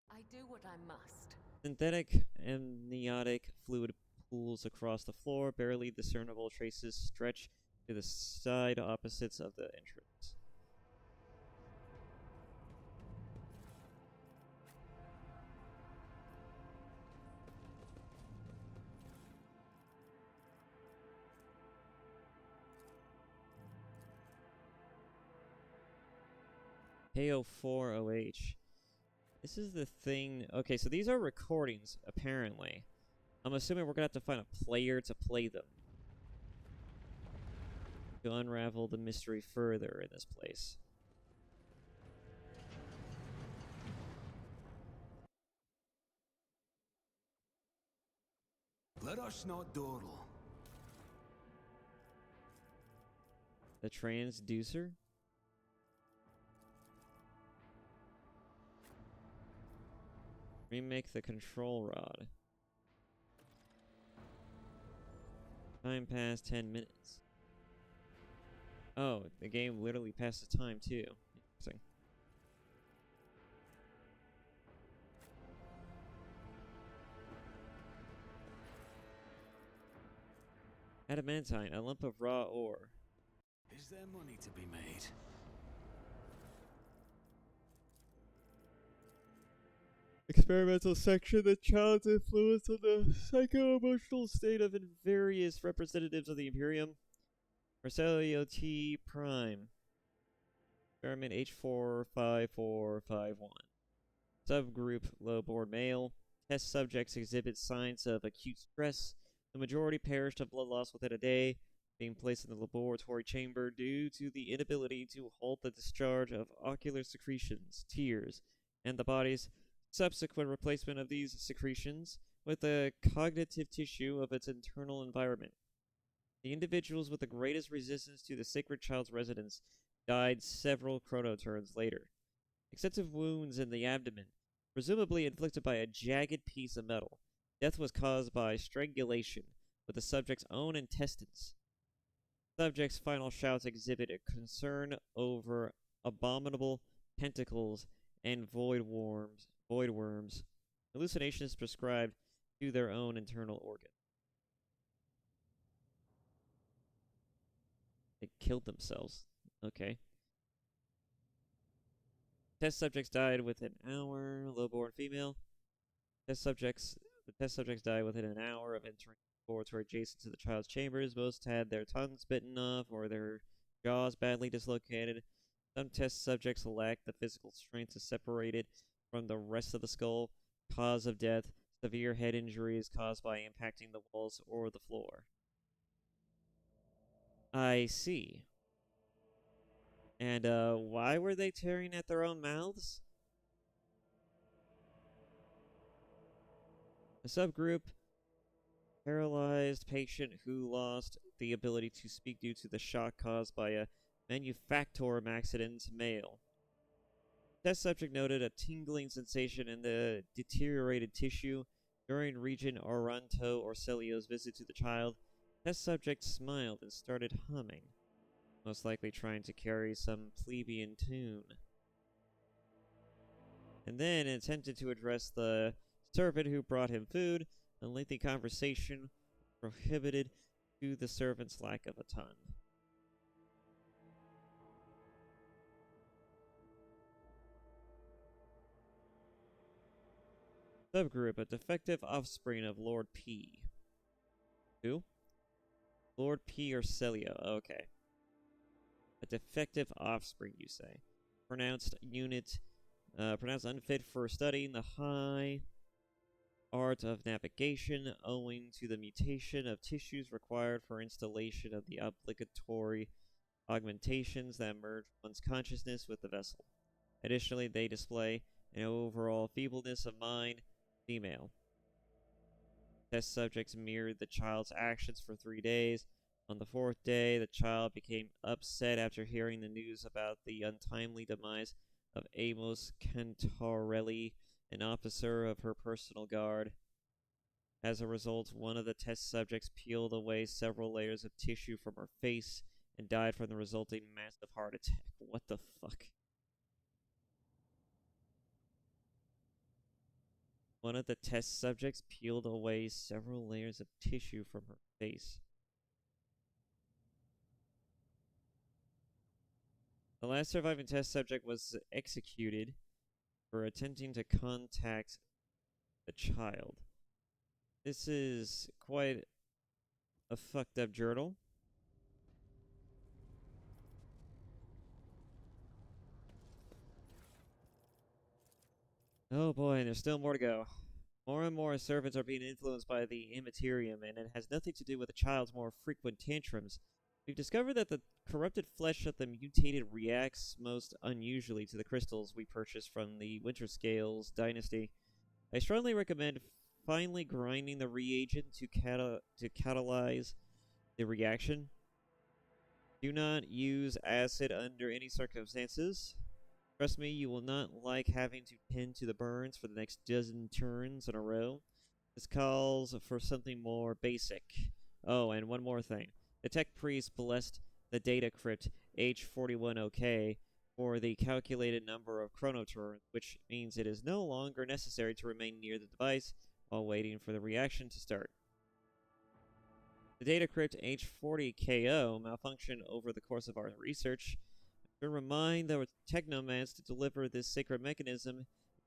I do what I must. Synthetic amniotic fluid pools across the floor. Barely discernible traces stretch to the side opposites of the entrance. KO4OH. This is the thing. Okay, so these are recordings, apparently. I'm assuming we're going to have to find a player to play them. To unravel the mystery further in this place. Let us not dawdle. The transducer? Remake the control rod. Time passed 10 minutes. Oh, the game literally passes time too. Interesting. Adamantine, a lump of raw ore. Is there money to be made? Experimental section, the child's influence on the psycho-emotional state of various representatives of the Imperium. Marcelio T. Prime. Experiment H45451. Subgroup low-born male. Test subjects exhibit signs of acute stress. The majority perished of blood loss within a day, being placed in the laboratory chamber due to the inability to halt the discharge of ocular secretions, tears, and the body's subsequent replacement of these secretions with the cognitive tissue of its internal environment. The individuals with the greatest resistance to the sacred child's residence died several chronoturns later. Extensive wounds in the abdomen, presumably inflicted by a jagged piece of metal. Death was caused by strangulation with the subject's own intestines. Subject's final shouts exhibit a concern over abominable tentacles and voidworms. Hallucinations prescribed to their own internal organ. They killed themselves. Okay. Test subjects died within an hour. Low-born female. The test subjects died within an hour of entering the laboratory adjacent to the child's chambers. Most had their tongues bitten off or their jaws badly dislocated. Some test subjects lacked the physical strength to separate it from the rest of the skull. Cause of death: severe head injuries caused by impacting the walls or the floor. I see. And why were they tearing at their own mouths? A subgroup: paralyzed patient who lost the ability to speak due to the shock caused by a manufactorum accident, male. Test subject noted a tingling sensation in the deteriorated tissue during Regent Oronto Orselio's visit to the child. Test subject smiled and started humming, most likely trying to carry some plebeian tune. And then attempted to address the servant who brought him food. A lengthy conversation prohibited due to the servant's lack of a tongue. Subgroup: a defective offspring of Lord P. Who? Lord P. Orselio. Okay. A defective offspring, you say. Pronounced unfit for studying the high art of navigation owing to the mutation of tissues required for installation of the obligatory augmentations that merge one's consciousness with the vessel. Additionally, they display an overall feebleness of mind. Female. Test subjects mirrored the child's actions for 3 days. On the 4th day, the child became upset after hearing the news about the untimely demise of Amos Cantarelli, an officer of her personal guard. As a result, one of the test subjects peeled away several layers of tissue from her face and died from the resulting massive heart attack. What the fuck? One of the test subjects peeled away several layers of tissue from her face. The last surviving test subject was executed for attempting to contact the child. This is quite a fucked up journal. Oh boy, and there's still more to go. More and more servants are being influenced by the immaterium, and it has nothing to do with the child's more frequent tantrums. We've discovered that the corrupted flesh of the mutated reacts most unusually to the crystals we purchased from the Winterscales dynasty. I strongly recommend finely grinding the reagent to catalyze the reaction. Do not use acid under any circumstances. Trust me, you will not like having to tend to the burns for the next dozen turns in a row. This calls for something more basic. Oh, and one more thing. The tech priest blessed the data crypt H41OK for the calculated number of chronoturns, which means it is no longer necessary to remain near the device while waiting for the reaction to start. The data crypt H40KO malfunctioned over the course of our research. To remind the technomans to deliver this sacred mechanism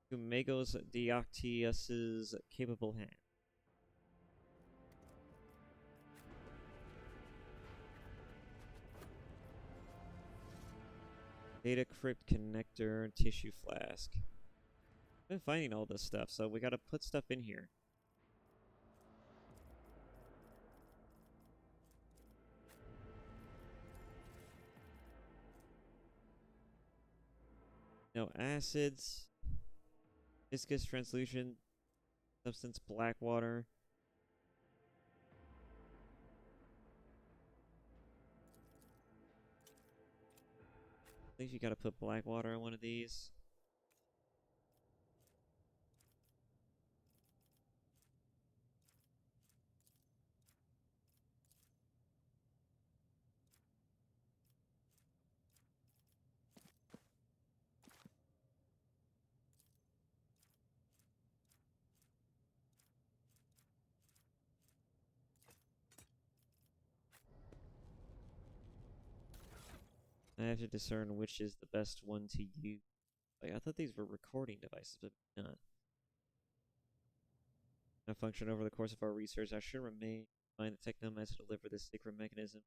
to Magos Deoctius's capable hand. Data crypt connector, tissue flask. I've been finding all this stuff, so we gotta put stuff in here. No acids. Viscous translucent substance, black water. I think you gotta put black water in one of these. I have to discern which is the best one to use. Like, I thought these were recording devices, but not. A function over the course of our research, I should remain find the technomancer to deliver this secret mechanism.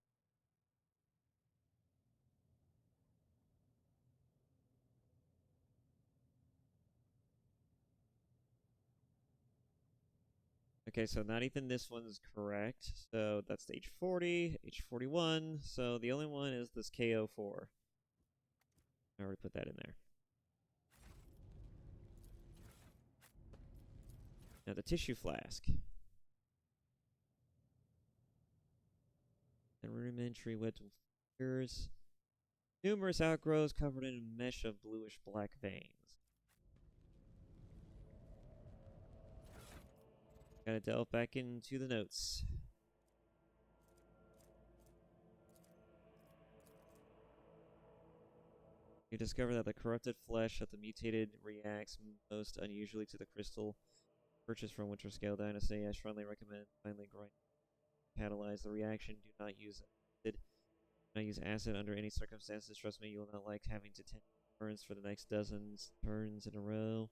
Okay, so not even this one's correct. So that's the H40, H41. So the only one is this KO4. I already put that in there. Now the tissue flask. And rudimentary wet fingers. Numerous outgrowths covered in a mesh of bluish black veins. Gotta delve back into the notes. You discover that the corrupted flesh of the mutated reacts most unusually to the crystal purchased from Winter Scale Dynasty. I strongly recommend finally grind catalyze the reaction. Do not use acid. Do not use acid under any circumstances. Trust me, you will not like having to tend burns for the next dozens turns in a row.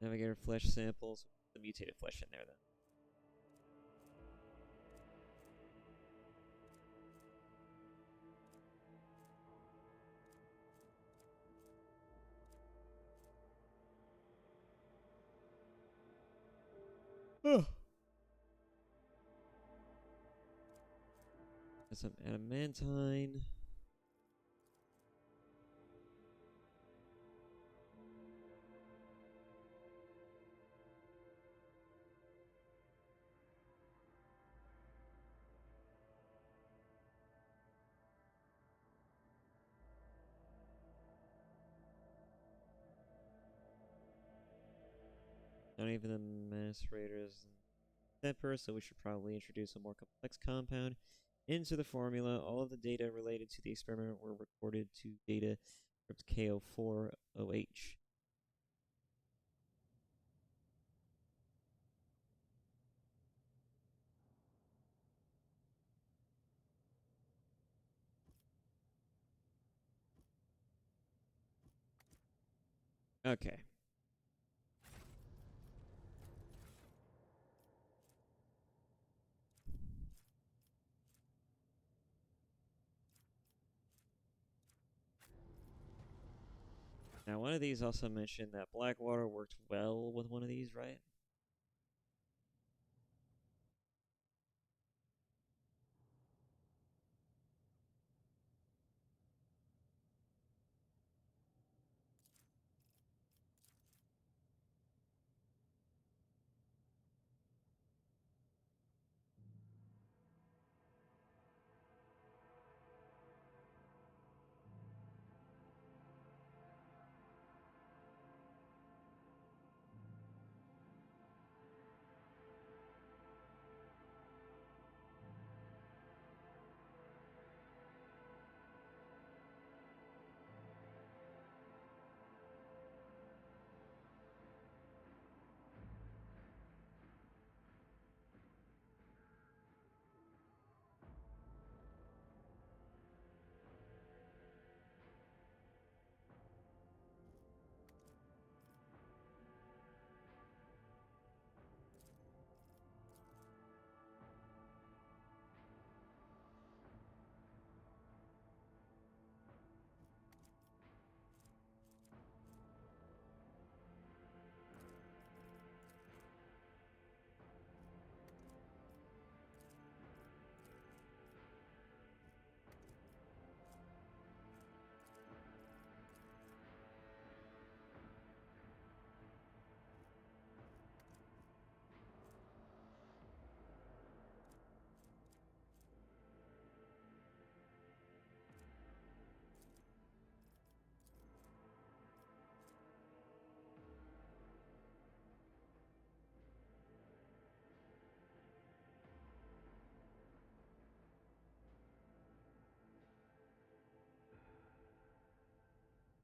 Navigator flesh samples. The mutated flesh in there then. Oh. Got some adamantine. Not even the macerators and temper, so we should probably introduce a more complex compound into the formula. All of the data related to the experiment were recorded to data script KO4OH. Okay. Now, one of these also mentioned that black water worked well with one of these, right?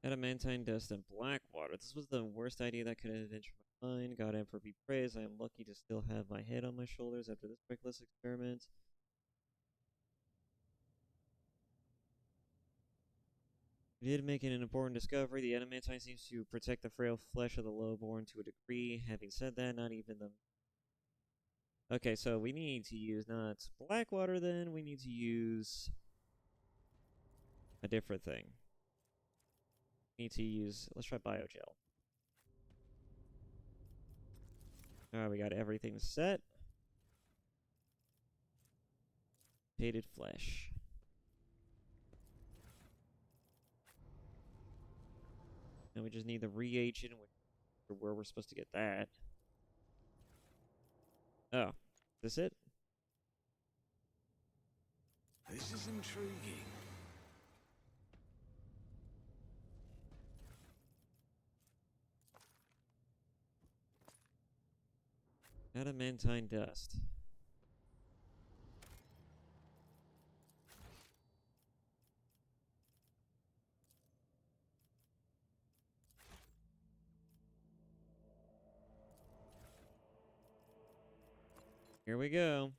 Adamantine dust and black water. This was the worst idea that could have entered my mind. God Emperor be praised. I am lucky to still have my head on my shoulders after this reckless experiment. We did make an important discovery. The adamantine seems to protect the frail flesh of the lowborn to a degree. Having said that, not even the... Okay, so we need to use not black water then. We need to use a different thing. We need to use... Let's try biogel. Alright, we got everything set. Faded flesh. And we just need the reagent, where we're supposed to get that. Oh, is this it? This is intriguing. Adamantine dust. Here we go.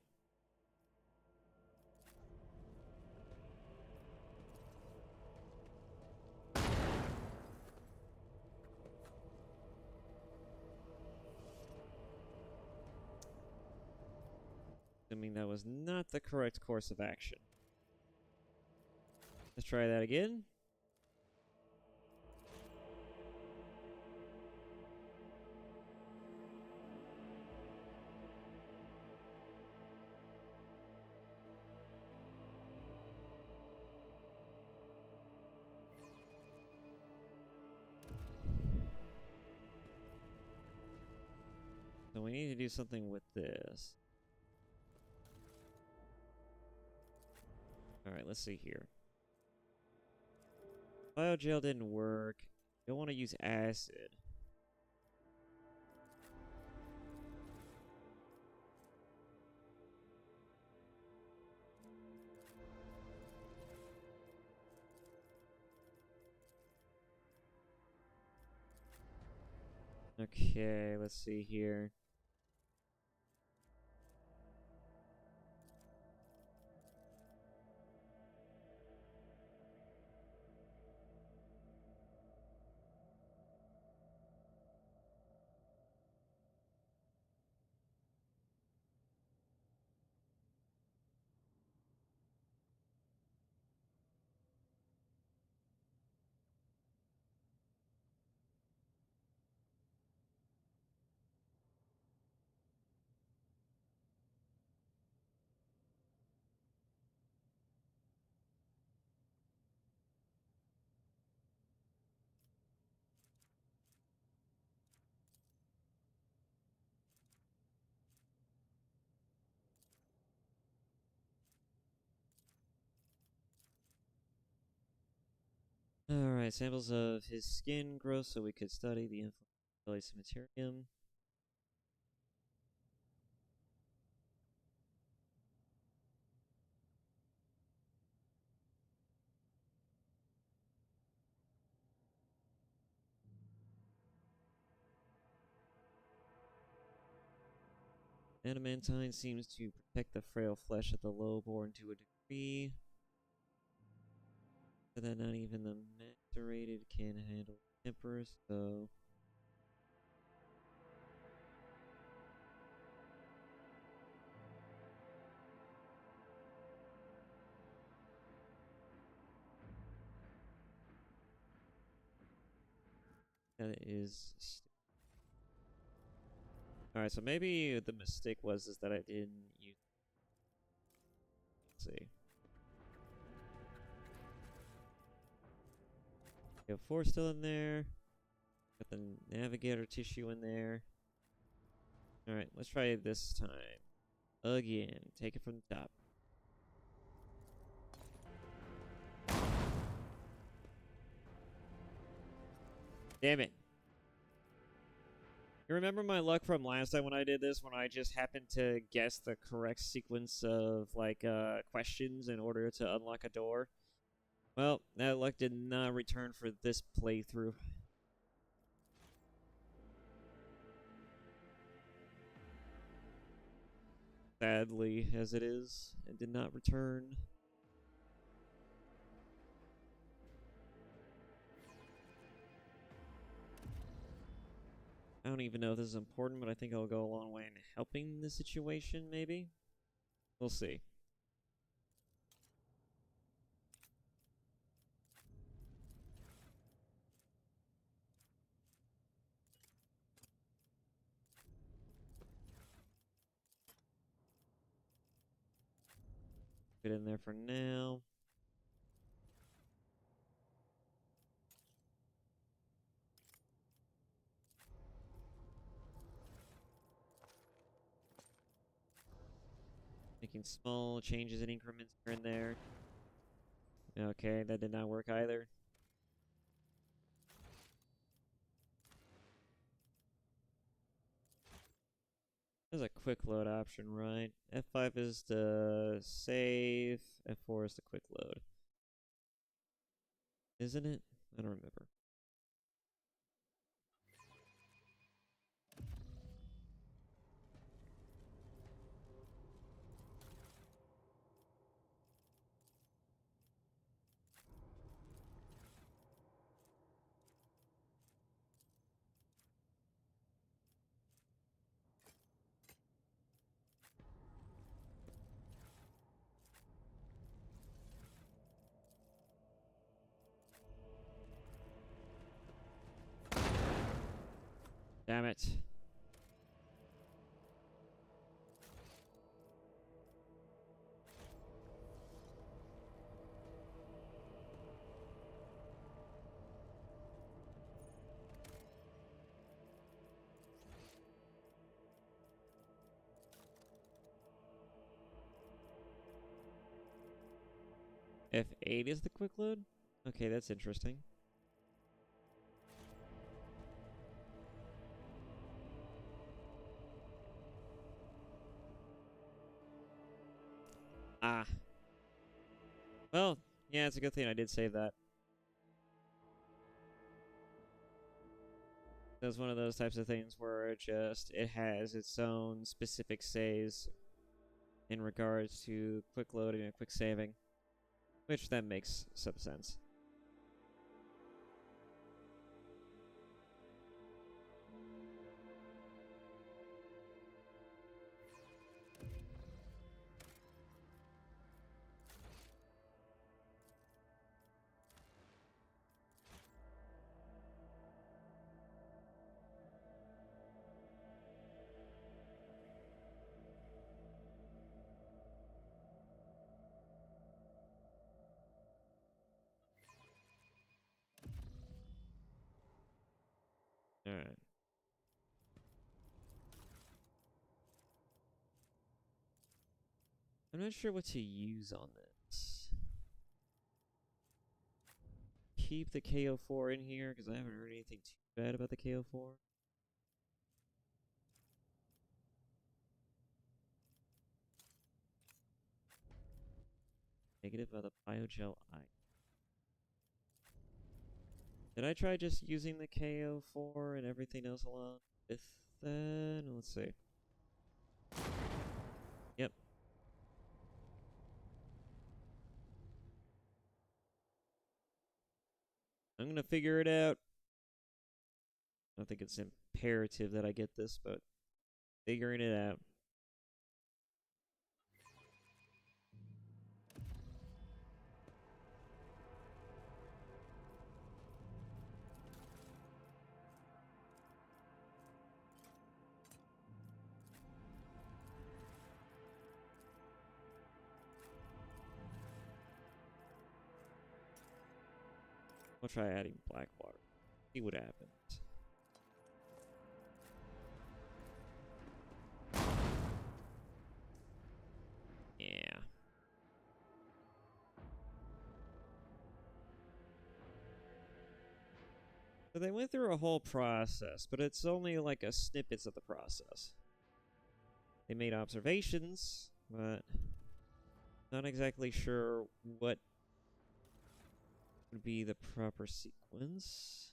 Assuming that was not the correct course of action. Let's try that again. So we need to do something with this. Alright, let's see here. Biogel didn't work. Don't want to use acid. Okay, let's see here. Alright, samples of his skin growth so we could study the inflammatory materium. Adamantine seems to protect the frail flesh of the lowborn to a degree. But then not even the macerated can handle tempers, so... That is... Alright, so maybe the mistake was that I didn't use... Let's see. We have 4 still in there. Got the navigator tissue in there. Alright, let's try it this time. Again. Take it from the top. Damn it. You remember my luck from last time when I did this, when I just happened to guess the correct sequence of, like, questions in order to unlock a door? Well, that luck did not return for this playthrough. Sadly, as it is, it did not return. I don't even know if this is important, but I think I'll go a long way in helping the situation, maybe? We'll see. Get in there for now. Making small changes in increments here and there. Okay, that did not work either. There's a quick load option, right? F5 is the save, F4 is the quick load. Isn't it? I don't remember. Damn it. F8 is the quick load? Okay, that's interesting. Ah. Well, yeah, it's a good thing I did save that. That's one of those types of things where it has its own specific saves in regards to quick loading and quick saving, which that makes some sense. Alright. I'm not sure what to use on this. Keep the KO4 in here, because I haven't heard anything too bad about the KO4. Negative of the biogel eye. Did I try just using the KO4 and everything else along with that? Let's see. Yep. I'm gonna figure it out. I don't think it's imperative that I get this, but figuring it out. We'll try adding black water. See what happens. Yeah. So they went through a whole process, but it's only like a snippets of the process. They made observations, but not exactly sure what would be the proper sequence.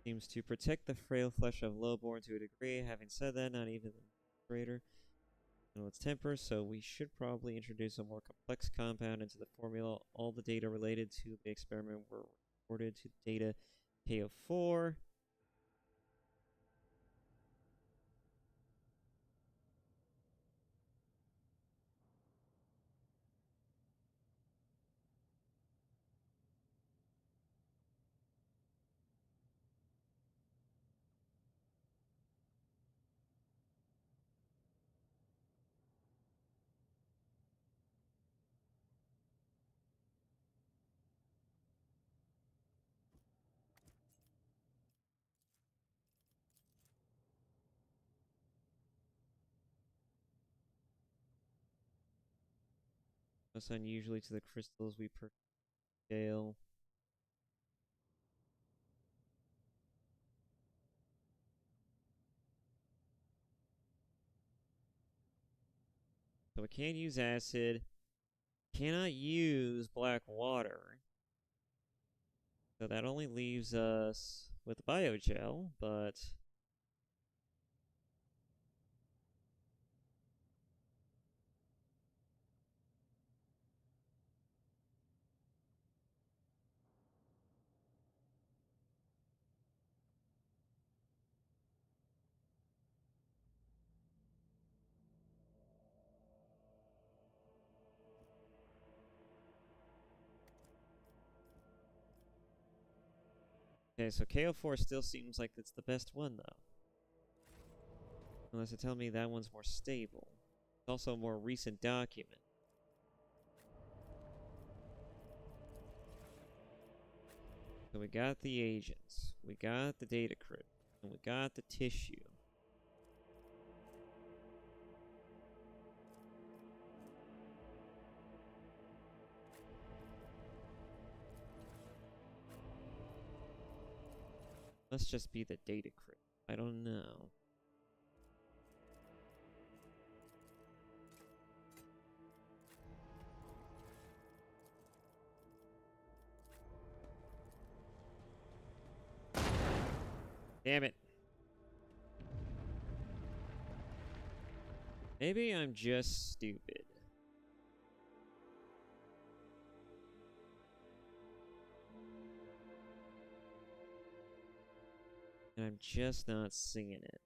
Seems to protect the frail flesh of lowborn to a degree. Having said that, not even the greater. And its temper, so we should probably introduce a more complex compound into the formula. All the data related to the experiment were recorded to data KO4. Most unusually to the crystals we per scale. So we can't use acid. Cannot use black water. So that only leaves us with biogel, but okay, so KO4 still seems like it's the best one, though. Unless you tell me that one's more stable. It's also a more recent document. So we got the agents, we got the data crypt, and we got the tissue. Must just be the data crypt. I don't know. Damn it. Maybe I'm just stupid. And I'm just not seeing it.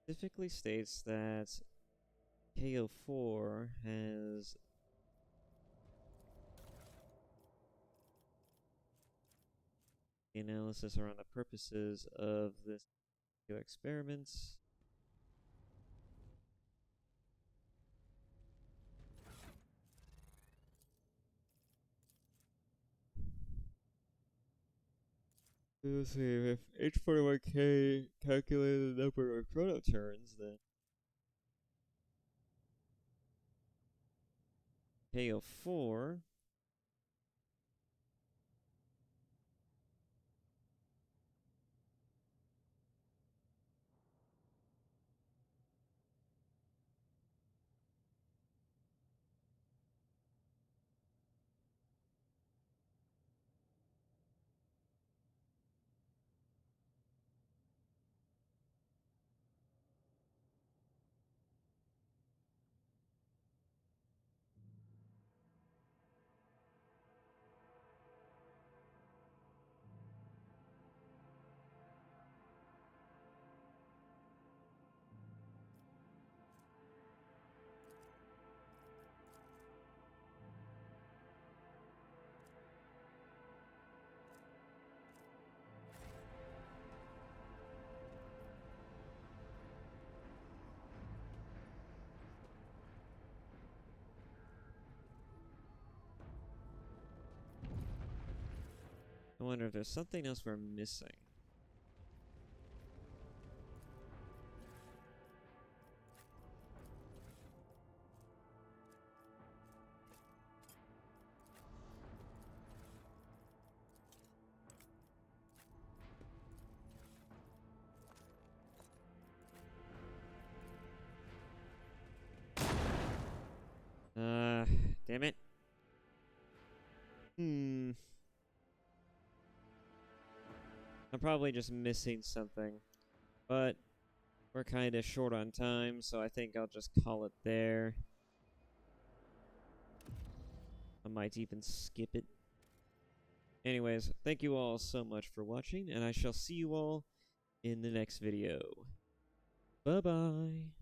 Specifically states that KO4 has the analysis around the purposes of this particular experiments. Let's see, if H41K calculated the number of chronoturns, then KO4 I wonder if there's something else we're missing. Damn it. I'm probably just missing something. But we're kind of short on time, so I think I'll just call it there. I might even skip it. Anyways, thank you all so much for watching, and I shall see you all in the next video. Bye-bye.